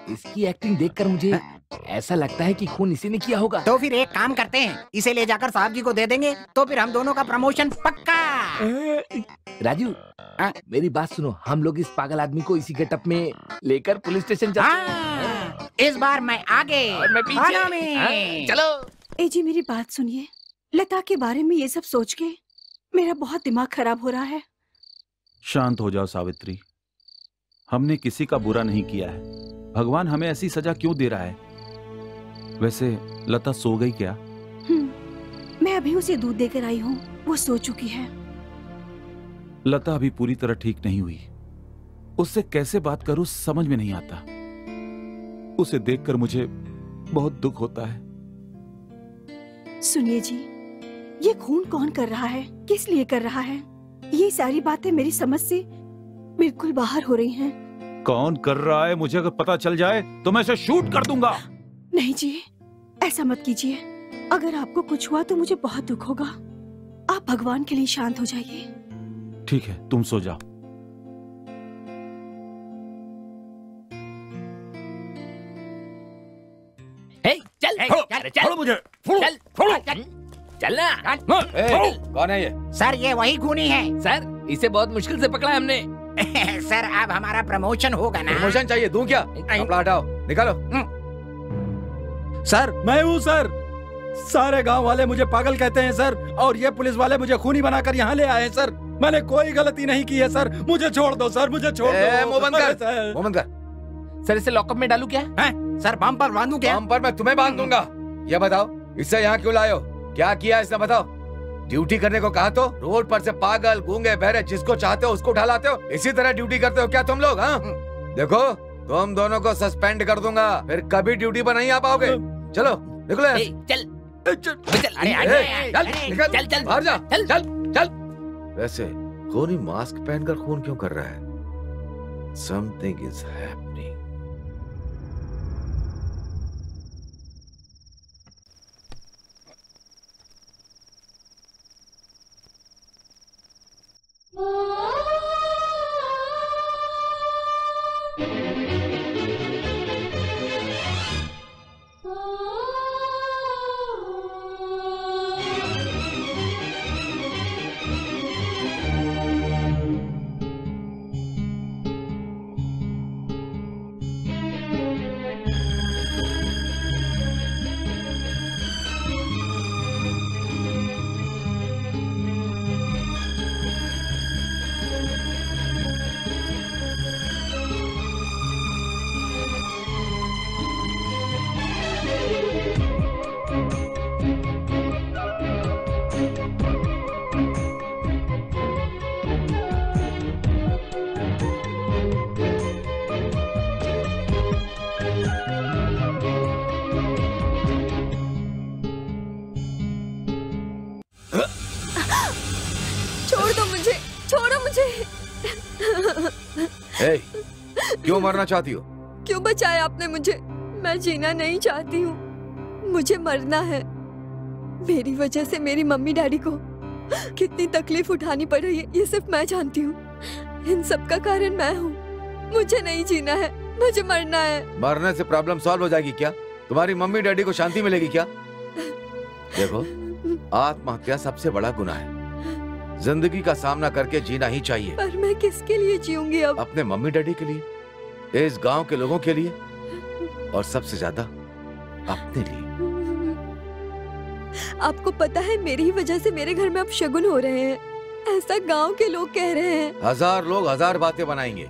इसकी एक्टिंग देखकर मुझे ऐसा लगता है कि खून इसी ने किया होगा। तो फिर एक काम करते हैं, इसे ले जाकर साहब जी को दे देंगे, तो फिर हम दोनों का प्रमोशन पक्का। राजू, मेरी बात सुनो, हम लोग इस पागल आदमी को इसी गेटअप में लेकर पुलिस स्टेशन जाते हैं। इस बार मैं आगे और मैं पीछे। चलो। ए जी, मेरी बात सुनिए। लता के बारे में ये सब सोच के मेरा बहुत दिमाग खराब हो रहा है। शांत हो जाओ सावित्री, हमने किसी का बुरा नहीं किया है। भगवान हमें ऐसी सजा क्यों दे रहा है? वैसे लता सो गई क्या? मैं अभी उसे दूध देकर आई हूँ, वो सो चुकी है। लता अभी पूरी तरह ठीक नहीं हुई। उससे कैसे बात करूं समझ में नहीं आता। उसे देखकर मुझे बहुत दुख होता है। सुनिए जी, ये खून कौन कर रहा है, किस लिए कर रहा है, ये सारी बातें मेरी समझ से बिल्कुल बाहर हो रही हैं। कौन कर रहा है मुझे अगर पता चल जाए तो मैं इसे शूट कर दूंगा। नहीं जी, ऐसा मत कीजिए। अगर आपको कुछ हुआ तो मुझे बहुत दुख होगा। आप भगवान के लिए शांत हो जाइए। ठीक है, तुम सो जाओ। चल मुझे, चलना। कौन है ये? सर, ये वही खूनी है। सर, इसे बहुत मुश्किल से पकड़ा हमने। सर, अब हमारा प्रमोशन होगा ना? प्रमोशन चाहिए, दूं क्या? कपड़ा हटाओ, निकालो। सर, मैं हूँ सर। सारे गांव वाले मुझे पागल कहते हैं सर, और ये पुलिस वाले मुझे खूनी बनाकर यहाँ ले आए हैं सर। मैंने कोई गलती नहीं की है सर, मुझे छोड़ दो सर, मुझे छोड़ दो। मुंह बंद कर, मुंह बंद कर। सर, इसे लॉकअप में डालू क्या? सर, बम पर बांधू क्या? बम पर मैं तुम्हें बांध दूंगा। ये बताओ, इससे यहाँ क्यों लाए हो? क्या किया इसने बताओ? ड्यूटी करने को कहा तो रोड पर से पागल, गूंगे, बहरे जिसको चाहते हो उसको उठा लाते हो। इसी तरह ड्यूटी करते हो क्या तुम लोग? हाँ, देखो, तुम दोनों को सस्पेंड कर दूंगा, फिर कभी ड्यूटी पर नहीं आ पाओगे। चलो निकलो। चल चल चल बाहर जा, चल चल चल। वैसे खूनी मास्क पहनकर खून क्यों कर रहा है? Something is happening. क्यों मरना चाहती हो? क्यों बचाया आपने मुझे? मैं जीना नहीं चाहती हूँ, मुझे मरना है। मेरी वजह से मेरी मम्मी डैडी को कितनी तकलीफ उठानी पड़ रही है ये सिर्फ मैं जानती हूँ। इन सब का कारण मैं हूँ। मुझे नहीं जीना है, मुझे मरना है। मरने से प्रॉब्लम सॉल्व हो जाएगी क्या? तुम्हारी मम्मी डैडी को शांति मिलेगी क्या? देखो, आत्महत्या सबसे बड़ा गुनाह है। जिंदगी का सामना करके जीना ही चाहिए। पर मैं किसके लिए जीऊंगी अब? अपने मम्मी डैडी के लिए, इस गांव के लोगों के लिए, और सबसे ज्यादा अपने लिए। आपको पता है मेरी ही वजह से मेरे घर में अब शगुन हो रहे हैं, ऐसा गांव के लोग कह रहे हैं। 1000 लोग 1000 बातें बनाएंगे।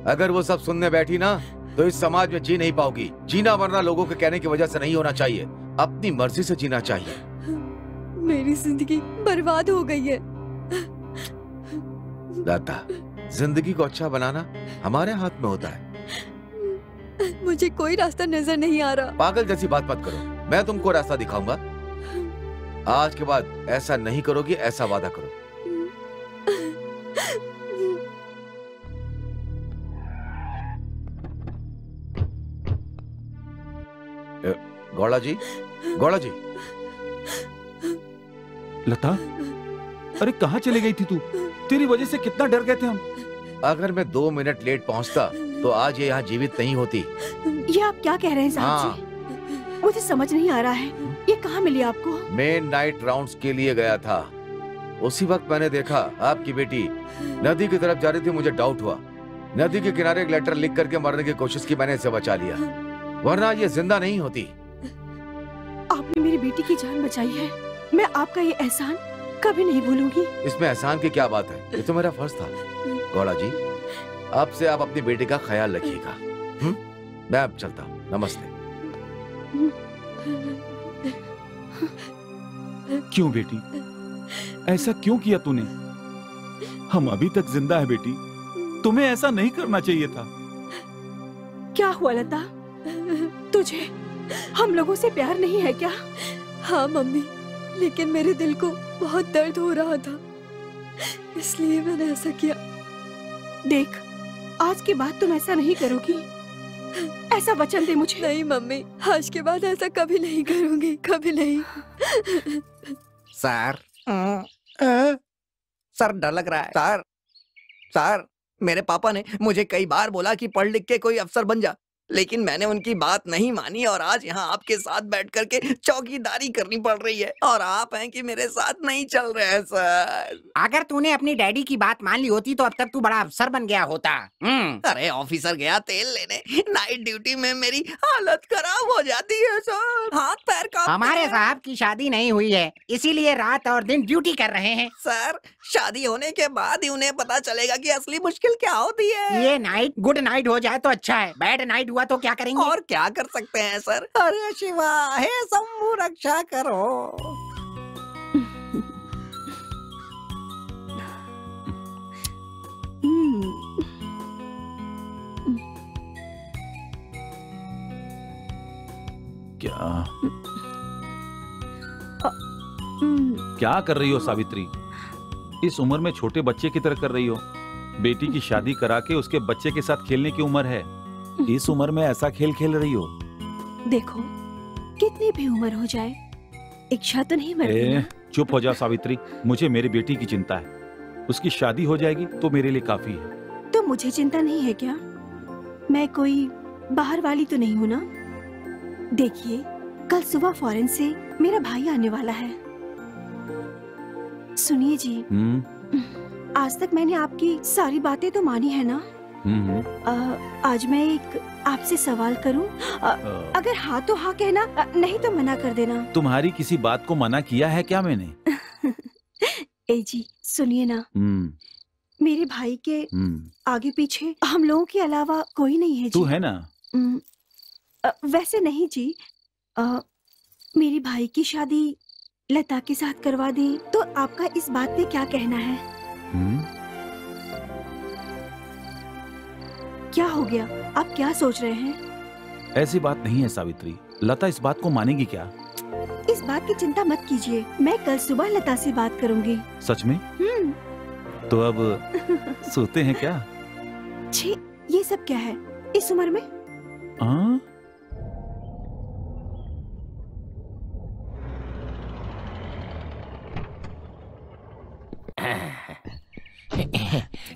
अगर वो सब सुनने बैठी ना तो इस समाज में जी नहीं पाओगी। जीना मरना लोगों के कहने की वजह से नहीं होना चाहिए, अपनी मर्जी से जीना चाहिए। मेरी जिंदगी बर्बाद हो गई है। लता, जिंदगी को अच्छा बनाना हमारे हाथ में होता है। मुझे कोई रास्ता नजर नहीं आ रहा। पागल जैसी बात मत करो, मैं तुमको रास्ता दिखाऊंगा। आज के बाद ऐसा नहीं करोगी, ऐसा वादा करो। गौड़ा जी, गौड़ा जी। लता, अरे कहाँ चली गई थी तू? तेरी वजह से कितना डर गए थे हम। अगर मैं 2 मिनट लेट पहुंचता तो आज ये यहाँ जीवित नहीं होती। ये आप क्या कह रहे हैं साहब जी? मुझे समझ नहीं आ रहा है, ये कहाँ मिली आपको? मैं नाइट राउंड्स के लिए गया था। उसी वक्त मैंने देखा आपकी बेटी नदी की तरफ जा रही थी। मुझे डाउट हुआ। नदी के किनारे एक लेटर लिख करके मरने की कोशिश की। मैंने इसे बचा लिया, वरना ये जिंदा नहीं होती। आपने मेरी बेटी की जान बचाई है। मैं आपका ये एहसान कभी नहीं भूलूंगी। इसमें एहसान की क्या बात है? ये तो मेरा फर्ज था। गौड़ा जी, अब से आप अपनी बेटी का ख्याल रखिएगा। मैं अब चलता हूँ। नमस्ते। क्यों बेटी, ऐसा क्यों किया तूने? हम अभी तक जिंदा है बेटी, तुम्हें ऐसा नहीं करना चाहिए था। क्या हुआ लता, तुझे हम लोगों से प्यार नहीं है क्या? हाँ मम्मी, लेकिन मेरे दिल को बहुत दर्द हो रहा था, इसलिए मैंने ऐसा किया। देख, आज के बाद तुम ऐसा नहीं करोगी, ऐसा वचन दे मुझे। नहीं मम्मी, आज के बाद ऐसा कभी नहीं करूंगी, कभी नहीं। सर, सर डर लग रहा है। सर, सर, मेरे पापा ने मुझे कई बार बोला कि पढ़ लिख के कोई अफसर बन जा, लेकिन मैंने उनकी बात नहीं मानी और आज यहाँ आपके साथ बैठ करके चौकीदारी करनी पड़ रही है और आप हैं कि मेरे साथ नहीं चल रहे हैं सर। अगर तूने अपनी डैडी की बात मान ली होती तो अब तक तू बड़ा अफसर बन गया होता। अरे ऑफिसर गया तेल लेने, नाइट ड्यूटी में मेरी हालत खराब हो जाती है सर, हाथ पैर कांपते हमारे हैं। साहब की शादी नहीं हुई है, इसीलिए रात और दिन ड्यूटी कर रहे हैं। सर, शादी होने के बाद ही उन्हें पता चलेगा कि असली मुश्किल क्या होती है। ये नाइट गुड नाइट हो जाए तो अच्छा है, बैड नाइट हुआ तो क्या करेंगे? और क्या कर सकते हैं सर? अरे शिवा, हे शंभू रक्षा करो। क्या कर रही हो सावित्री? इस उम्र में छोटे बच्चे की तरह कर रही हो। बेटी की शादी करा के उसके बच्चे के साथ खेलने की उम्र है। इस उम्र में ऐसा खेल खेल रही हो? देखो, कितनी भी उम्र हो जाए, इच्छा तो नहीं मरती ना। चुप हो जा सावित्री, मुझे मेरी बेटी की चिंता है। उसकी शादी हो जाएगी तो मेरे लिए काफी है। तो मुझे चिंता नहीं है क्या? मैं कोई बाहर वाली तो नहीं हूँ ना? देखिए, कल सुबह फॉरेन से मेरा भाई आने वाला है। सुनिए जी, आज तक मैंने आपकी सारी बातें तो मानी है ना? आज मैं एक आपसे सवाल करूं? अगर हाँ तो हाँ कहना, नहीं तो मना कर देना। तुम्हारी किसी बात को मना किया है क्या मैंने? ए जी, सुनिए ना, मेरे भाई के आगे पीछे हम लोगों के अलावा कोई नहीं है जी। तू है ना? वैसे नहीं जी, मेरे भाई की शादी लता के साथ करवा दें तो आपका इस बात पे क्या कहना है? क्या हो गया? आप क्या सोच रहे हैं? ऐसी बात नहीं है सावित्री, लता इस बात को मानेगी क्या? इस बात की चिंता मत कीजिए, मैं कल सुबह लता से बात करूंगी। सच में? तो अब सोते हैं क्या? छी, ये सब क्या है इस उम्र में?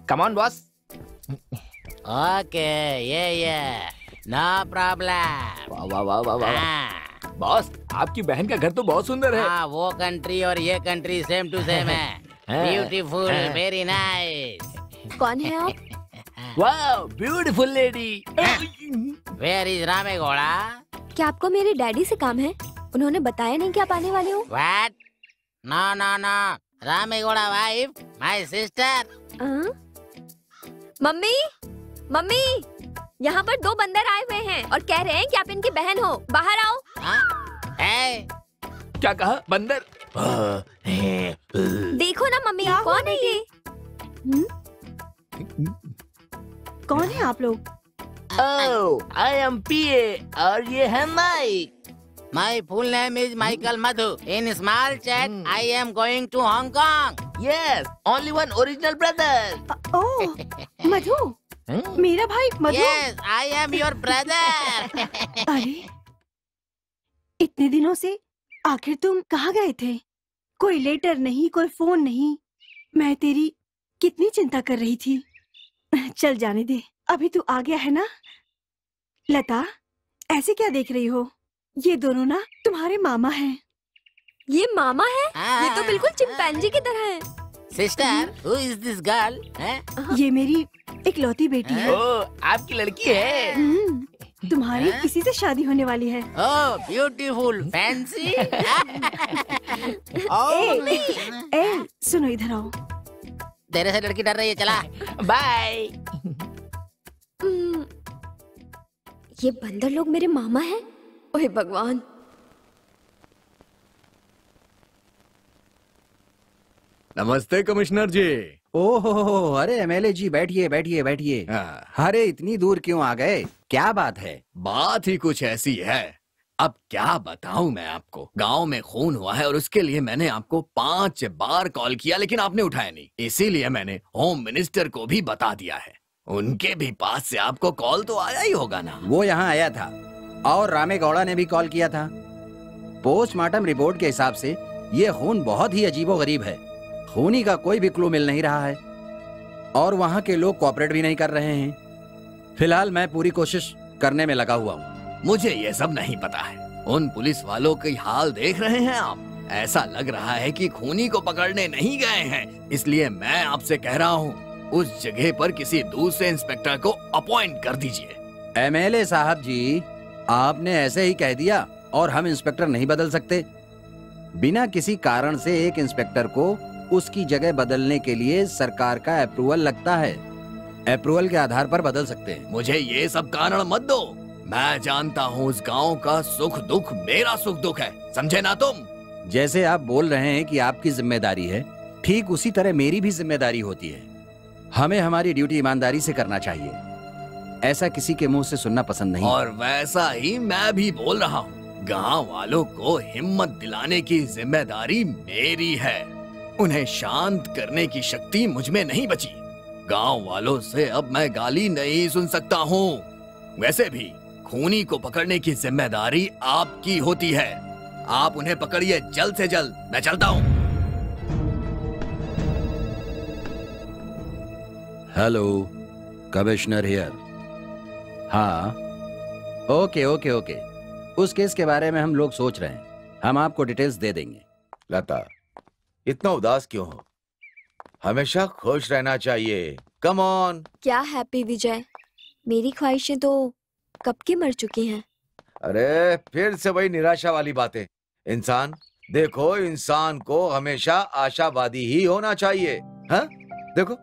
Come on, boss. Okay, yeah, no problem. वाह वाह वाह वाह वाह। बॉस, आपकी बहन का घर तो बहुत सुंदर है। हाँ, वो कंट्री और ये कंट्री सेम टू सेम है। Beautiful, very nice. कौन है आप? वाह, beautiful lady. Where is Ramegowda? क्या आपको मेरे डैडी से काम है? उन्होंने बताया नहीं कि आप आने वाले हो? What? No, no, no. Ramegowda wife, my sister. Mummy, mummy, यहाँ पर 2 बंदर आए हुए हैं और कह रहे हैं कि आप इनकी बहन हो। बाहर आओ। क्या कहा? बंदर? देखो ना मम्मी, कौन है ये? कौन है आप लोग? Oh, I am PA और ये है mic. My full name is Michael Madhu. In small chat, I am going to Hong Kong. Yes, only one original brother. Oh, मधु, मेरा भाई मधु। Yes, I am your brother. अरे, इतने दिनों से आखिर तुम कहाँ गए थे? कोई लेटर नहीं, कोई फोन नहीं। मैं तेरी कितनी चिंता कर रही थी। चल जाने दे, अभी तू आ गया है ना। लता, ऐसे क्या देख रही हो? ये दोनों ना तुम्हारे मामा हैं। ये मामा है? ये तो बिल्कुल चिंपैंजी की तरह है। Sister, who is this girl? ये मेरी इकलौती बेटी है। ओह, आपकी लड़की है? तुम्हारी किसी से शादी होने वाली है। ओह, ब्यूटीफुल, फैंसी। ए, सुनो इधर आओ। तेरे से लड़की डर रही है, चला। बाय। ये बंदर लोग मेरे मामा हैं? ओहे भगवान। नमस्ते कमिश्नर जी। ओहो, अरे एमएलए जी, बैठिए बैठिए बैठिए। अरे इतनी दूर क्यों आ गए? क्या बात है? बात ही कुछ ऐसी है। अब क्या बताऊं मैं आपको। गांव में खून हुआ है और उसके लिए मैंने आपको 5 बार कॉल किया, लेकिन आपने उठाया नहीं। इसीलिए मैंने होम मिनिस्टर को भी बता दिया है। उनके भी पास से आपको कॉल तो आया ही होगा ना। वो यहाँ आया था और रामेगौड़ा ने भी कॉल किया था। पोस्टमार्टम रिपोर्ट के हिसाब से ये खून बहुत ही अजीबोगरीब है। खूनी का कोई भी क्लू मिल नहीं रहा है और वहाँ के लोग कोऑपरेट भी नहीं कर रहे हैं। फिलहाल मैं पूरी कोशिश करने में लगा हुआ हूँ। मुझे ये सब नहीं पता है। उन पुलिस वालों के हाल देख रहे हैं आप। ऐसा लग रहा है कि खूनी को पकड़ने नहीं गए हैं। इसलिए मैं आपसे कह रहा हूँ, उस जगह पर किसी दूसरे इंस्पेक्टर को अपॉइंट कर दीजिए। एमएलए साहब जी, आपने ऐसे ही कह दिया और हम इंस्पेक्टर नहीं बदल सकते। बिना किसी कारण से एक इंस्पेक्टर को उसकी जगह बदलने के लिए सरकार का अप्रूवल लगता है। अप्रूवल के आधार पर बदल सकते हैं। मुझे ये सब कारण मत दो। मैं जानता हूँ उस गांव का सुख दुख मेरा सुख दुख है, समझे ना तुम? जैसे आप बोल रहे हैं कि आपकी जिम्मेदारी है, ठीक उसी तरह मेरी भी जिम्मेदारी होती है। हमें हमारी ड्यूटी ईमानदारी से करना चाहिए। ऐसा किसी के मुंह से सुनना पसंद नहीं। और वैसा ही मैं भी बोल रहा हूँ। गांव वालों को हिम्मत दिलाने की जिम्मेदारी मेरी है। उन्हें शांत करने की शक्ति मुझ में नहीं बची। गांव वालों से अब मैं गाली नहीं सुन सकता हूँ। वैसे भी खूनी को पकड़ने की जिम्मेदारी आपकी होती है। आप उन्हें पकड़िए जल्द से जल्द। मैं चलता हूँ। Hello, commissioner here. हाँ, ओके ओके ओके। उस केस के बारे में हम लोग सोच रहे हैं। हम आपको डिटेल्स दे देंगे। लता, इतना उदास क्यों हो? हमेशा खुश रहना चाहिए। Come on. क्या हैप्पी विजय, मेरी ख्वाहिशें तो कब की मर चुकी हैं। अरे फिर से वही निराशा वाली बातें। इंसान देखो, इंसान को हमेशा आशावादी ही होना चाहिए। हाँ देखो,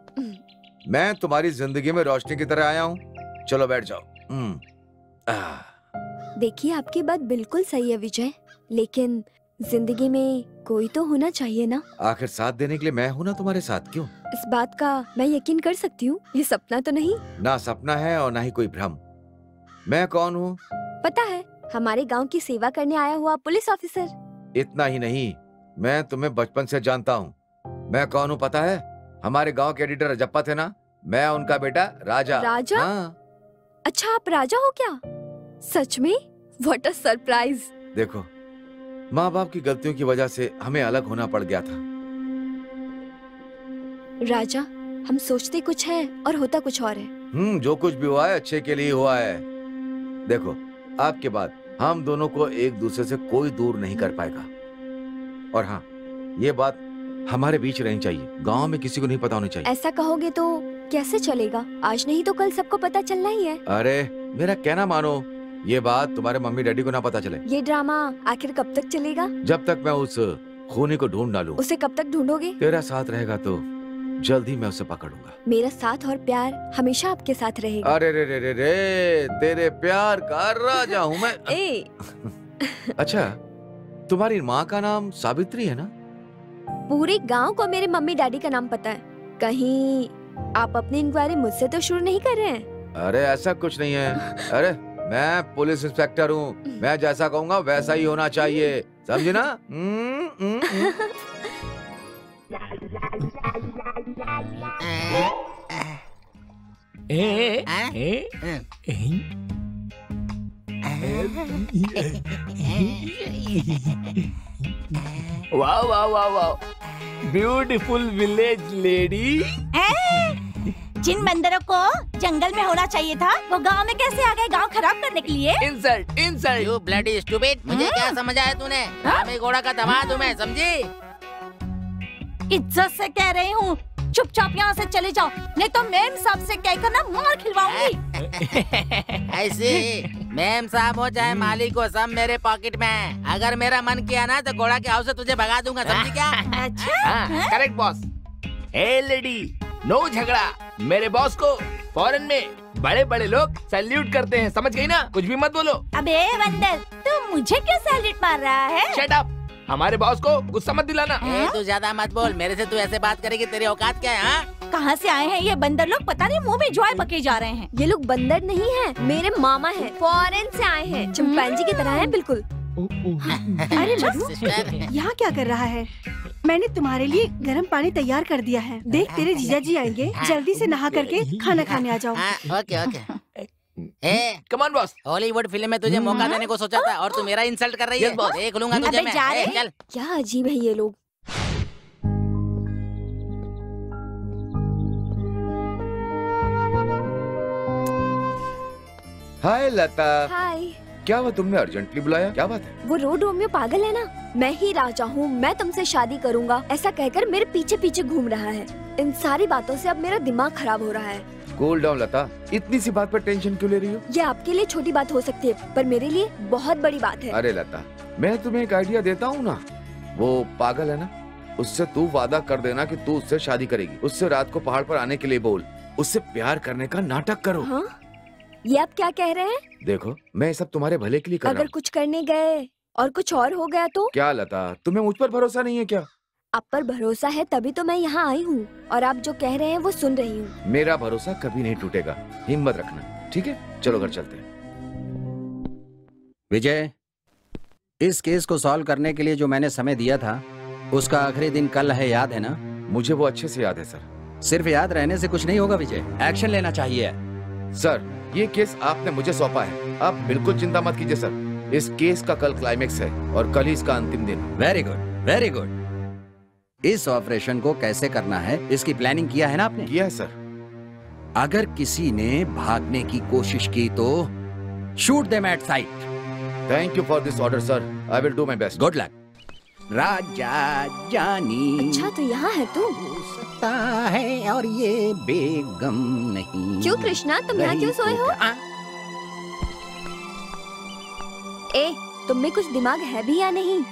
मैं तुम्हारी जिंदगी में रोशनी की तरह आया हूँ। चलो बैठ जाओ। देखिए, आपकी बात बिल्कुल सही है विजय, लेकिन जिंदगी में कोई तो होना चाहिए ना। आखिर साथ देने के लिए मैं हूँ ना तुम्हारे साथ। क्यों? इस बात का मैं यकीन कर सकती हूँ, ये सपना तो नहीं। ना सपना है और ना ही कोई भ्रम। मैं कौन हूँ पता है? हमारे गांव की सेवा करने आया हुआ पुलिस ऑफिसर। इतना ही नहीं, मैं तुम्हें बचपन से जानता हूँ। मैं कौन हूँ पता है? हमारे गांव के एडिटर रजप्पा थे ना, मैं उनका बेटा राजा। राजा? हाँ। अच्छा, आप राजा हो क्या? सच में? What a surprise. देखो, माँ बाप की गलतियों की वजह से हमें अलग होना पड़ गया था। राजा, हम सोचते कुछ है और होता कुछ और है। जो कुछ भी हुआ है अच्छे के लिए हुआ है। देखो, आपके बाद हम दोनों को एक दूसरे से कोई दूर नहीं कर पाएगा। और हाँ, ये बात हमारे बीच रहनी चाहिए। गांव में किसी को नहीं पता होनी चाहिए। ऐसा कहोगे तो कैसे चलेगा? आज नहीं तो कल सबको पता चलना ही है। अरे मेरा कहना मानो, ये बात तुम्हारे मम्मी डैडी को ना पता चले। ये ड्रामा आखिर कब तक चलेगा? जब तक मैं उस खूनी को ढूंढ डालूं। उसे कब तक ढूंढोगे? तेरा साथ रहेगा तो जल्द ही मैं उसे पकड़ूंगा। मेरा साथ और प्यार हमेशा आपके साथ रहेगा। अरे रे रे रे रे, तेरे प्यार का राजा हूँ मैं। अच्छा, तुम्हारी माँ का नाम सावित्री है ना? पूरे गांव को मेरे मम्मी डैडी का नाम पता है। कहीं आप अपनी इंक्वायरी मुझसे तो शुरू नहीं कर रहे हैं? अरे ऐसा कुछ नहीं है। अरे मैं पुलिस इंस्पेक्टर हूँ, मैं जैसा कहूँगा वैसा ही होना चाहिए, समझे ना? वाह वाह वाह वाह, ब्यूटीफुल विलेज लेडी। जिन बंदरों को जंगल में होना चाहिए था वो गांव में कैसे आ गए गांव खराब करने के लिए? Insult insult. You bloody stupid, मुझे क्या समझ आया तूने? रामे घोड़ा का दामाद हूँ मैं, समझी? इज्जत से कह रही हूँ, चुपचाप यहाँ से चले जाओ, नहीं तो मैम साहब से कहकर ना मार खिलवाऊंगी। ऐसी मैम साहब हो चाहे मालिक हो, सब मेरे पॉकेट में है। अगर मेरा मन किया ना तो घोड़ा के हाथ से तुझे भगा दूंगा, समझी क्या? हाँ, correct boss. A lady, no झगड़ा। मेरे बॉस को फॉरेन में बड़े बड़े लोग सैल्यूट करते हैं, समझ गई ना? कुछ भी मत बोलो। अबे बंदर, तू मुझे क्यों सैल्यूट मार रहा है? शट अप, हमारे बॉस को गुस्सा मत दिलाना। तू ज्यादा मत बोल, मेरे से तू ऐसे बात करेगी, तेरी औकात क्या है? हाँ? कहाँ से आए हैं ये बंदर लोग? पता नहीं मुंह में ज्वार बके जा रहे हैं। ये लोग बंदर नहीं हैं, मेरे मामा हैं, फॉरेन से आए हैं, चिंपैंजी की तरह हैं बिल्कुल। अरे मधु, यहाँ क्या कर रहा है? मैंने तुम्हारे लिए गर्म पानी तैयार कर दिया है। देख तेरे जीजा जी आएंगे, जल्दी से नहा करके खाना खाने आ जाओ। Okay okay. Come on boss. Hollywood film में तुझे मौका देने को सोचा था और तू मेरा इंसल्ट कर रही है। देख लूंगा तुझे मैं। चल। क्या अजीब है ये लोग। हाय लता। हाय। क्या हुआ, तुमने अर्जेंटली बुलाया? क्या बात है? वो रोड रोमियो पागल है ना, मैं ही राजा हूँ, मैं तुमसे शादी करूँगा ऐसा कहकर मेरे पीछे पीछे घूम रहा है। इन सारी बातों से अब मेरा दिमाग खराब हो रहा है। कूल डाउन लता, इतनी सी बात पर टेंशन क्यों ले रही हो? ये आपके लिए छोटी बात हो सकती है पर मेरे लिए बहुत बड़ी बात है। अरे लता, मैं तुम्हें एक आइडिया देता हूँ ना। वो पागल है ना, उससे तू वादा कर देना कि तू उससे शादी करेगी। उससे रात को पहाड़ पर आने के लिए बोल, उससे प्यार करने का नाटक करो। हाँ? ये आप क्या कह रहे हैं? देखो, मैं ये सब तुम्हारे भले के लिए कर रहा हूँ। अगर कुछ करने गए और कुछ और हो गया तो? क्या लता, तुम्हें मुझ पर भरोसा नहीं है क्या? आप पर भरोसा है तभी तो मैं यहाँ आई हूँ और आप जो कह रहे हैं वो सुन रही हूँ। मेरा भरोसा कभी नहीं टूटेगा, हिम्मत रखना, ठीक है? चलो घर चलते हैं। विजय, इस केस को सॉल्व करने के लिए जो मैंने समय दिया था उसका आखिरी दिन कल है, याद है ना? मुझे वो अच्छे से याद है सर। सिर्फ याद रहने से कुछ नहीं होगा विजय, एक्शन लेना चाहिए। सर, ये केस आपने मुझे सौंपा है, आप बिल्कुल चिंता मत कीजिए सर। इस केस का कल क्लाइमेक्स है और कल ही इसका अंतिम दिन। Very good, very good. इस ऑपरेशन को कैसे करना है इसकी प्लानिंग किया है ना आपने? किया है सर। अगर किसी ने भागने की कोशिश की तो shoot them at sight. Thank you for this order sir, I will do my best. Good luck. Raja Jani. अच्छा तो यहाँ है तू? सकता है और ये बेगम नहीं। क्यों कृष्णा, तुम यहाँ क्यों सोए हो? ए, तुम में कुछ दिमाग है भी या नहीं?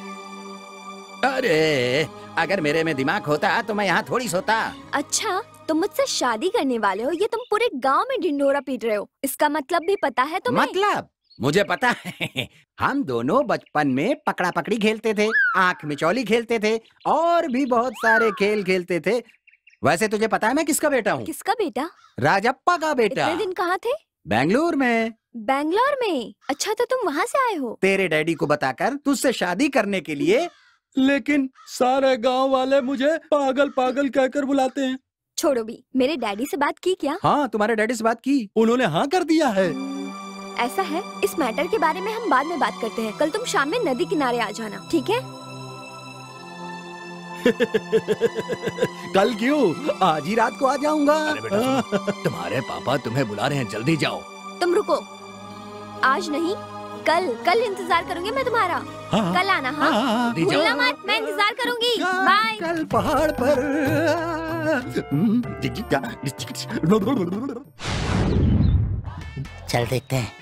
अरे, अगर मेरे में दिमाग होता तो मैं यहाँ थोड़ी सोता। अच्छा, तुम मुझसे शादी करने वाले हो, ये तुम पूरे गांव में ढिंढोरा पीट रहे हो, इसका मतलब भी पता है तुम्हें? मतलब? मुझे पता है। हम दोनों बचपन में पकड़ा पकड़ी खेलते थे, आंख मिचौली खेलते थे और भी बहुत सारे खेल खेलते थे। वैसे तुझे पता है मैं किसका बेटा हूँ? किसका बेटा? राजप्पा का बेटा। इतने दिन कहाँ थे? बेंगलुरु में। बेंगलोर में? अच्छा तो तुम वहाँ से आए हो? तेरे डैडी को बताकर तुझसे शादी करने के लिए। लेकिन सारे गांव वाले मुझे पागल पागल कहकर बुलाते हैं। छोड़ो भी, मेरे डैडी से बात की क्या? हाँ, तुम्हारे डैडी से बात की, उन्होंने हाँ कर दिया है। ऐसा है, इस मैटर के बारे में हम बाद में बात करते हैं। कल तुम शाम में नदी किनारे आ जाना, ठीक है? कल क्यों, आज ही रात को आ जाऊंगा। अरे बेटा, तुम्हारे पापा तुम्हें बुला रहे हैं, जल्दी जाओ। तुम रुको, आज नहीं कल इंतजार करूंगी मैं तुम्हारा। हाँ, कल आना। हाँ, भूलना मत, मैं इंतजार करूंगी। बाय। कल पहाड़ पर। चल देखते हैं।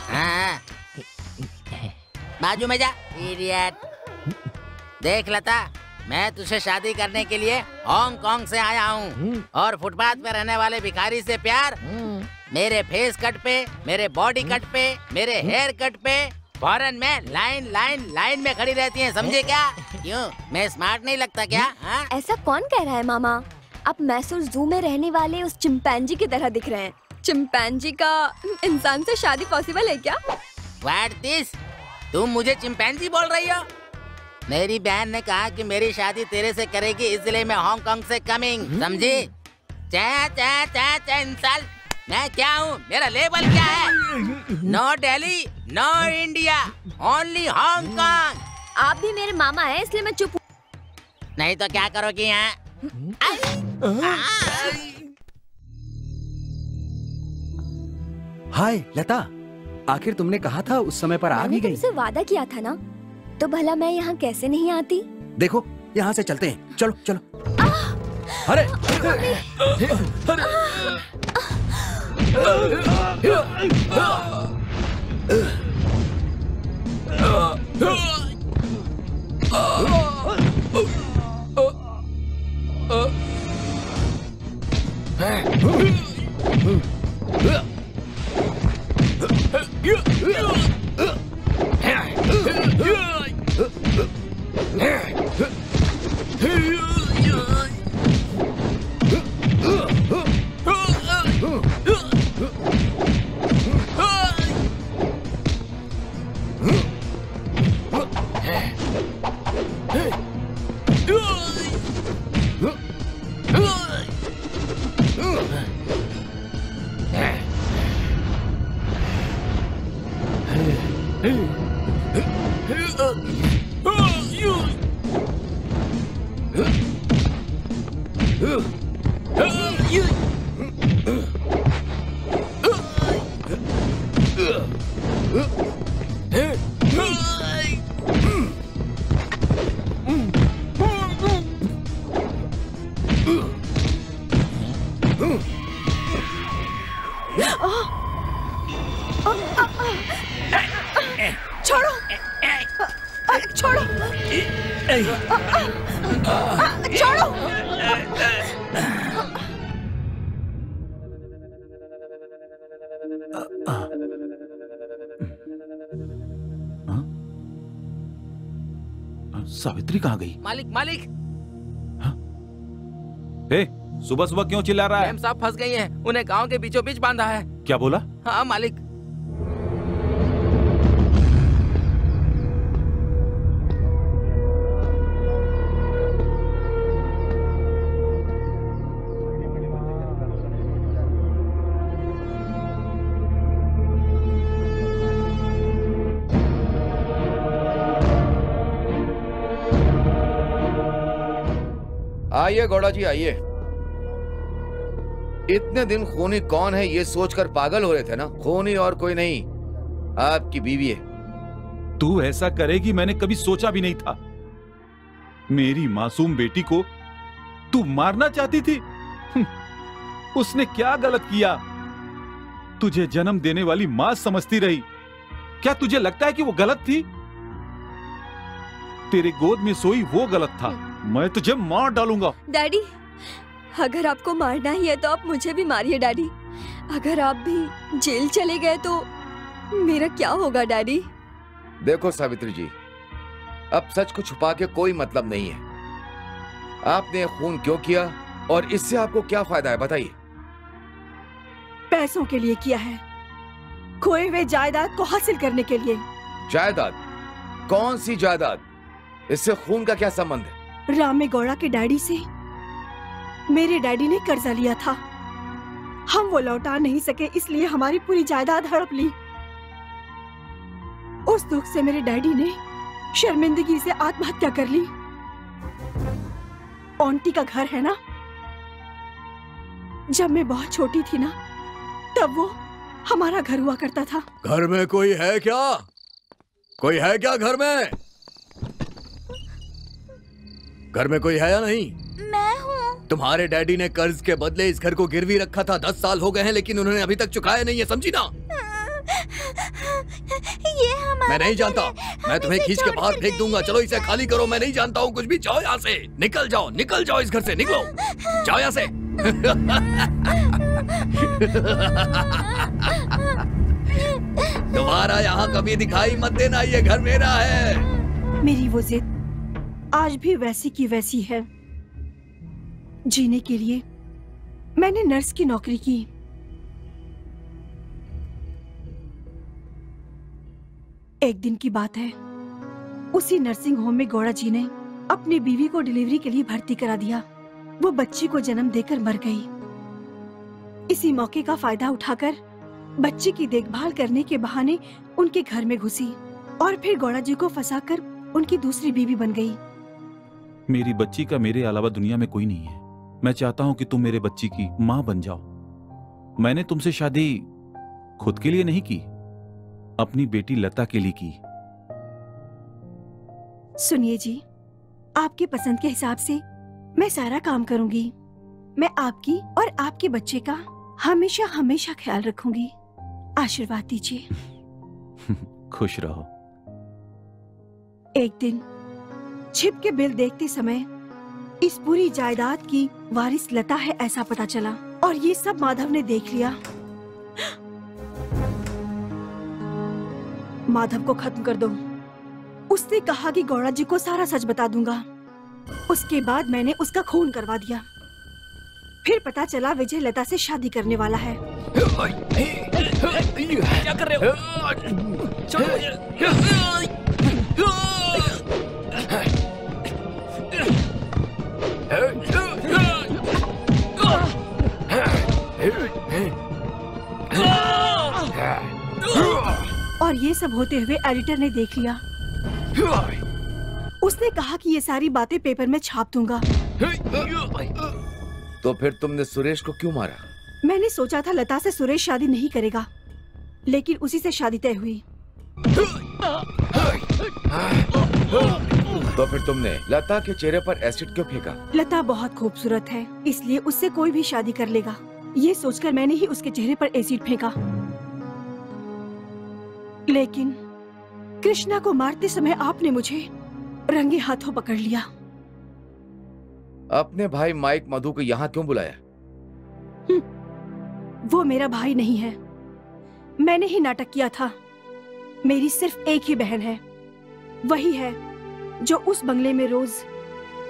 हाँ, बाजू में जा इडियट। देख लता, मैं तुझसे शादी करने के लिए हांगकांग से आया हूँ और फुटपाथ पे रहने वाले भिखारी से प्यार मेरे फेस कट पे, मेरे बॉडी कट पे, मेरे हेयर कट पे फॉरेन में लाइन में खड़ी रहती हैं, समझे क्या? क्यों, मैं स्मार्ट नहीं लगता क्या? हा? ऐसा कौन कह रहा है मामा? आप मैसूर जू में रहने वाले उस चिंपैंजी की तरह दिख रहे हैं। चिंपैंजी का इंसान से शादी पॉसिबल है क्या? What this? तुम मुझे चिंपैंजी बोल रही हो? मेरी बहन ने कहा कि मेरी शादी तेरे से करेगी, इसलिए मैं हांगकांग से कमिंग, समझी? इंसान। मैं क्या हूँ, मेरा लेबल क्या है? No Delhi, no India, only Hong Kong. आप भी मेरे मामा हैं, इसलिए मैं चुप हूँ। नहीं तो क्या करोगी यहाँ? हाय लता, आखिर तुमने कहा था उस समय पर आ भी गई। तुमसे वादा किया था ना, तो भला मैं यहाँ कैसे नहीं आती? देखो यहाँ से चलते हैं, चलो चलो। अरे छोड़ो, छोड़ो, छोड़ो। सावित्री कहाँ गई? मालिक मालिक। सुबह सुबह क्यों चिल्ला रहा है? मैम साहब फंस गई हैं, उन्हें गांव के बीचों बीच बांधा है। क्या बोला? हाँ मालिक। आइए गौड़ा जी आइए। इतने दिन खूनी कौन है ये सोचकर पागल हो रहे थे ना? खूनी और कोई नहीं, आपकी बीवी है। तू ऐसा करेगी मैंने कभी सोचा भी नहीं था। मेरी मासूम बेटी को तू मारना चाहती थी। उसने क्या गलत किया? तुझे जन्म देने वाली मां समझती रही। क्या तुझे लगता है कि वो गलत थी? तेरे गोद में सोई वो गलत था। मैं तुझे मार डालूंगा। डैडी, अगर आपको मारना ही है तो आप मुझे भी मारिए डैडी। अगर आप भी जेल चले गए तो मेरा क्या होगा डैडी? देखो सावित्री जी, अब सच को छुपा के कोई मतलब नहीं है। आपने खून क्यों किया और इससे आपको क्या फायदा है बताइए? पैसों के लिए किया है, खोए हुए जायदाद को हासिल करने के लिए। जायदाद? कौन सी जायदाद? इससे खून का क्या संबंध है? रामेगौड़ा के डैडी से मेरे डैडी ने कर्जा लिया था, हम वो लौटा नहीं सके, इसलिए हमारी पूरी जायदाद हड़प ली। उस दुख से मेरे डैडी ने शर्मिंदगी से आत्महत्या कर ली। आंटी का घर है ना, जब मैं बहुत छोटी थी ना, तब वो हमारा घर हुआ करता था। घर में कोई है क्या? कोई है क्या घर में? घर में कोई है या नहीं? मैं हूँ। तुम्हारे डैडी ने कर्ज के बदले इस घर को गिरवी रखा था। 10 साल हो गए हैं, लेकिन उन्होंने अभी तक चुकाया नहीं है, समझी ना? ये हमारा मैं नहीं जानता, मैं तुम्हें खींच के बाहर फेंक दूंगा। चलो इसे खाली करो, मैं नहीं जानता हूँ कुछ भी। जाओ यहाँ से, निकल जाओ, निकल जाओ इस घर से, निकलो, जाओ यहाँ से। दोबारा यहाँ कभी दिखाई मत देना, ये घर मेरा है। मेरी वो जिद आज भी वैसी की वैसी है। जीने के लिए मैंने नर्स की नौकरी की। एक दिन की बात है, उसी नर्सिंग होम में गौड़ा जी ने अपनी बीवी को डिलीवरी के लिए भर्ती करा दिया। वो बच्ची को जन्म देकर मर गई। इसी मौके का फायदा उठाकर बच्ची की देखभाल करने के बहाने उनके घर में घुसी और फिर गौड़ा जी को फंसाकर उनकी दूसरी बीवी बन गई। मेरी बच्ची का मेरे अलावा दुनिया में कोई नहीं है। मैं चाहता हूं कि तुम मेरे बच्ची की मां बन जाओ। मैंने तुमसे शादी खुद के लिए नहीं की, अपनी बेटी लता के लिए की। सुनिए जी, आपके पसंद के हिसाब से मैं सारा काम करूंगी। मैं आपकी और आपके बच्चे का हमेशा हमेशा ख्याल रखूंगी। आशीर्वाद दीजिए। खुश रहो। एक दिन छिप के बिल देखते समय इस पूरी जायदाद की वारिस लता है ऐसा पता चला, और ये सब माधव ने देख लिया। माधव को खत्म कर दो। उसने कहा कि गौड़ा जी को सारा सच बता दूंगा। उसके बाद मैंने उसका खून करवा दिया। फिर पता चला विजय लता से शादी करने वाला है। क्या कर रहे हो? और ये सब होते हुए एडिटर ने देख लिया। उसने कहा कि ये सारी बातें पेपर में छाप दूंगा। तो फिर तुमने सुरेश को क्यों मारा? मैंने सोचा था लता से सुरेश शादी नहीं करेगा, लेकिन उसी से शादी तय हुई। तो फिर तुमने लता के चेहरे पर एसिड क्यों फेंका? लता बहुत खूबसूरत है, इसलिए उससे कोई भी शादी कर लेगा। ये सोचकर मैंने ही उसके चेहरे पर एसिड फेंका। लेकिन कृष्णा को मारते समय आपने मुझे रंगे हाथों पकड़ लिया। अपने भाई माइक मधु को यहाँ क्यों बुलाया? वो मेरा भाई नहीं है, मैंने ही नाटक किया था। मेरी सिर्फ एक ही बहन है, वही है जो उस बंगले में रोज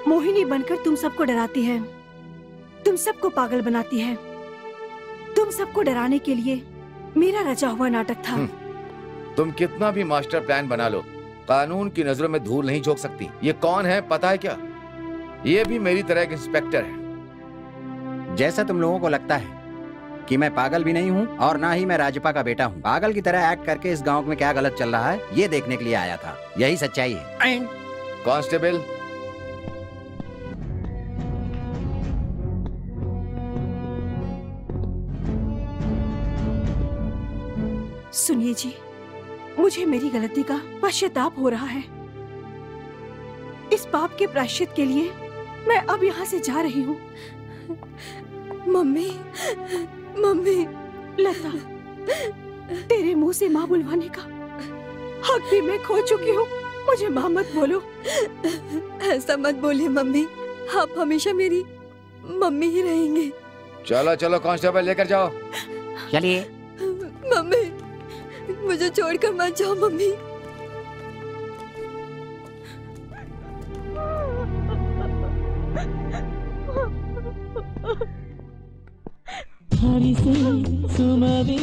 मोहिनी बनकर तुम सबको डराती है, तुम सबको पागल बनाती है। तुम सबको डराने के लिए मेरा रचा हुआ नाटक था। तुम कितना भी मास्टर प्लान बना लो, कानून की नजरों में धूल नहीं झोंक सकती। ये कौन है पता है क्या? ये भी मेरी तरह एक इंस्पेक्टर है। जैसा तुम लोगों को लगता है कि मैं पागल भी नहीं हूँ और ना ही मैं राजपा का बेटा हूँ। पागल की तरह एक्ट करके इस गांव में क्या गलत चल रहा है ये देखने के लिए आया था। यही सच्चाई है। कांस्टेबल, सुनिए जी, मुझे मेरी गलती का पश्चाताप हो रहा है। इस पाप के प्रायश्चित के लिए मैं अब यहाँ से जा रही हूँ। Mummy, mummy. लता, तेरे मुंह से माँ बुलवाने का हक भी मैं खो चुकी हूँ। मुझे माँ मत बोलो। ऐसा मत बोलिए मम्मी, आप हमेशा मेरी मम्मी ही रहेंगे। चलो चलो कांस्टेबल, लेकर जाओ। चलिए। मम्मी, मुझे छोड़कर मत जाओ मम्मी। हरी से सुमरे